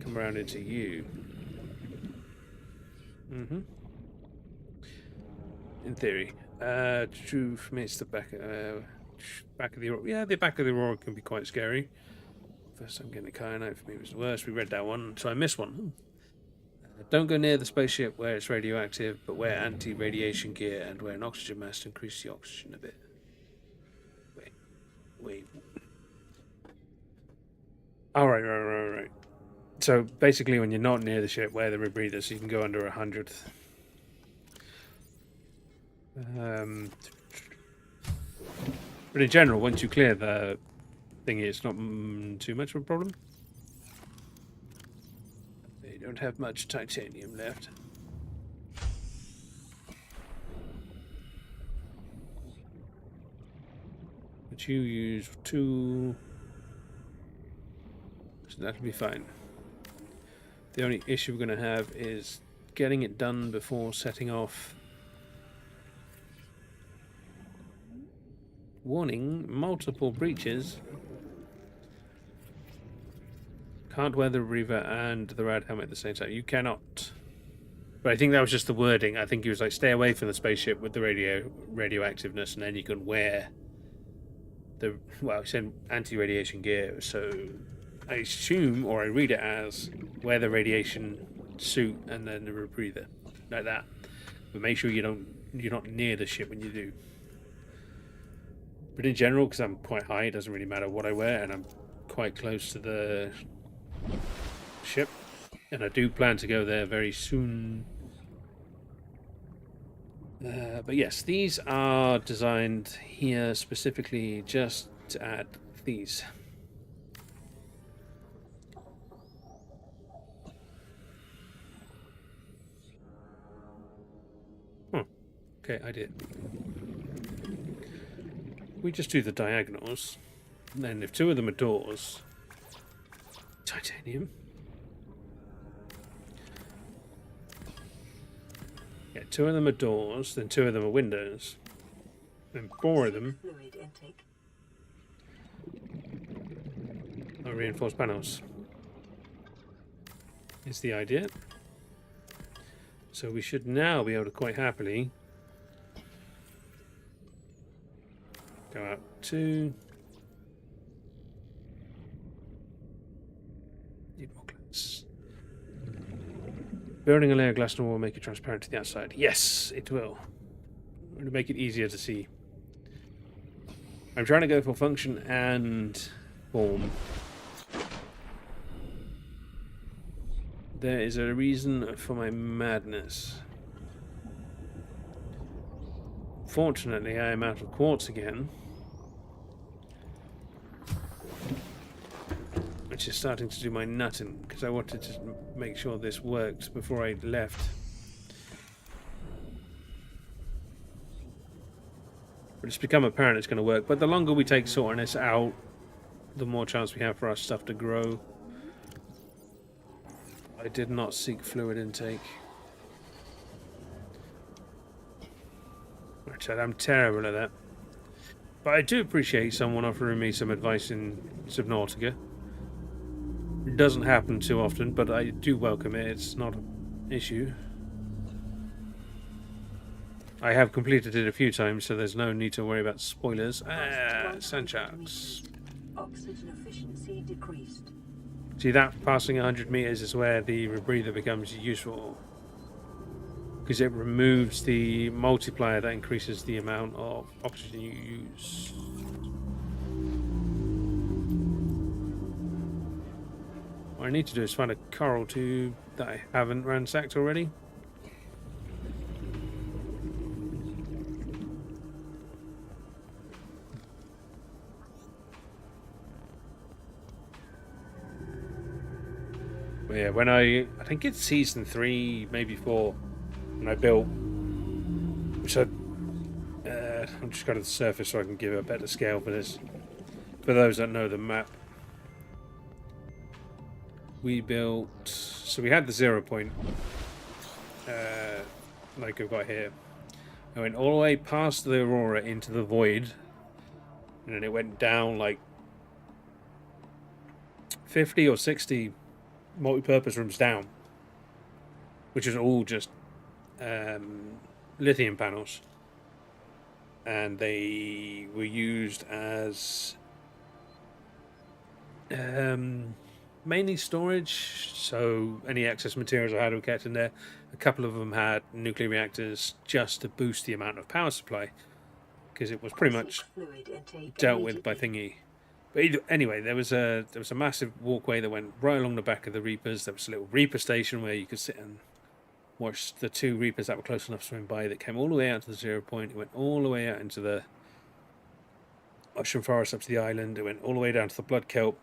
Come around into you. In theory. True for me it's the back of the Aurora. Yeah, the back of the Aurora can be quite scary. First time getting a kyanite for me was the worst. We read that one, so I missed one. Don't go near the spaceship where it's radioactive, but wear anti-radiation gear and wear an oxygen mask to increase the oxygen a bit. Wait. Oh, right. So basically when you're not near the ship, wear the rebreather so you can go under 100. But in general, once you clear the thingy, it's not too much of a problem. They don't have much titanium left. But you use 2, so that'll be fine. The only issue we're going to have is getting it done before setting off. Warning, multiple breaches. Can't wear the Reaver and the Rad helmet at the same time. You cannot. But I think that was just the wording. I think he was like, stay away from the spaceship with the radioactiveness, and then you can wear the, well, it said anti-radiation gear. So I assume, or I read it as, wear the radiation suit and then the rebreather. Like that. But make sure you're not near the ship when you do. But in general, because I'm quite high, it doesn't really matter what I wear, and I'm quite close to the ship. And I do plan to go there very soon. But yes, these are designed here specifically just to add these. Okay, I did. We just do the diagonals, and then if 2 of them are doors, titanium. Yeah, 2 of them are doors, then 2 of them are windows, then 4 of them
Fluid intake.
are reinforced panels. Is the idea. So we should now be able to quite happily go out 2. Need more glass. Building a layer of glass on the wall will make it transparent to the outside. Yes, it will. We're going to make it easier to see. I'm trying to go for function and form. There is a reason for my madness. Fortunately, I am out of quartz again. Which is starting to do my nutting, because I wanted to make sure this worked before I left. But it's become apparent it's going to work. But the longer we take sorting this out, the more chance we have for our stuff to grow. I did not seek fluid intake. Chad, I'm terrible at that. But I do appreciate someone offering me some advice in Subnautica. It doesn't happen too often, but I do welcome it. It's not an issue. I have completed it a few times, so there's no need to worry about spoilers. Sand sharks.
Oxygen efficiency decreased.
See, that passing 100 meters is where the rebreather becomes useful. Because it removes the multiplier that increases the amount of oxygen you use. What I need to do is find a coral tube that I haven't ransacked already. But yeah, when I think it's season 3, maybe 4, when I built, which I'm just going to the surface so I can give a better scale for this. For those that know the map, we built, so we had the 0 point, like I've got here. I went all the way past the Aurora into the void, and then it went down like 50 or 60 multi-purpose rooms down, which is all just lithium panels, and they were used as mainly storage, so any excess materials I had were kept in there. A couple of them had nuclear reactors just to boost the amount of power supply, because it was pretty much dealt with by thingy. But anyway, there was a massive walkway that went right along the back of the Reapers. There was a little Reaper station where you could sit and watch the 2 Reapers that were close enough to swim by. That came all the way out to the 0 point. It went all the way out into the ocean forest up to the island. It went all the way down to the Blood Kelp,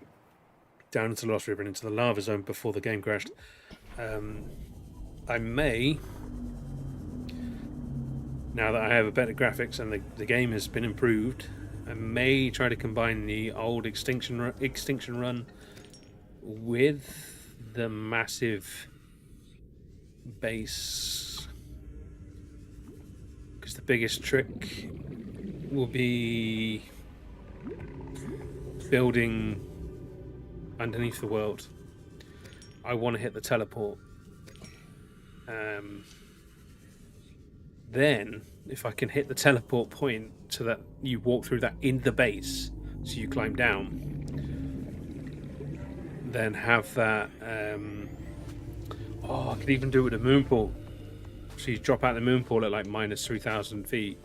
down into the Lost River and into the lava zone before the game crashed. I may, now that I have a better graphics and the game has been improved, I may try to combine the old Extinction Run with the massive base, because the biggest trick will be building underneath the world. I want to hit the teleport. Then, if I can hit the teleport point so that you walk through that in the base, so you climb down, then have that. I could even do it with a moon pool. So you drop out the moon pool at like minus 3,000 feet,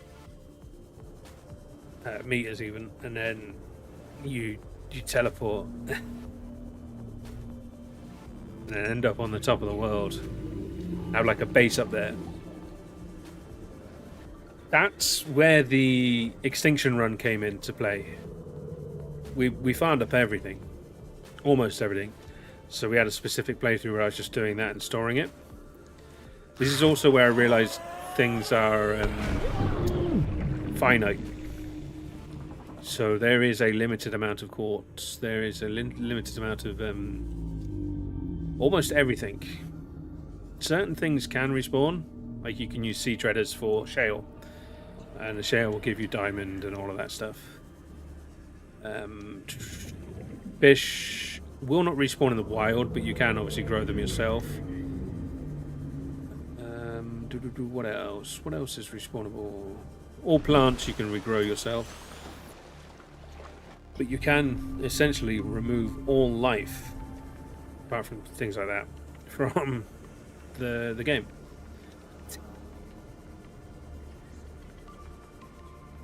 meters even, and then you teleport. And then end up on the top of the world. Have like a base up there. That's where the Extinction Run came into play. We farmed up everything. Almost everything. So we had a specific playthrough where I was just doing that and storing it. This is also where I realized things are finite. So there is a limited amount of quartz. There is a limited amount of almost everything. Certain things can respawn, like you can use sea treaders for shale, and the shale will give you diamond and all of that stuff. Fish will not respawn in the wild, but you can obviously grow them yourself. What else? What else is respawnable? All plants you can regrow yourself. But you can essentially remove all life, apart from things like that, from the game.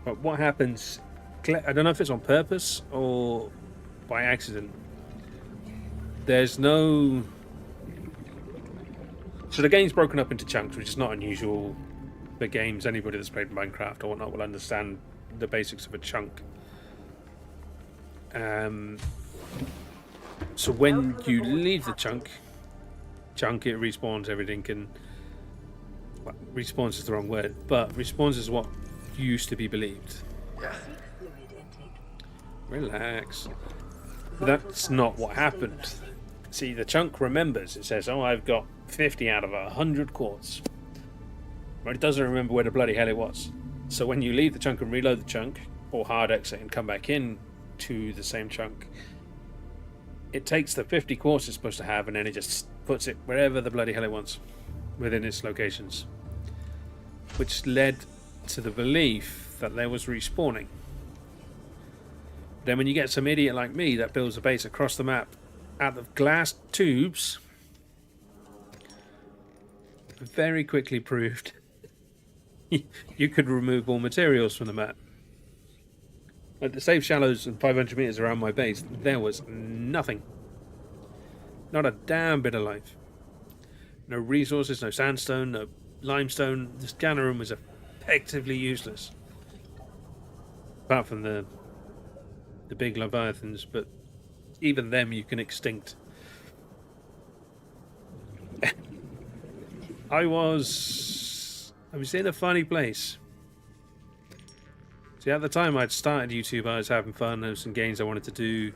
But what happens, I don't know if it's on purpose or by accident, there's no... So the game's broken up into chunks, which is not unusual for games. Anybody that's played Minecraft or whatnot will understand the basics of a chunk. So when you leave the chunk, it respawns everything, and well, respawns is the wrong word, but respawns is what used to be believed. Relax. That's not what happened. See, the chunk remembers. It says, oh, I've got 50 out of 100 quartz. But it doesn't remember where the bloody hell it was. So when you leave the chunk and reload the chunk, or hard exit and come back in to the same chunk, it takes the 50 quartz it's supposed to have and then it just puts it wherever the bloody hell it wants within its locations. Which led to the belief that there was respawning. Then when you get some idiot like me that builds a base across the map out of glass tubes, very quickly proved you could remove all materials from the map. At the safe shallows and 500 meters around my base, there was nothing. Not a damn bit of life. No resources, no sandstone, no limestone. The scanner room was effectively useless. Apart from the big leviathans, but even them you can extinct. I was in a funny place. See, at the time I'd started YouTube, I was having fun. There were some games I wanted to do.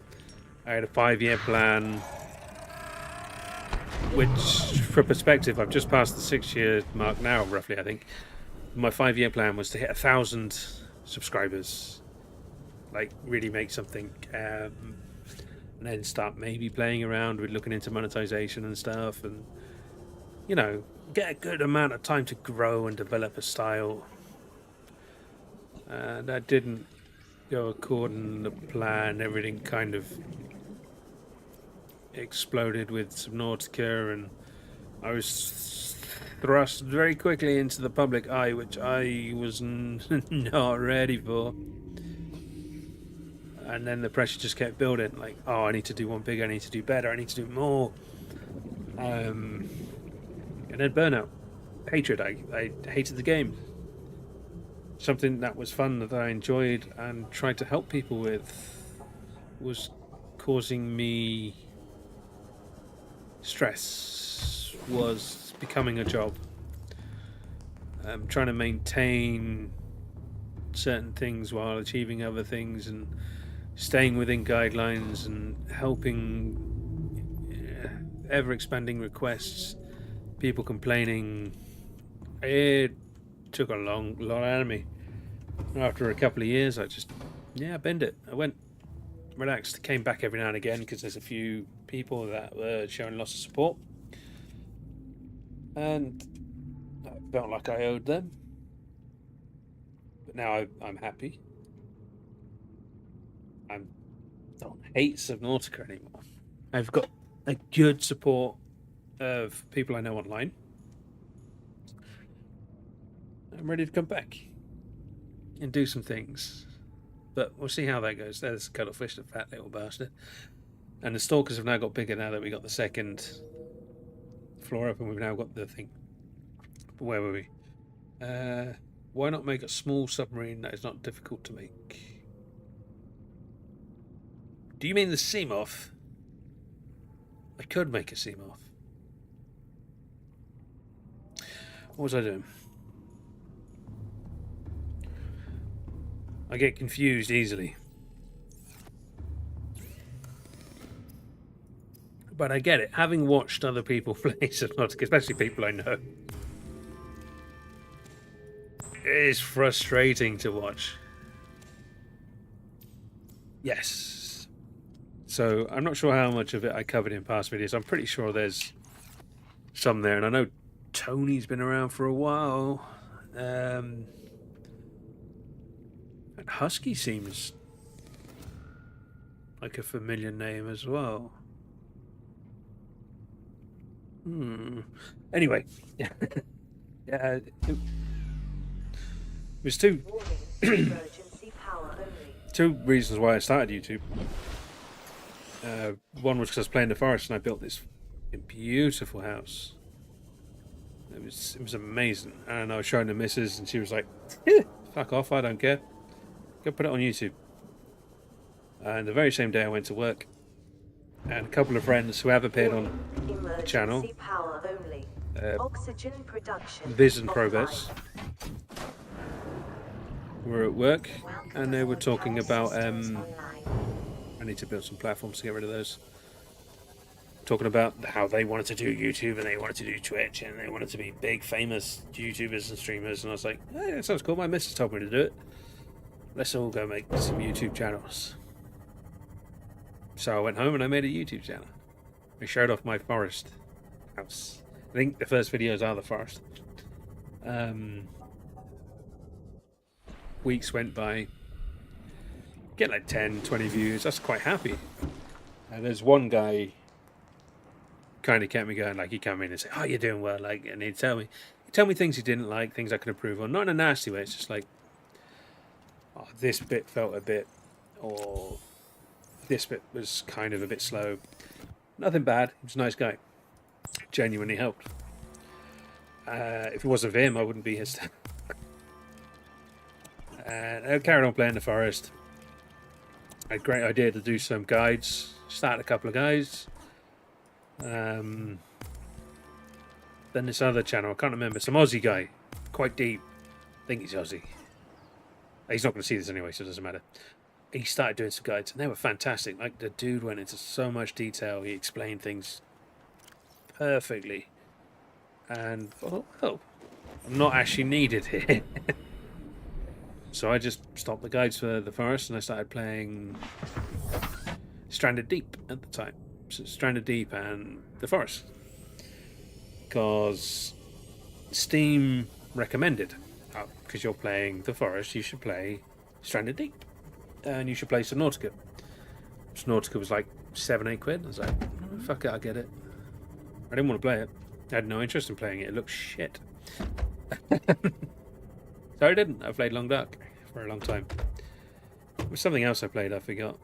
I had a 5-year plan, which, for perspective, I've just passed the 6-year mark now, roughly, I think. My 5-year plan was to hit 1,000 subscribers. Like, really make something. And then start maybe playing around with looking into monetization and stuff. And, you know, get a good amount of time to grow and develop a style. That didn't go according to plan. Everything kind of exploded with Subnautica, and I was thrust very quickly into the public eye, which I was not ready for. And then the pressure just kept building, like, oh, I need to do one bigger, I need to do better, I need to do more. And then burnout, hatred. I hated the game. Something that was fun, that I enjoyed and tried to help people with, was causing me stress, was becoming a job. Trying to maintain certain things while achieving other things and staying within guidelines and helping ever-expanding requests, people complaining. It took a lot out of me. After a couple of years, I just, bend it. I went, relaxed, came back every now and again because there's a few people that were showing lots of support. And I felt like I owed them. But now I'm happy. I don't hate Subnautica anymore. I've got a good support of people I know online. I'm ready to come back and do some things. But we'll see how that goes. There's Cuttlefish, the fat little bastard. And the stalkers have now got bigger now that we got the second floor up and we've now got the thing. But where were we? Why not make a small submarine that is not difficult to make? Do you mean the Seamoth? I could make a Seamoth. What was I doing? I get confused easily. But I get it. Having watched other people play Subnautica, especially people I know, it's frustrating to watch. Yes. So I'm not sure how much of it I covered in past videos. I'm pretty sure there's some there. And I know Tony's been around for a while. And Husky seems like a familiar name as well. Anyway, yeah, it was two reasons why I started YouTube. One was because I was playing the forest and I built this beautiful house. It was amazing, and I was showing the missus, and she was like, "Fuck off! I don't care. Go put it on YouTube." And the very same day I went to work, and a couple of friends who have appeared on the channel, Viz and Progress, were at work, and they were talking about I need to build some platforms to get rid of those. talking about how they wanted to do YouTube and they wanted to do Twitch and they wanted to be big, famous YouTubers and streamers. And I was like, hey, that sounds cool. My missus told me to do it. Let's all go make some YouTube channels. So I went home and I made a YouTube channel. I showed off my forest house. I think the first videos are the forest. Weeks went by. Get like 10, 20 views. That's quite happy. And there's one guy kind of kept me going. Like, he'd come in and say, oh, you're doing well. Like, and he'd tell me things he didn't like, things I could improve on. Not in a nasty way. It's just like, oh, this bit felt a bit, or this bit was kind of a bit slow. Nothing bad. He was a nice guy. Genuinely helped. If it wasn't for him, I wouldn't be here still. And I carried on playing the forest. I had a great idea to do some guides. Started a couple of guides. Then this other channel, I can't remember, some Aussie guy, quite deep. I think he's Aussie. He's not going to see this anyway, so it doesn't matter. He started doing some guides, and they were fantastic. Like, the dude went into so much detail. He explained things perfectly. And, oh, I'm not actually needed here. So I just stopped the guides for the forest, and I started playing Stranded Deep at the time. So Stranded Deep and the forest. Because Steam recommended, because you're playing the forest, you should play Stranded Deep. And you should play Subnautica. Subnautica was like 7-8 quid. I was like, oh, fuck it, I'll get it. I didn't want to play it. I had no interest in playing it. It looked shit. So I didn't. I played Long Dark for a long time. There was something else I played, I forgot.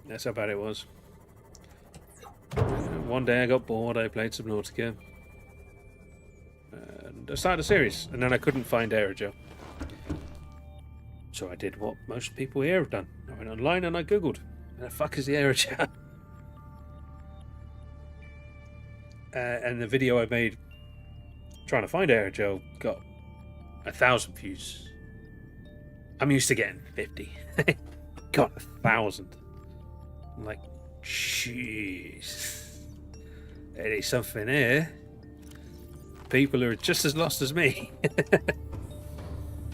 That's how bad it was. One day I got bored, I played Subnautica. And I started a series, and then I couldn't find Aerogel. So I did what most people here have done. I went online and I googled, where the fuck is the Aerogel? And the video I made trying to find Aerogel got 1,000 views. I'm used to getting 50. Got 1,000. I'm like, jeez. There is something here. People are just as lost as me.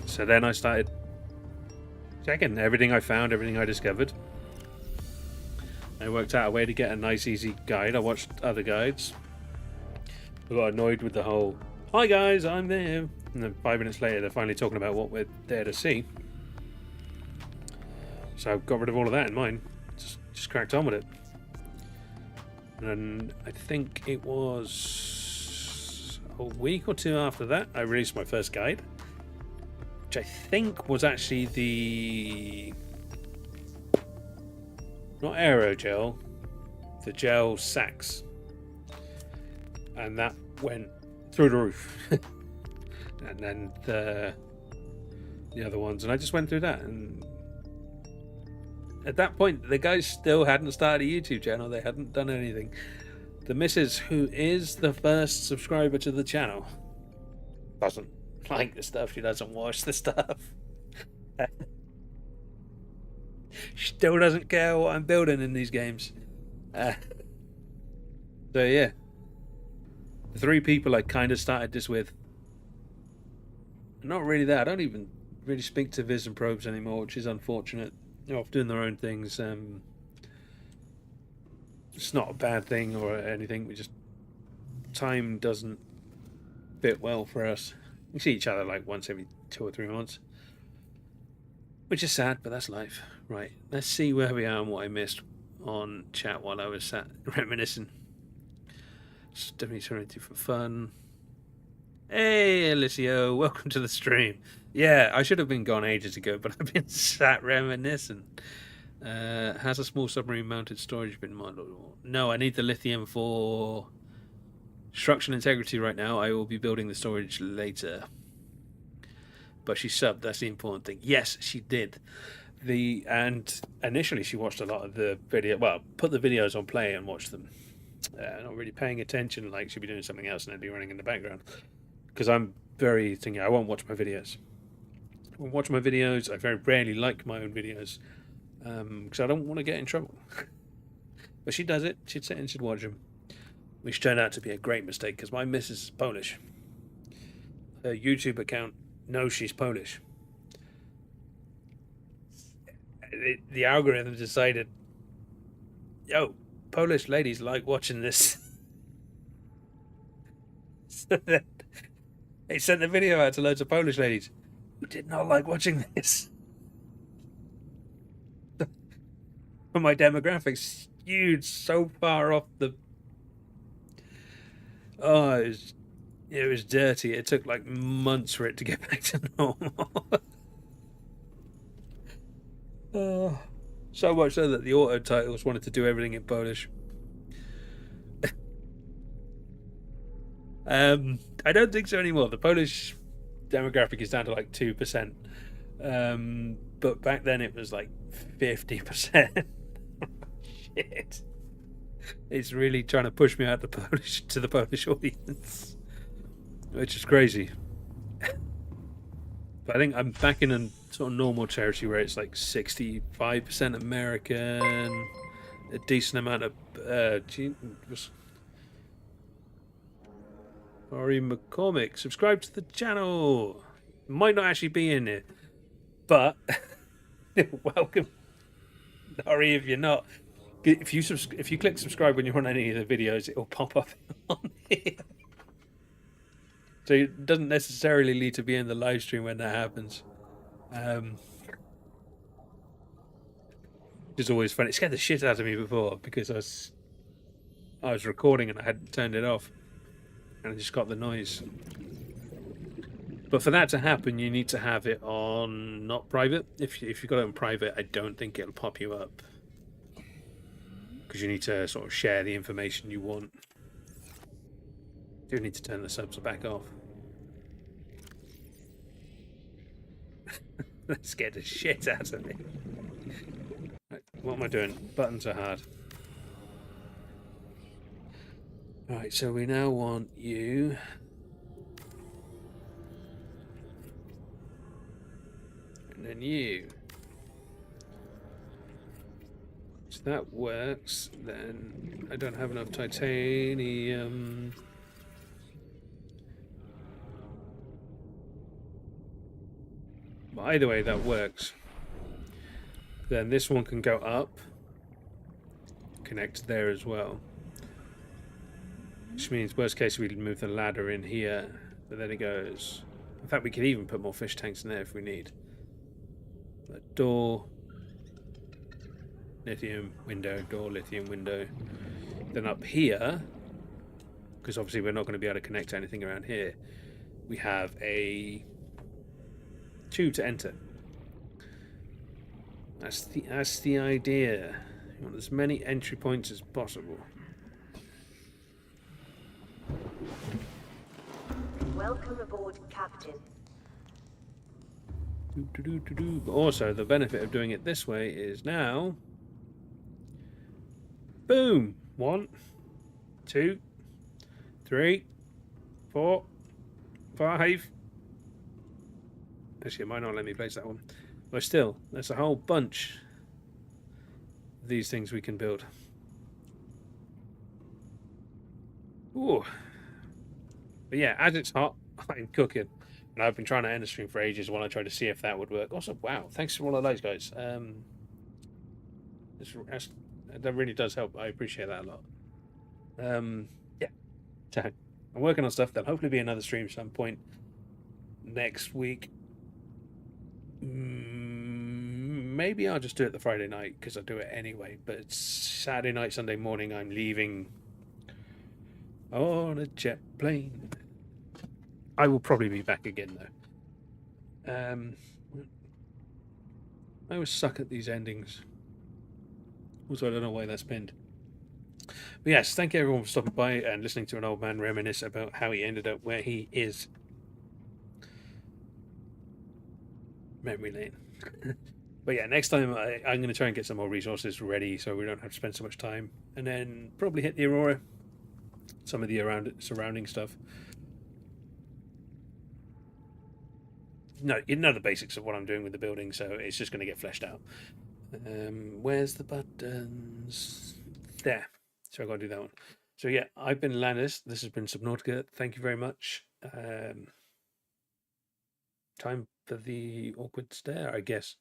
So then I started checking everything I found, everything I discovered. I worked out a way to get a nice, easy guide. I watched other guides. I got annoyed with the whole, hi guys, I'm there. And then 5 minutes later, they're finally talking about what we're there to see. So I got rid of all of that in mind. Just cracked on with it. And I think it was a week or two after that, I released my first guide. Which I think was actually the... not aerogel, the gel sacks. And that went through the roof. And then the other ones, and I just went through that, and at that point the guys still hadn't started a YouTube channel. They hadn't done anything. The missus, who is the first subscriber to the channel, doesn't like the stuff. She doesn't watch the stuff. She still doesn't care what I'm building in these games. So yeah, the 3 people I kind of started this with, not really that. I don't even really speak to Viz and Probes anymore, which is unfortunate. They're off doing their own things. It's not a bad thing or anything. We just, time doesn't fit well for us. We see each other like once every 2 or 3 months, which is sad, but that's life. Right, let's see where we are and what I missed on chat while I was sat reminiscing. Definitely Serenity for fun. Hey, Alicio, welcome to the stream. Yeah, I should have been gone ages ago, but I've been sat reminiscing. Has a small submarine mounted storage been modeled? No, I need the lithium for structural integrity right now. I will be building the storage later. But she subbed, that's the important thing. Yes, she did. And initially she watched a lot of the video, well, put the videos on play and watched them. Not really paying attention, like she'd be doing something else and it'd be running in the background. Because I'm very thinking, I won't watch my videos. I won't watch my videos. I very rarely like my own videos. Because I don't want to get in trouble. But she does it. She'd sit and she'd watch them. which turned out to be a great mistake because my missus is Polish. Her YouTube account knows she's Polish. The algorithm decided, yo, Polish ladies like watching this. So then they sent the video out to loads of Polish ladies who did not like watching this. But my demographics skewed so far off the... Oh, it was dirty. It took like months for it to get back to normal. Oh, so much so that the auto titles wanted to do everything in Polish. I don't think so anymore. The Polish demographic is down to like 2%. But back then it was like 50%. Shit. It's really trying to push me out to the Polish audience, which is crazy. But I think I'm back in a sort of normal territory where it's like 65% American, a decent amount of Ari McCormick, subscribe to the channel. Might not actually be in it, but welcome, Ari. If you're not, if you click subscribe when you're on any of the videos, it'll pop up on here. So it doesn't necessarily need to be in the live stream when that happens. It's always fun. It scared the shit out of me before because I was recording and I hadn't turned it off, and I just got the noise. But for that to happen, you need to have it on not private. If you've got it on private, I don't think it'll pop you up because you need to sort of share the information you want. You do need to turn the subs back off. That scared the shit out of me. Right, what am I doing? Buttons are hard. Right, so we now want you. And then you. So that works. Then I don't have enough titanium. But either way, that works. Then this one can go up, connect there as well. Which means, worst case, we'd move the ladder in here, but then it goes. In fact, we could even put more fish tanks in there if we need. But door, lithium window, door, lithium window. Then up here, because obviously we're not going to be able to connect to anything around here, we have a tube to enter. That's the idea. You want as many entry points as possible.
Welcome aboard, Captain.
But also, the benefit of doing it this way is now, boom, 1, 2, 3, 4, 5. Actually, it might not let me place that one. But still, there's a whole bunch of these things we can build. Ooh. But yeah, as it's hot, I'm cooking. And I've been trying to end the stream for ages while I try to see if that would work. Also, wow, thanks for all of those, guys. That really does help. I appreciate that a lot. Yeah. So, I'm working on stuff. There'll hopefully be another stream some point next week. Maybe I'll just do it the Friday night because I do it anyway. But it's Saturday night, Sunday morning. I'm leaving on a jet plane. I will probably be back again though. I always suck at these endings. Also, I don't know why that's pinned. But yes, thank you everyone for stopping by and listening to an old man reminisce about how he ended up where he is. Memory lane. But yeah, next time I'm going to try and get some more resources ready so we don't have to spend so much time. And then probably hit the Aurora. Some of the surrounding stuff. No, you know the basics of what I'm doing with the building, so it's just going to get fleshed out. Where's the buttons? There. So I've got to do that one. So yeah, I've been Landis. This has been Subnautica. Thank you very much. Time for the awkward stare, I guess.